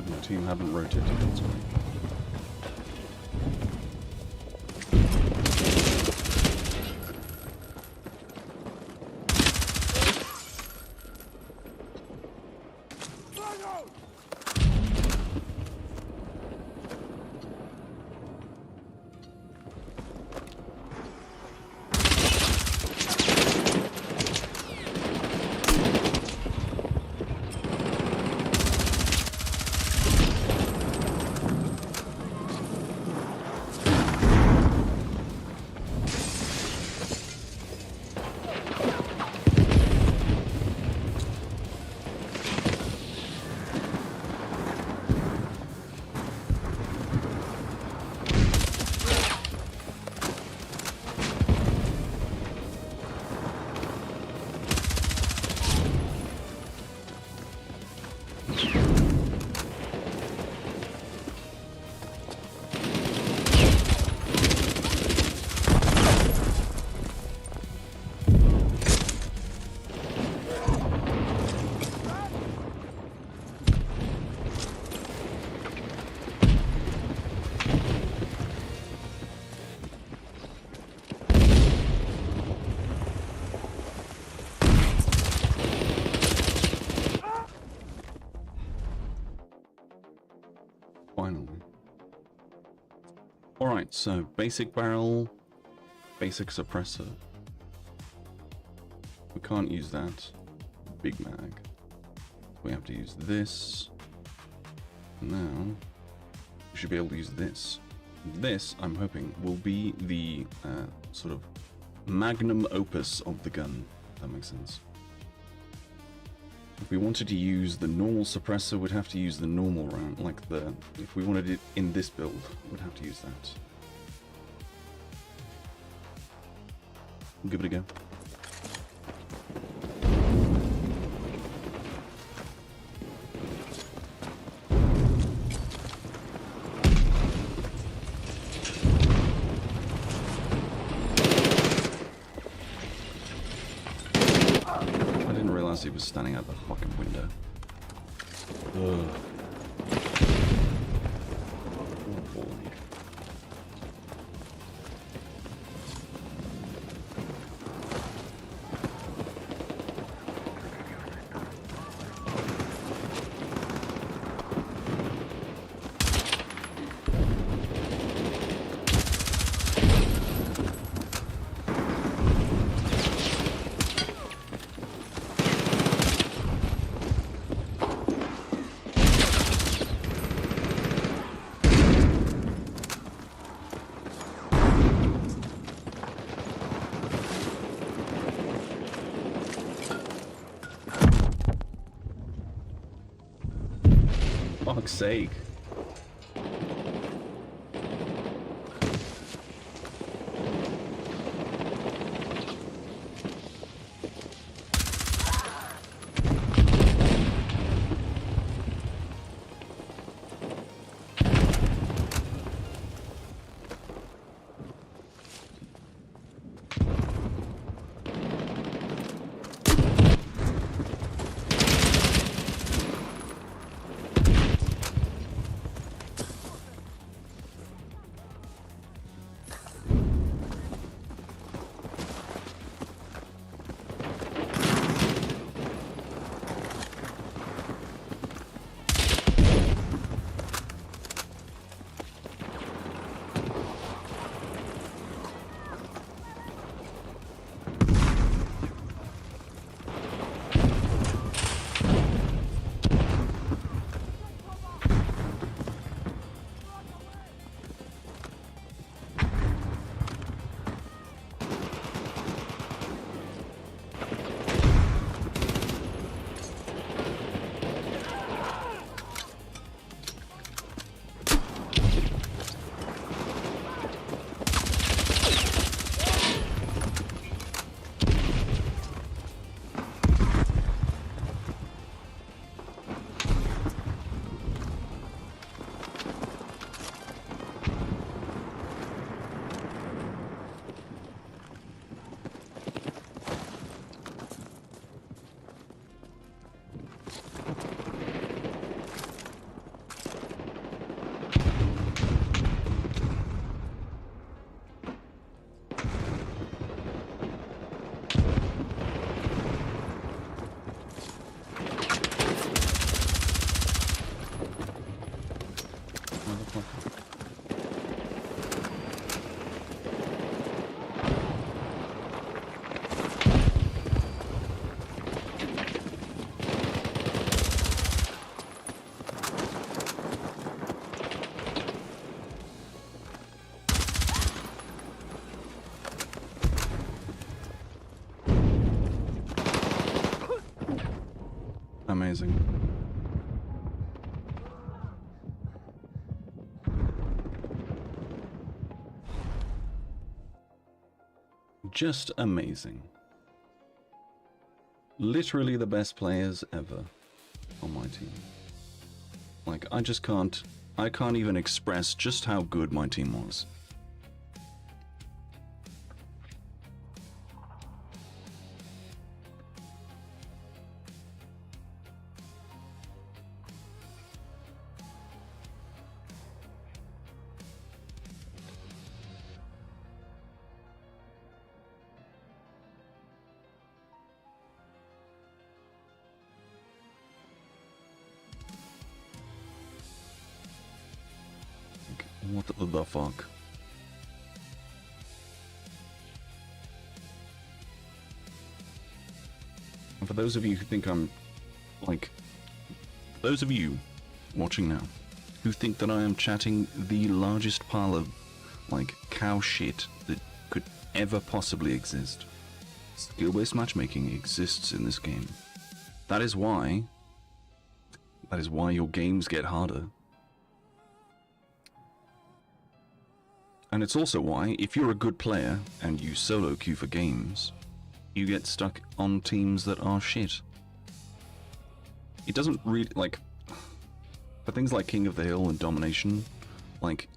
S1: good. My team haven't rotated. That's great. Alright, so basic barrel, basic suppressor. We can't use that. Big mag. We have to use this. Now, we should be able to use this. This, I'm hoping, will be the sort of magnum opus of the gun, if that makes sense. If we wanted to use the normal suppressor, we'd have to use the normal round, like the... If we wanted it in this build, we'd have to use that. We'll give it a go. He was standing out the fucking window. Ugh. Awful. Fuck's sake. amazing. Just amazing. Literally the best players ever on my team. Like, I can't even express just how good my team was. What the fuck? And for those of you who think I'm, like, those of you watching now who think that I am chatting the largest pile of, like, cow shit that could ever possibly exist, skill-based matchmaking exists in this game. That is why your games get harder. And it's also why, if you're a good player and you solo queue for games, you get stuck on teams that are shit. It doesn't really, like, for things like King of the Hill and Domination, like,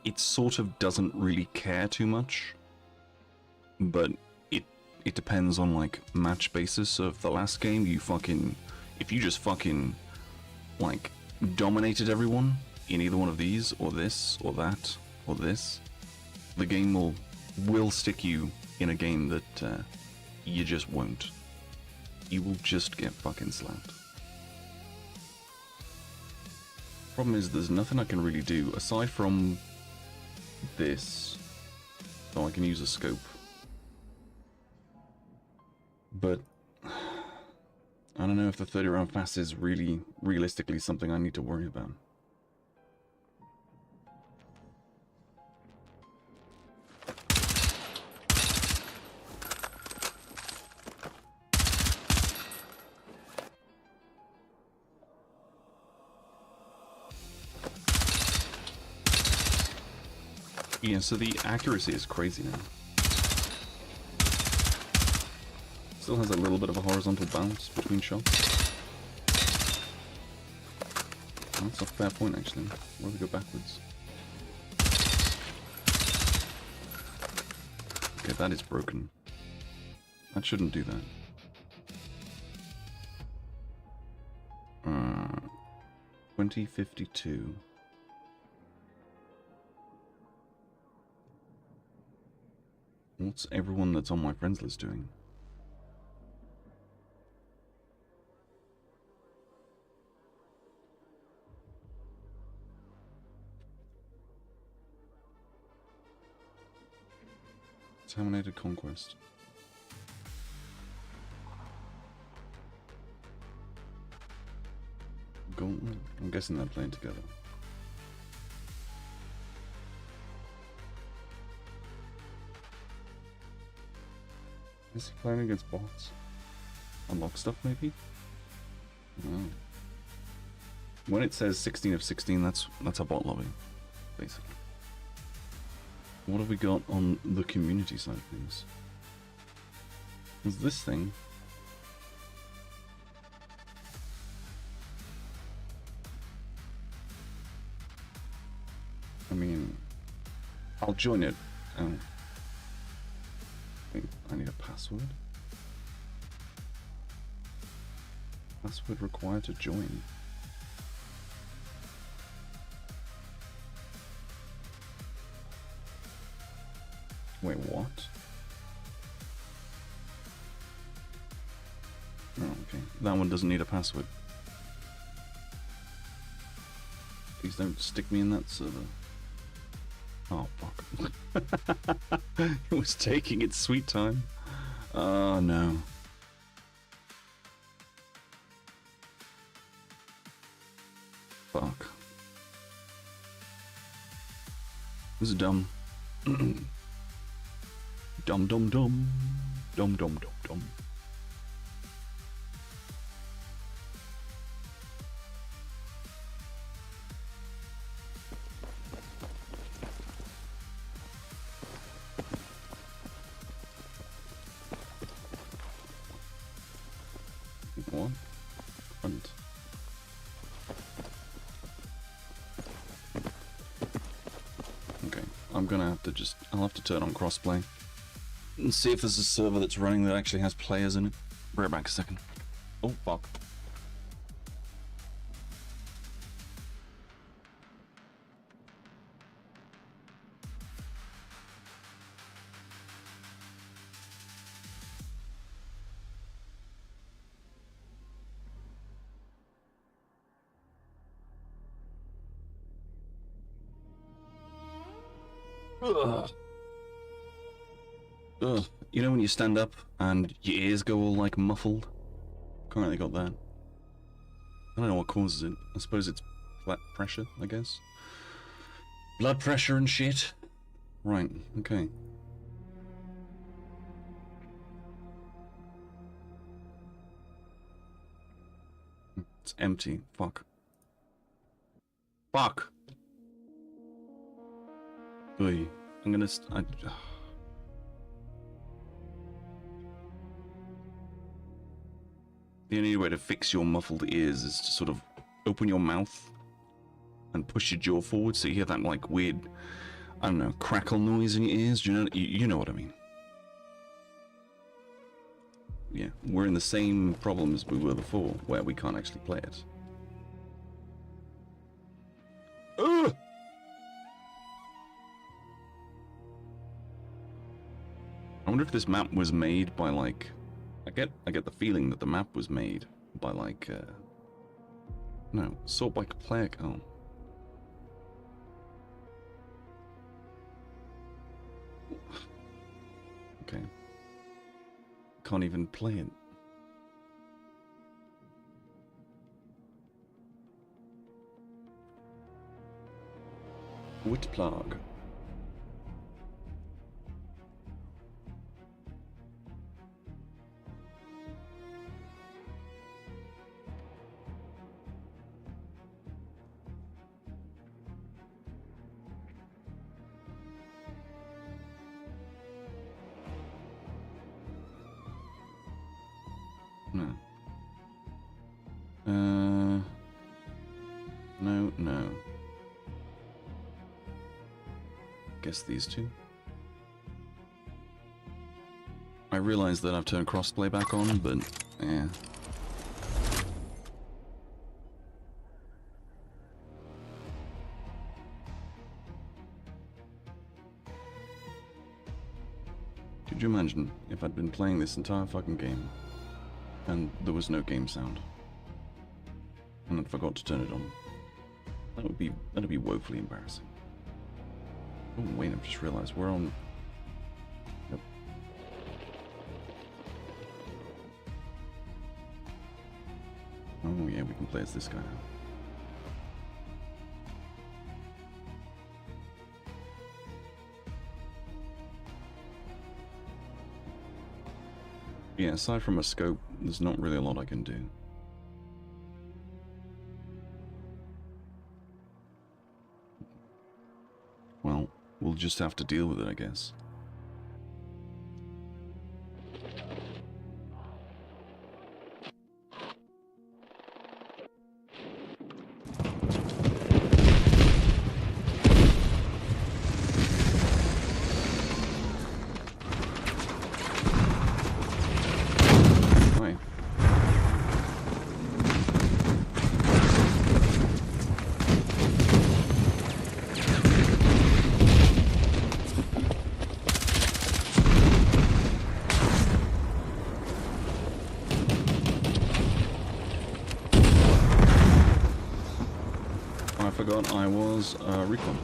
S1: it sort of doesn't really care too much, but it depends on, like, match basis of the last game. If you just fucking, like, dominated everyone in either one of these, or this, or that, or this, the game will stick you in a game that you just won't. You will just get fucking slapped. Problem is, there's nothing I can really do aside from this. So I can use a scope. But I don't know if the 30-round fast is really realistically something I need to worry about. Yeah, so the accuracy is crazy now. Still has a little bit of a horizontal bounce between shots. That's a fair point, actually. What if we go backwards? Okay, that is broken. That shouldn't do that. 2052. What's everyone that's on my friends list doing? Terminated Conquest. Gauntlet? I'm guessing they're playing together. Is he playing against bots? Unlock stuff, maybe? No. When it says 16 of 16, that's a bot lobby, basically. What have we got on the community side of things? Is this thing? I mean, I'll join it. Oh. I need a password. Password required to join. Wait, what? Oh, okay. That one doesn't need a password. Please don't stick me in that server. Oh, fuck. It was taking its sweet time. Oh, no. Fuck. This is dumb. Dum dum dum. Dum dum dum dum. front. Okay, I'm gonna have to I'll have to turn on crossplay and see if there's a server that's running that actually has players in it. Be right back a second. Oh, fuck. Ugh. Ugh. You know when you stand up and your ears go all like muffled? Currently got that. I don't know what causes it. I suppose it's blood pressure, I guess. Blood pressure and shit. Right, okay. It's empty. Fuck. Fuck! Oy. I'm gonna... The only way to fix your muffled ears is to sort of open your mouth and push your jaw forward so you hear that like weird, I don't know, crackle noise in your ears. Do you know? You know what I mean? Yeah, we're in the same problem as we were before, where we can't actually play it. Ugh! I wonder if this map was made by like... I get the feeling that the map was made by like no, sort by player. Oh. Okay. Can't even play it. 𝓬𝓼𝓵𝓮𝓪𝓼𝓮 No. Guess these two. I realize that I've turned crossplay back on, but yeah. Could you imagine if I'd been playing this entire fucking game and there was no game sound and I forgot to turn it on? That'd be woefully embarrassing. Oh wait, I've just realized we're on... Yep. Oh yeah, we can play as this guy now. Yeah, aside from a scope, there's not really a lot I can do. Well, we'll just have to deal with it, I guess. I was recon.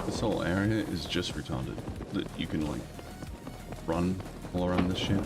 S1: This whole area is just retarded. That you can, like, run all around this shit.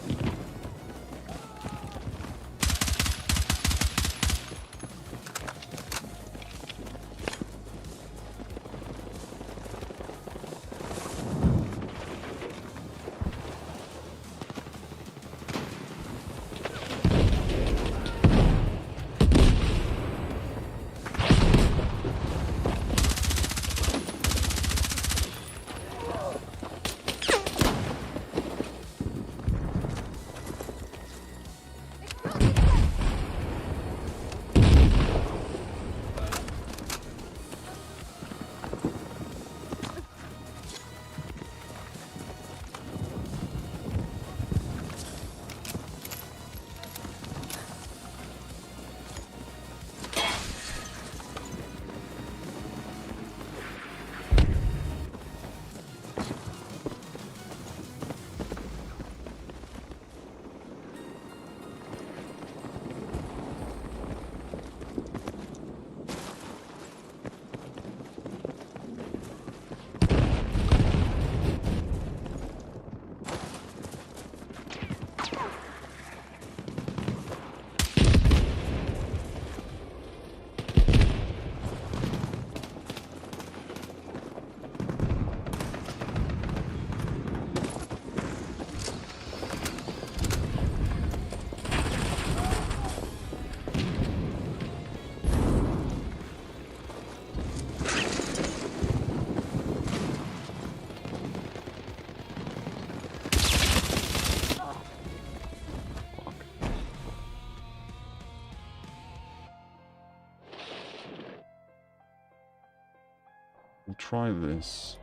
S1: We'll try this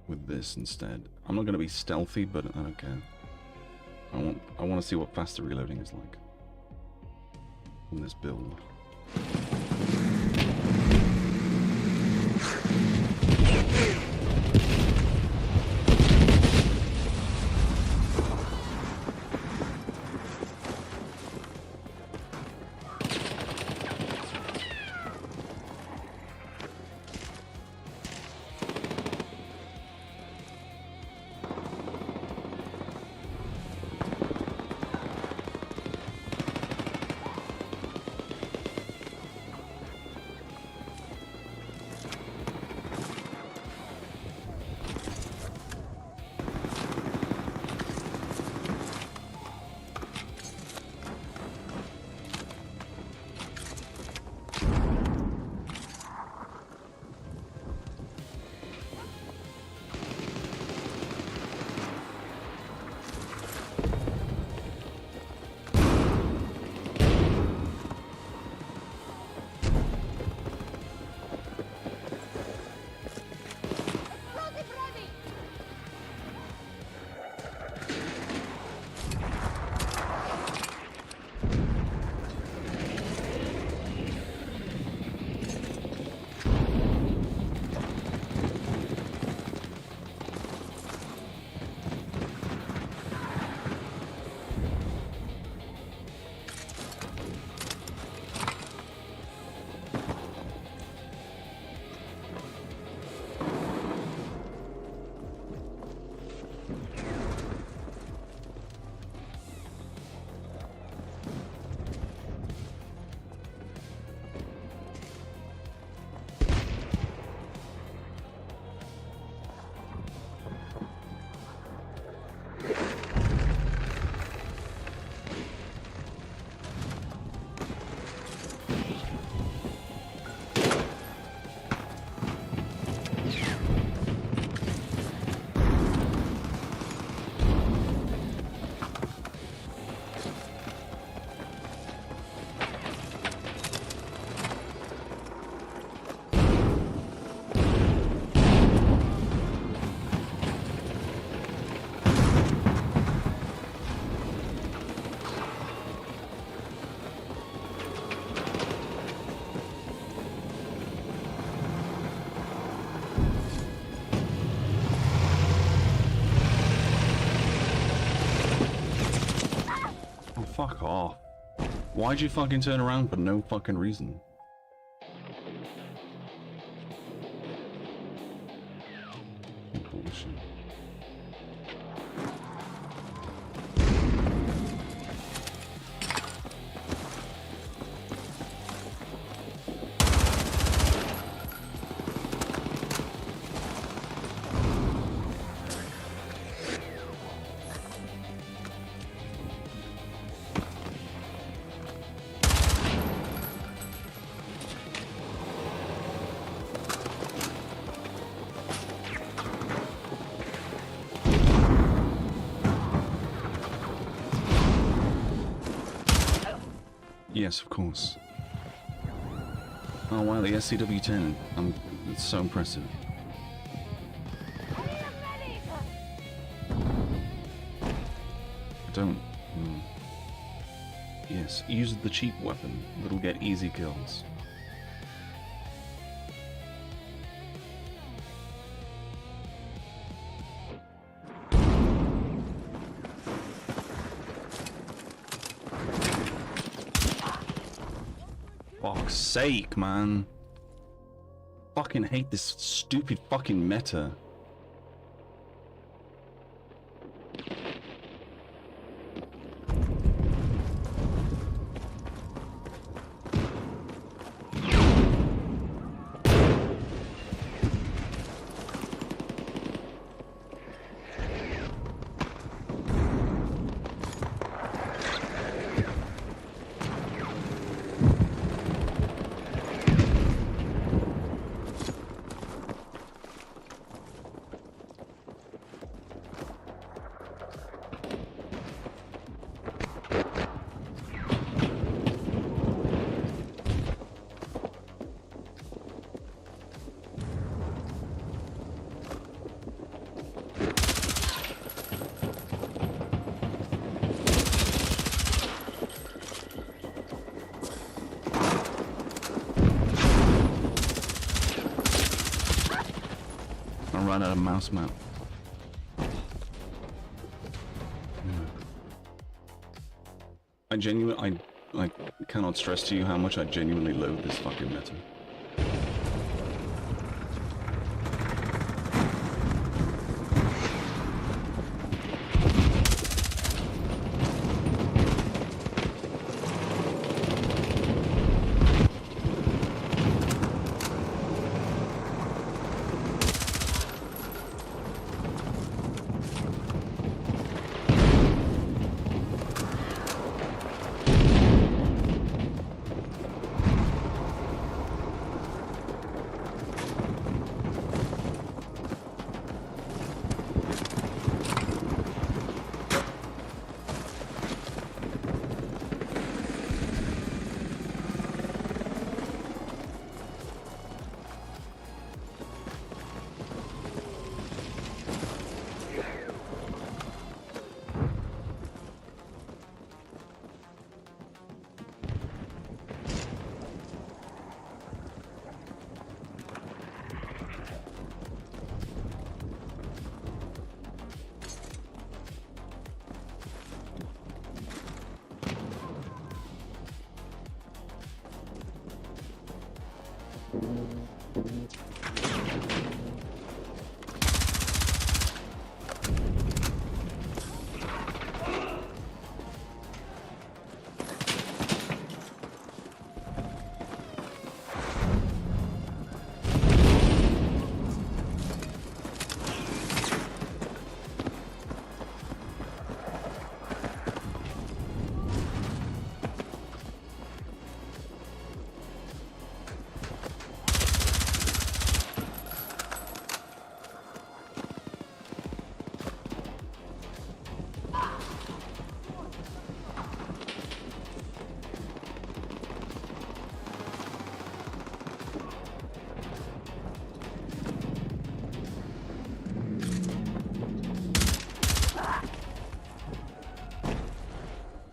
S1: with this instead. I'm not going to be stealthy, but I don't care. I want to see what faster reloading is like in this build. Fuck off. Why'd you fucking turn around for no fucking reason? shit. Yes, of course. Oh wow, the SCW-10. It's so impressive. Don't. Yes, use the cheap weapon that'll get easy kills. Fuck's sake, man. Fucking hate this stupid fucking meta. Run out of mouse map. I cannot stress to you how much I genuinely loathe this fucking meta.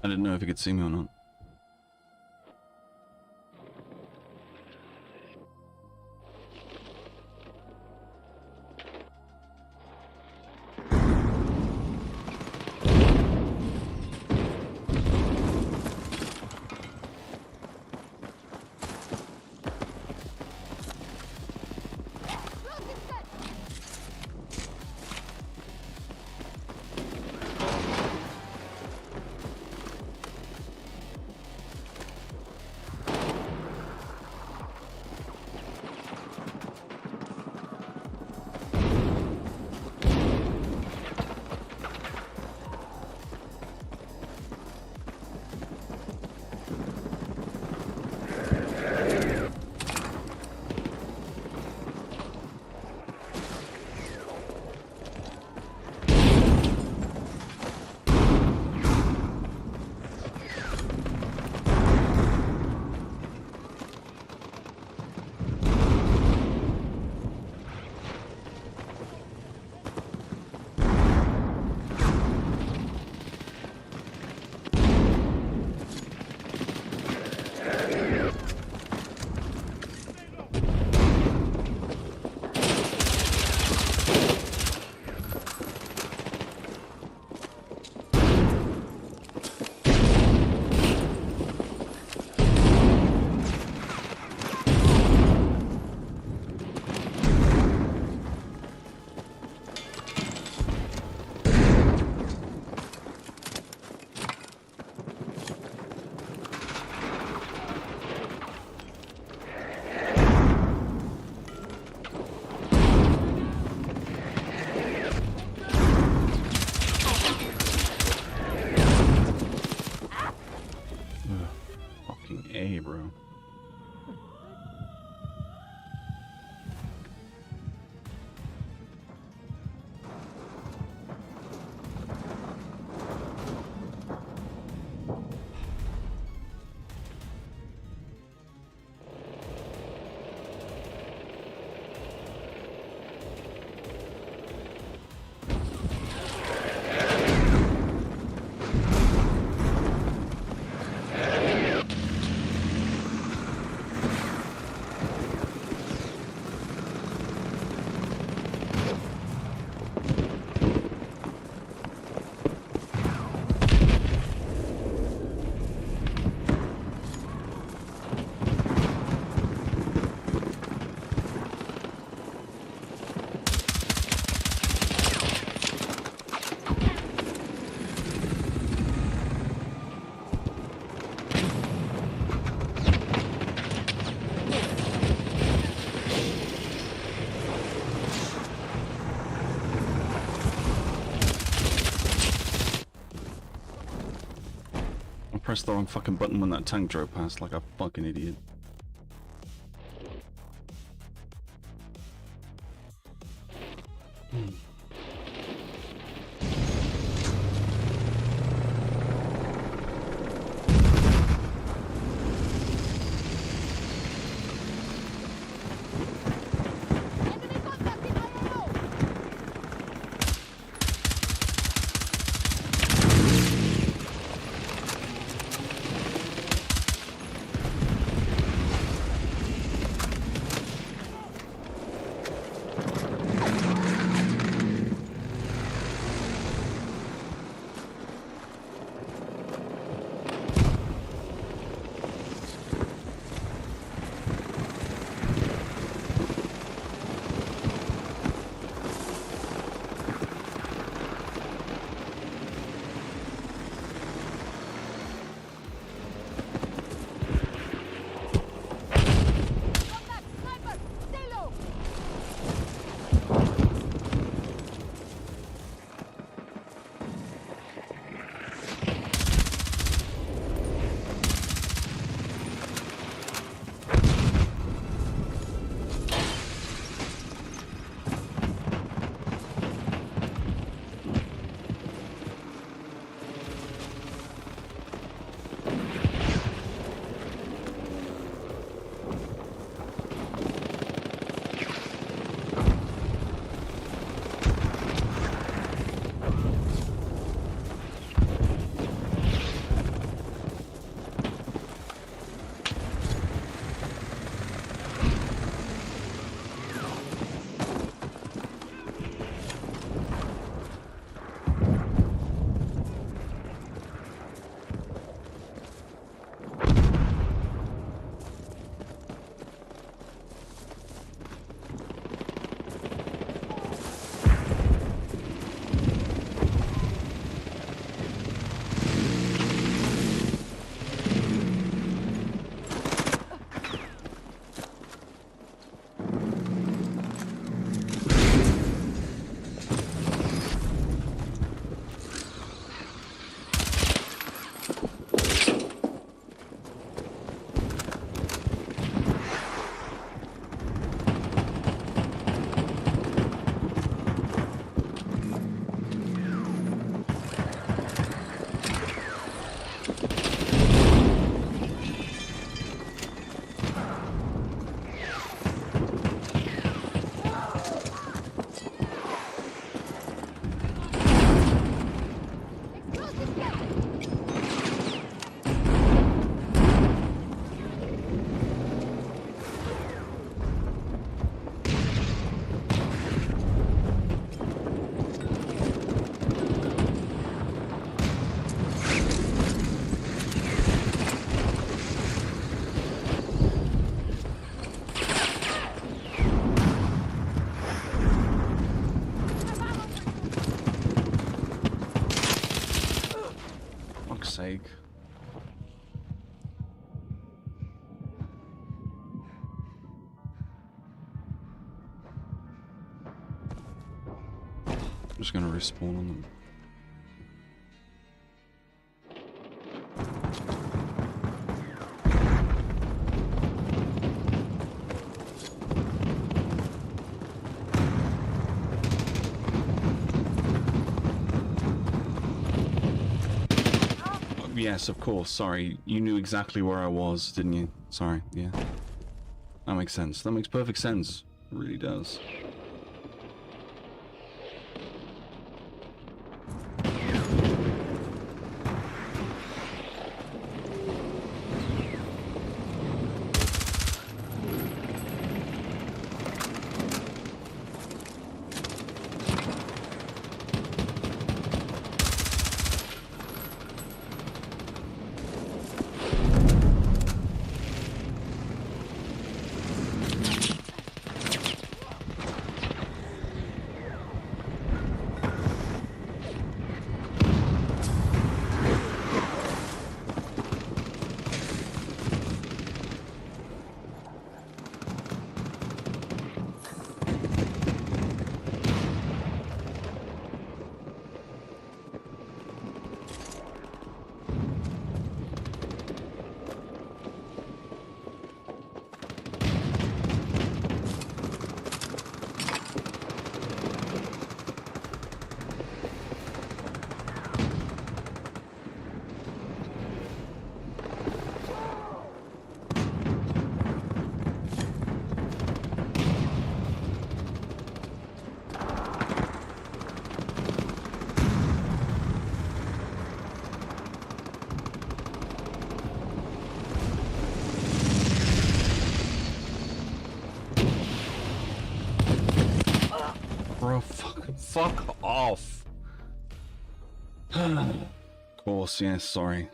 S1: I didn't know if he could see me or not. pressed the wrong fucking button when that tank drove past like a fucking idiot. Sake. I'm just gonna respawn on them. Yes, of course, sorry. You knew exactly where I was, didn't you? Sorry, yeah. That makes sense. That makes perfect sense. It really does. bro. Fuck off. Of course, yeah, sorry.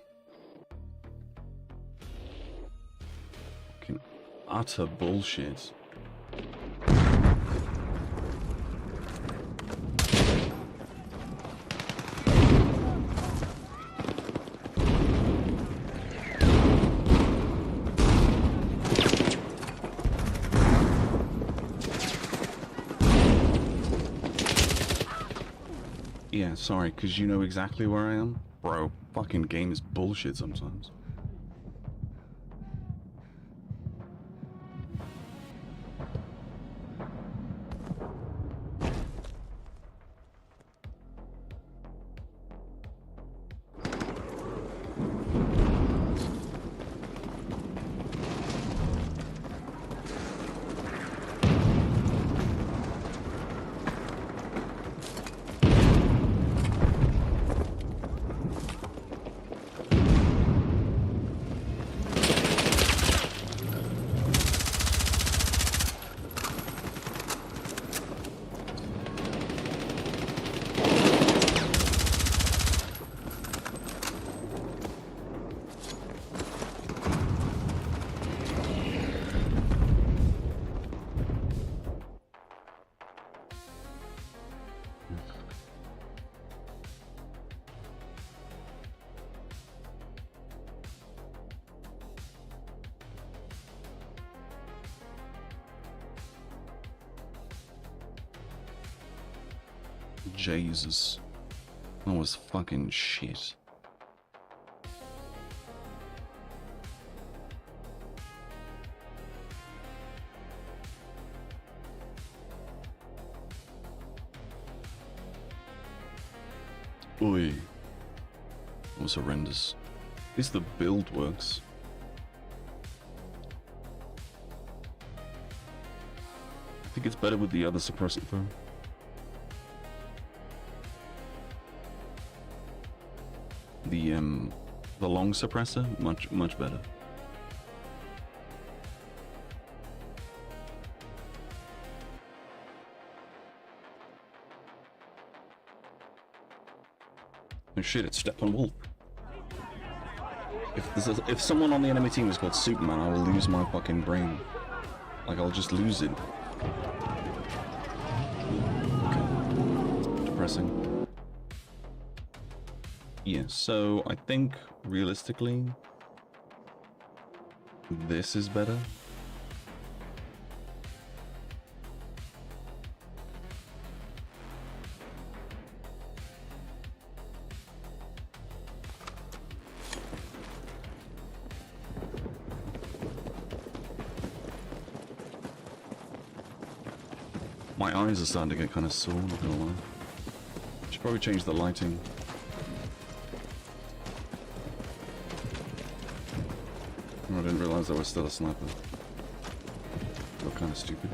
S1: Fucking utter bullshit. Yeah, sorry, because you know exactly where I am? Bro, fucking game is bullshit sometimes. Jesus. That was fucking shit. Oi. That was horrendous. At least the build works. I think it's better with the other suppressor though. The long suppressor, much better. Oh shit, it's Steppenwolf. If someone on the enemy team is called Superman, I will lose my fucking brain. Like, I'll just lose it. Okay. Depressing. Yeah, so I think, realistically, this is better. My eyes are starting to get kind of sore, not gonna lie. Should probably change the lighting. I didn't realize there was still a sniper. Look kind of stupid.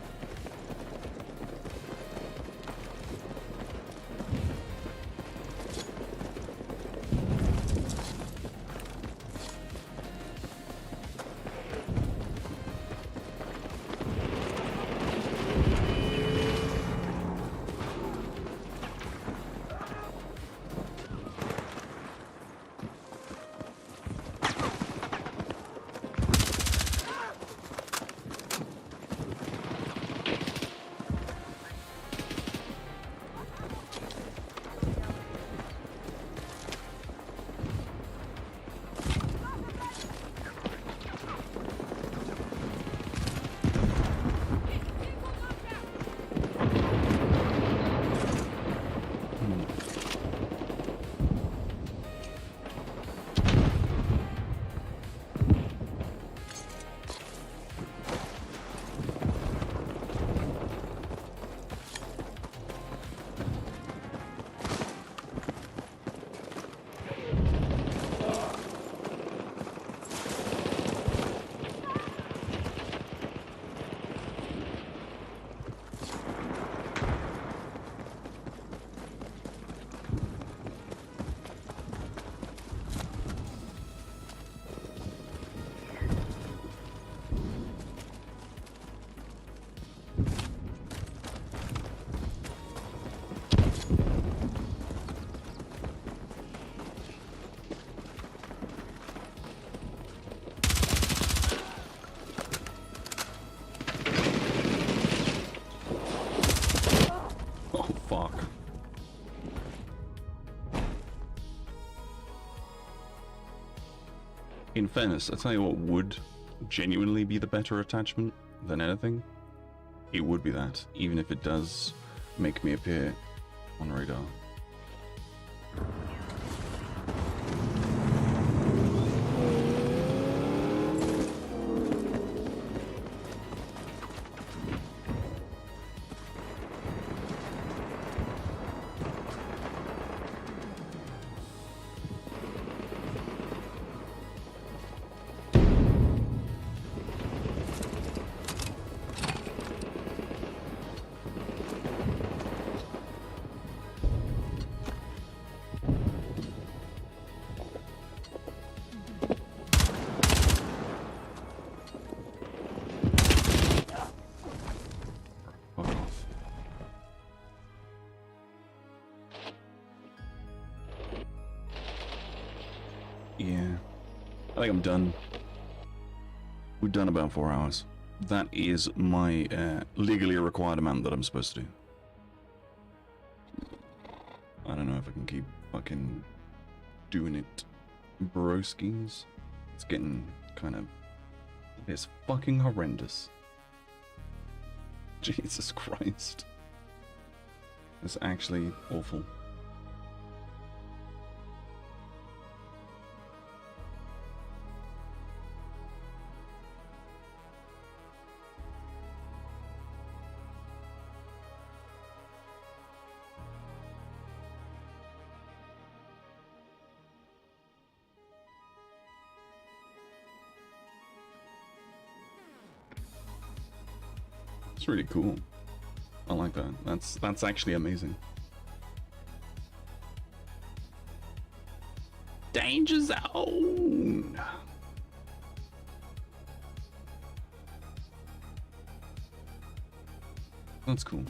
S1: In fairness, I tell you what would genuinely be the better attachment than anything. It would be that, even if it does make me appear on radar. Yeah, I think I'm done. We've done about 4 hours. That is my legally required amount that I'm supposed to do. I don't know if I can keep fucking doing it, broskies. It's getting kind of... It's fucking horrendous. Jesus Christ. It's actually awful. It's really cool. I like that. That's actually amazing. Danger zone. That's cool.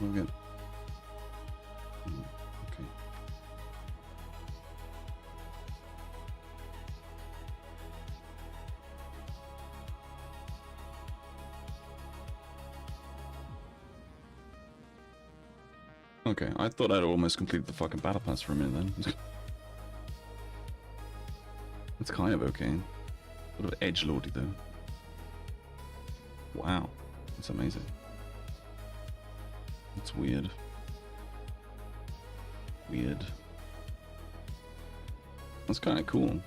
S1: Okay. Okay. Okay, I thought I'd almost completed the fucking battle pass for a minute then. It's kind of okay. A bit of edgelordy though. Wow, that's amazing. That's weird. Weird. That's kind of cool.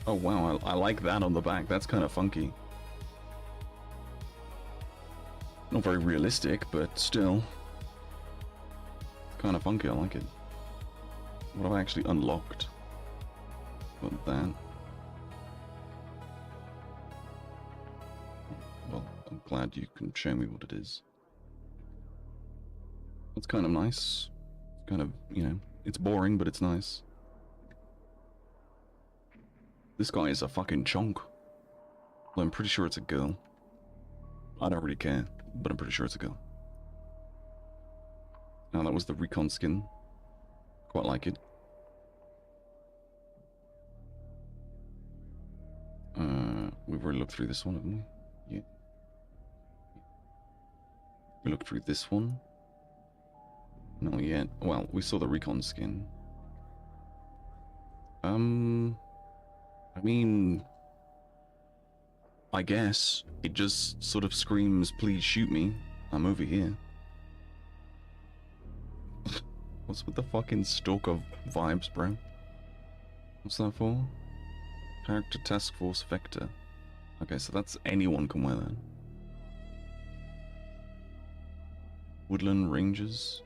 S1: Oh wow, I like that on the back. That's kind of funky. Not very realistic, but still. Kind of funky, I like it. What have I actually unlocked? Got that. Well, I'm glad you can show me what it is. It's kind of nice. It's kind of, you know, it's boring, but it's nice. This guy is a fucking chonk. Well, I'm pretty sure it's a girl. I don't really care, but I'm pretty sure it's a girl. Now that was the recon skin. Quite like it. We've already looked through this one, haven't we? Yeah. We looked through this one. Not yet. Well, we saw the recon skin. I mean, I guess it just sort of screams, "Please shoot me. I'm over here." What's with the fucking stalker vibes, bro? What's that for? Character Task Force Vector. Okay, so that's anyone can wear that. Woodland Rangers.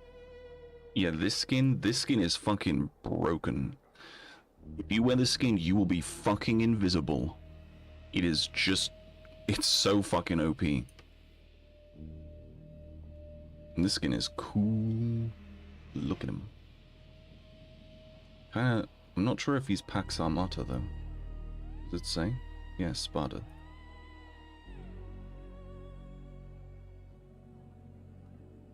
S1: Yeah, this skin is fucking broken. If you wear this skin, you will be fucking invisible. It is just... It's so fucking OP. And this skin is cool. Look at him. I'm not sure if he's Pax Armata, though. Does it say? Yeah, Sparta.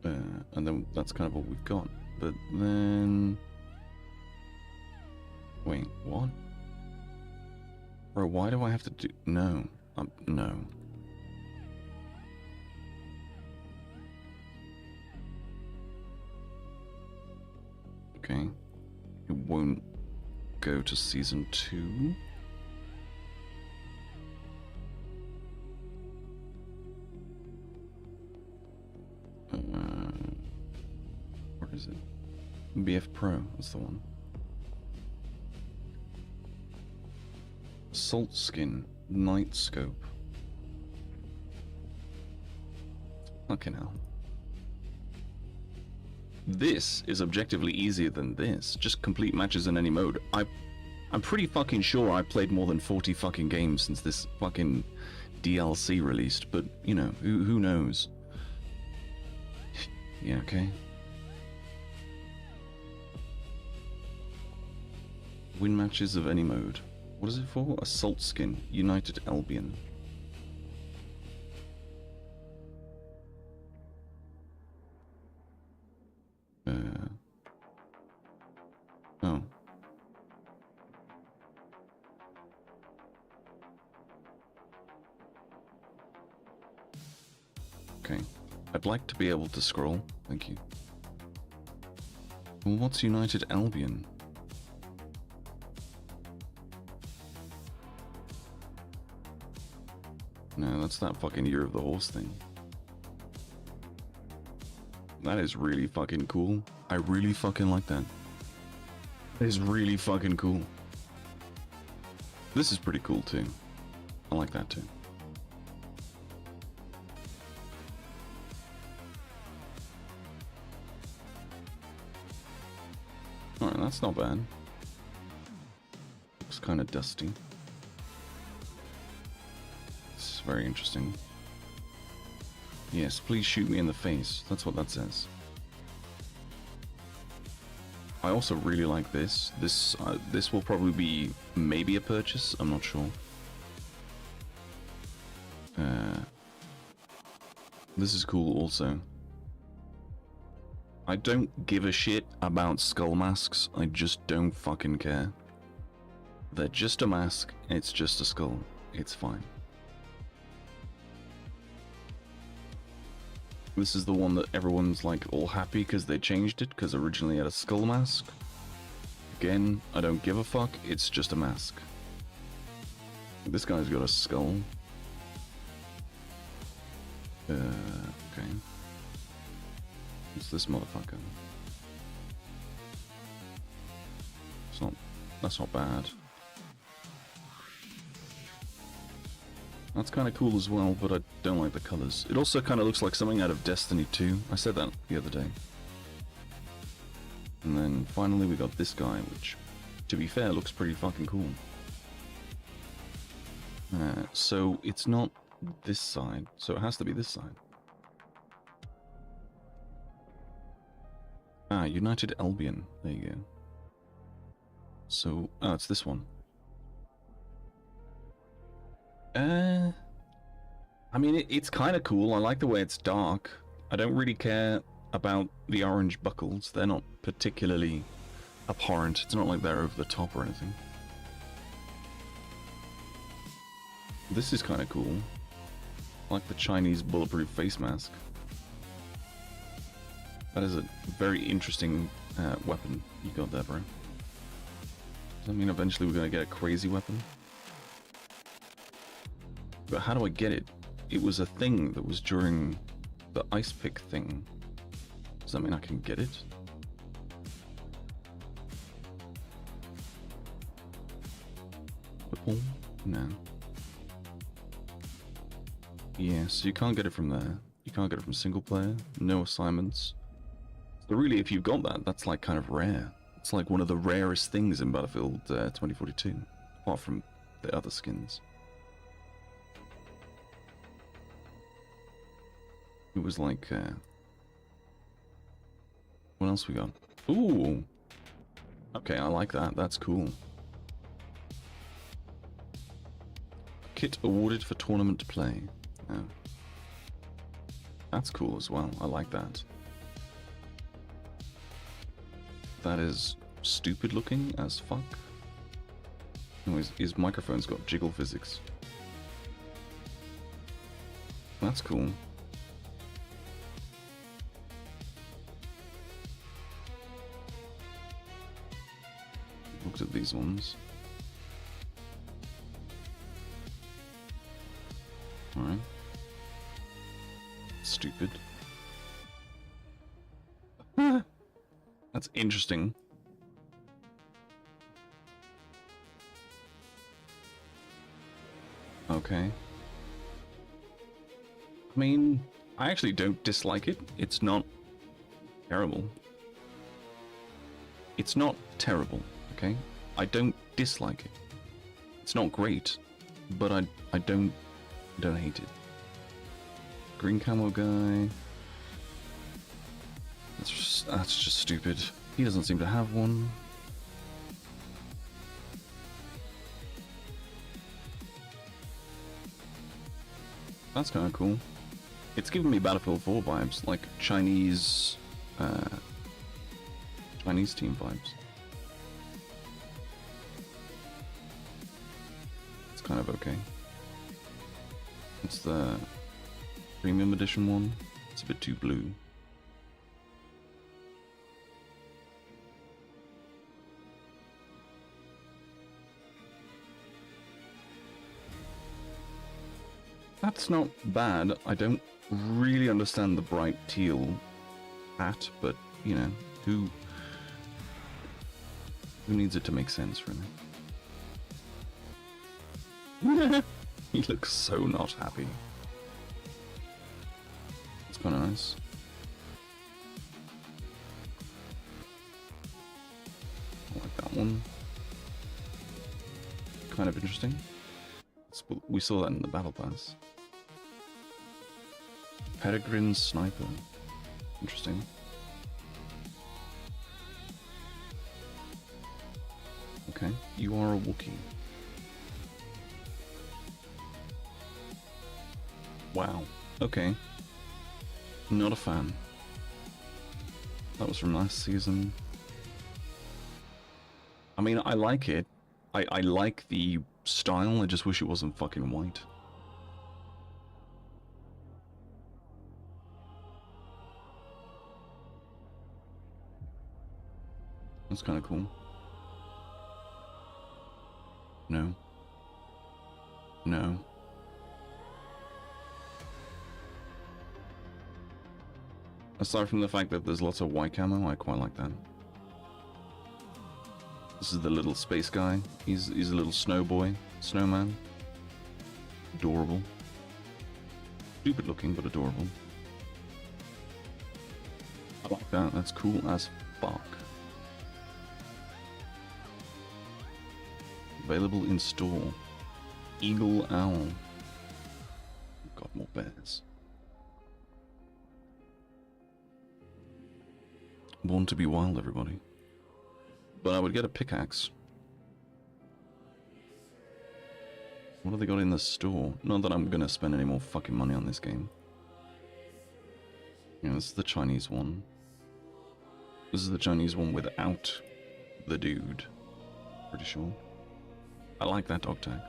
S1: And then that's kind of all we've got. But then... Wait, what? Bro, why do I have to do... No. No. Okay. It won't go to Season 2. Where is it? BF Pro, that's the one. Salt Skin, Night Scope. Fucking hell. This is objectively easier than this. Just complete matches in any mode. I'm pretty fucking sure I played more than 40 fucking games since this fucking DLC released, but, you know, who knows? Yeah, okay. Win matches of any mode. What is it for? A Salt Skin, United Albion. Oh. Okay. I'd like to be able to scroll. Thank you. Well, what's United Albion? No, that's that fucking Year of the Horse thing. That is really fucking cool. I really fucking like that. That is really fucking cool. This is pretty cool too. I like that too. Alright, that's not bad. Looks kind of dusty. This is very interesting. Yes, please shoot me in the face. That's what that says. I also really like this. This will probably be maybe a purchase. I'm not sure. This is cool also. I don't give a shit about skull masks. I just don't fucking care. They're just a mask. It's just a skull. It's fine. This is the one that everyone's like all happy because they changed it, because originally it had a skull mask. Again, I don't give a fuck, it's just a mask. This guy's got a skull. Okay. What's this motherfucker? That's not bad. That's kind of cool as well, but I don't like the colors. It also kind of looks like something out of Destiny 2. I said that the other day. And then finally we got this guy, which, to be fair, looks pretty fucking cool. So it's not this side, so it has to be this side. Ah, United Albion. There you go. So, oh, it's this one. I mean, it's kind of cool. I like the way it's dark. I don't really care about the orange buckles. They're not particularly abhorrent. It's not like they're over the top or anything. This is kind of cool. I like the Chinese bulletproof face mask. That is a very interesting weapon you got there, bro. Does that mean eventually we're going to get a crazy weapon? But how do I get it? It was a thing that was during the ice pick thing. Does that mean I can get it? Football? No. Yeah, so you can't get it from there. You can't get it from single player. No assignments. So really, if you've got that, that's like kind of rare. It's like one of the rarest things in Battlefield 2042, apart from the other skins. It was like, what else we got? Ooh! Okay, I like that. That's cool. Kit awarded for tournament play. Oh. That's cool as well. I like that. That is stupid looking as fuck. Oh, his microphone's got jiggle physics. That's cool. Looked at these these ones. Alright. Stupid. That's interesting. Okay. I mean, I actually don't dislike it. It's not terrible. It's not terrible, okay? I don't dislike it. It's not great, but I don't hate it. Green camo guy. That's just stupid. He doesn't seem to have one. That's kind of cool. It's giving me Battlefield 4 vibes, like Chinese team vibes. It's kind of okay. It's the premium edition one. It's a bit too blue. That's not bad. I don't really understand the bright teal hat, but, you know, who needs it to make sense, really? He looks so not happy. It's kind of nice. I like that one. Kind of interesting. We saw that in the battle pass. Peregrine sniper. Interesting. Okay, you are a Wookiee. Wow. Okay. Not a fan. That was from last season. I mean, I like it. I like the style, I just wish it wasn't fucking white. That's kind of cool. No. No. Aside from the fact that there's lots of white camo, I quite like that. This is the little space guy. He's a little snowman. Adorable. Stupid looking, but adorable. I like that. That's cool as fuck. Available in store. Eagle Owl. Got more bears. Born to be wild, everybody. But I would get a pickaxe. What have they got in the store? Not that I'm gonna spend any more fucking money on this game. Yeah, this is the Chinese one. This is the Chinese one without the dude. Pretty sure. I like that dog tag.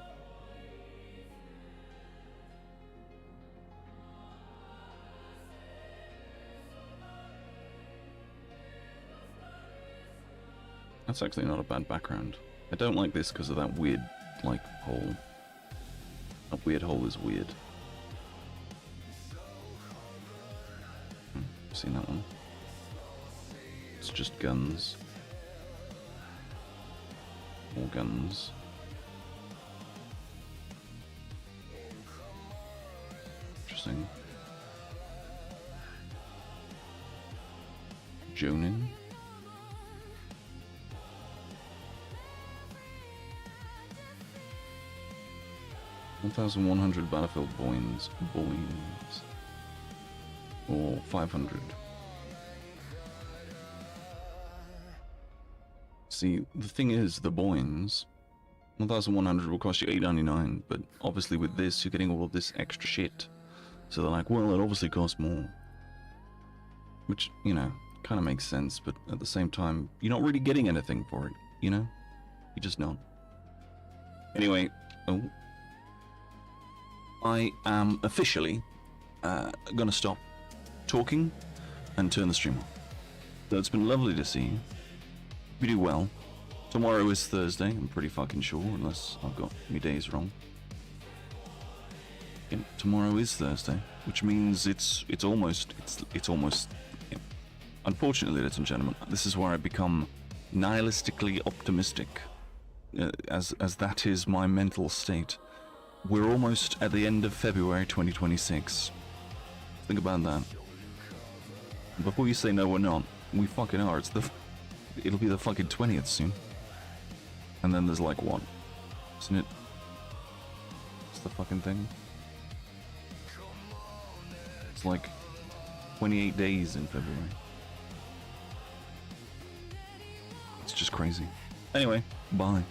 S1: That's actually not a bad background. I don't like this because of that weird, like, hole. That weird hole is weird. Seen that one? It's just guns. More guns. Interesting. Jonin. $1,100 Battlefield boins. Or 500. See, the thing is, the boins, 1,100 will cost you $8.99, but obviously with this, you're getting all of this extra shit. So they're like, well, it obviously costs more. Which, you know, kind of makes sense, but at the same time, you're not really getting anything for it, you know? You're just not. Anyway, I am officially gonna stop talking and turn the stream off. So it's been lovely to see you. You do well. Tomorrow is Thursday, I'm pretty fucking sure, unless I've got my days wrong. Yeah, tomorrow is Thursday, which means it's almost. Yeah. Unfortunately, ladies and gentlemen, this is where I become nihilistically optimistic, as that is my mental state. We're almost at the end of February 2026. Think about that. Before you say no, we're not. We fucking are. It'll be the fucking 20th soon. And then there's like what? Isn't it? What's the fucking thing? It's like 28 days in February. It's just crazy. Anyway, bye.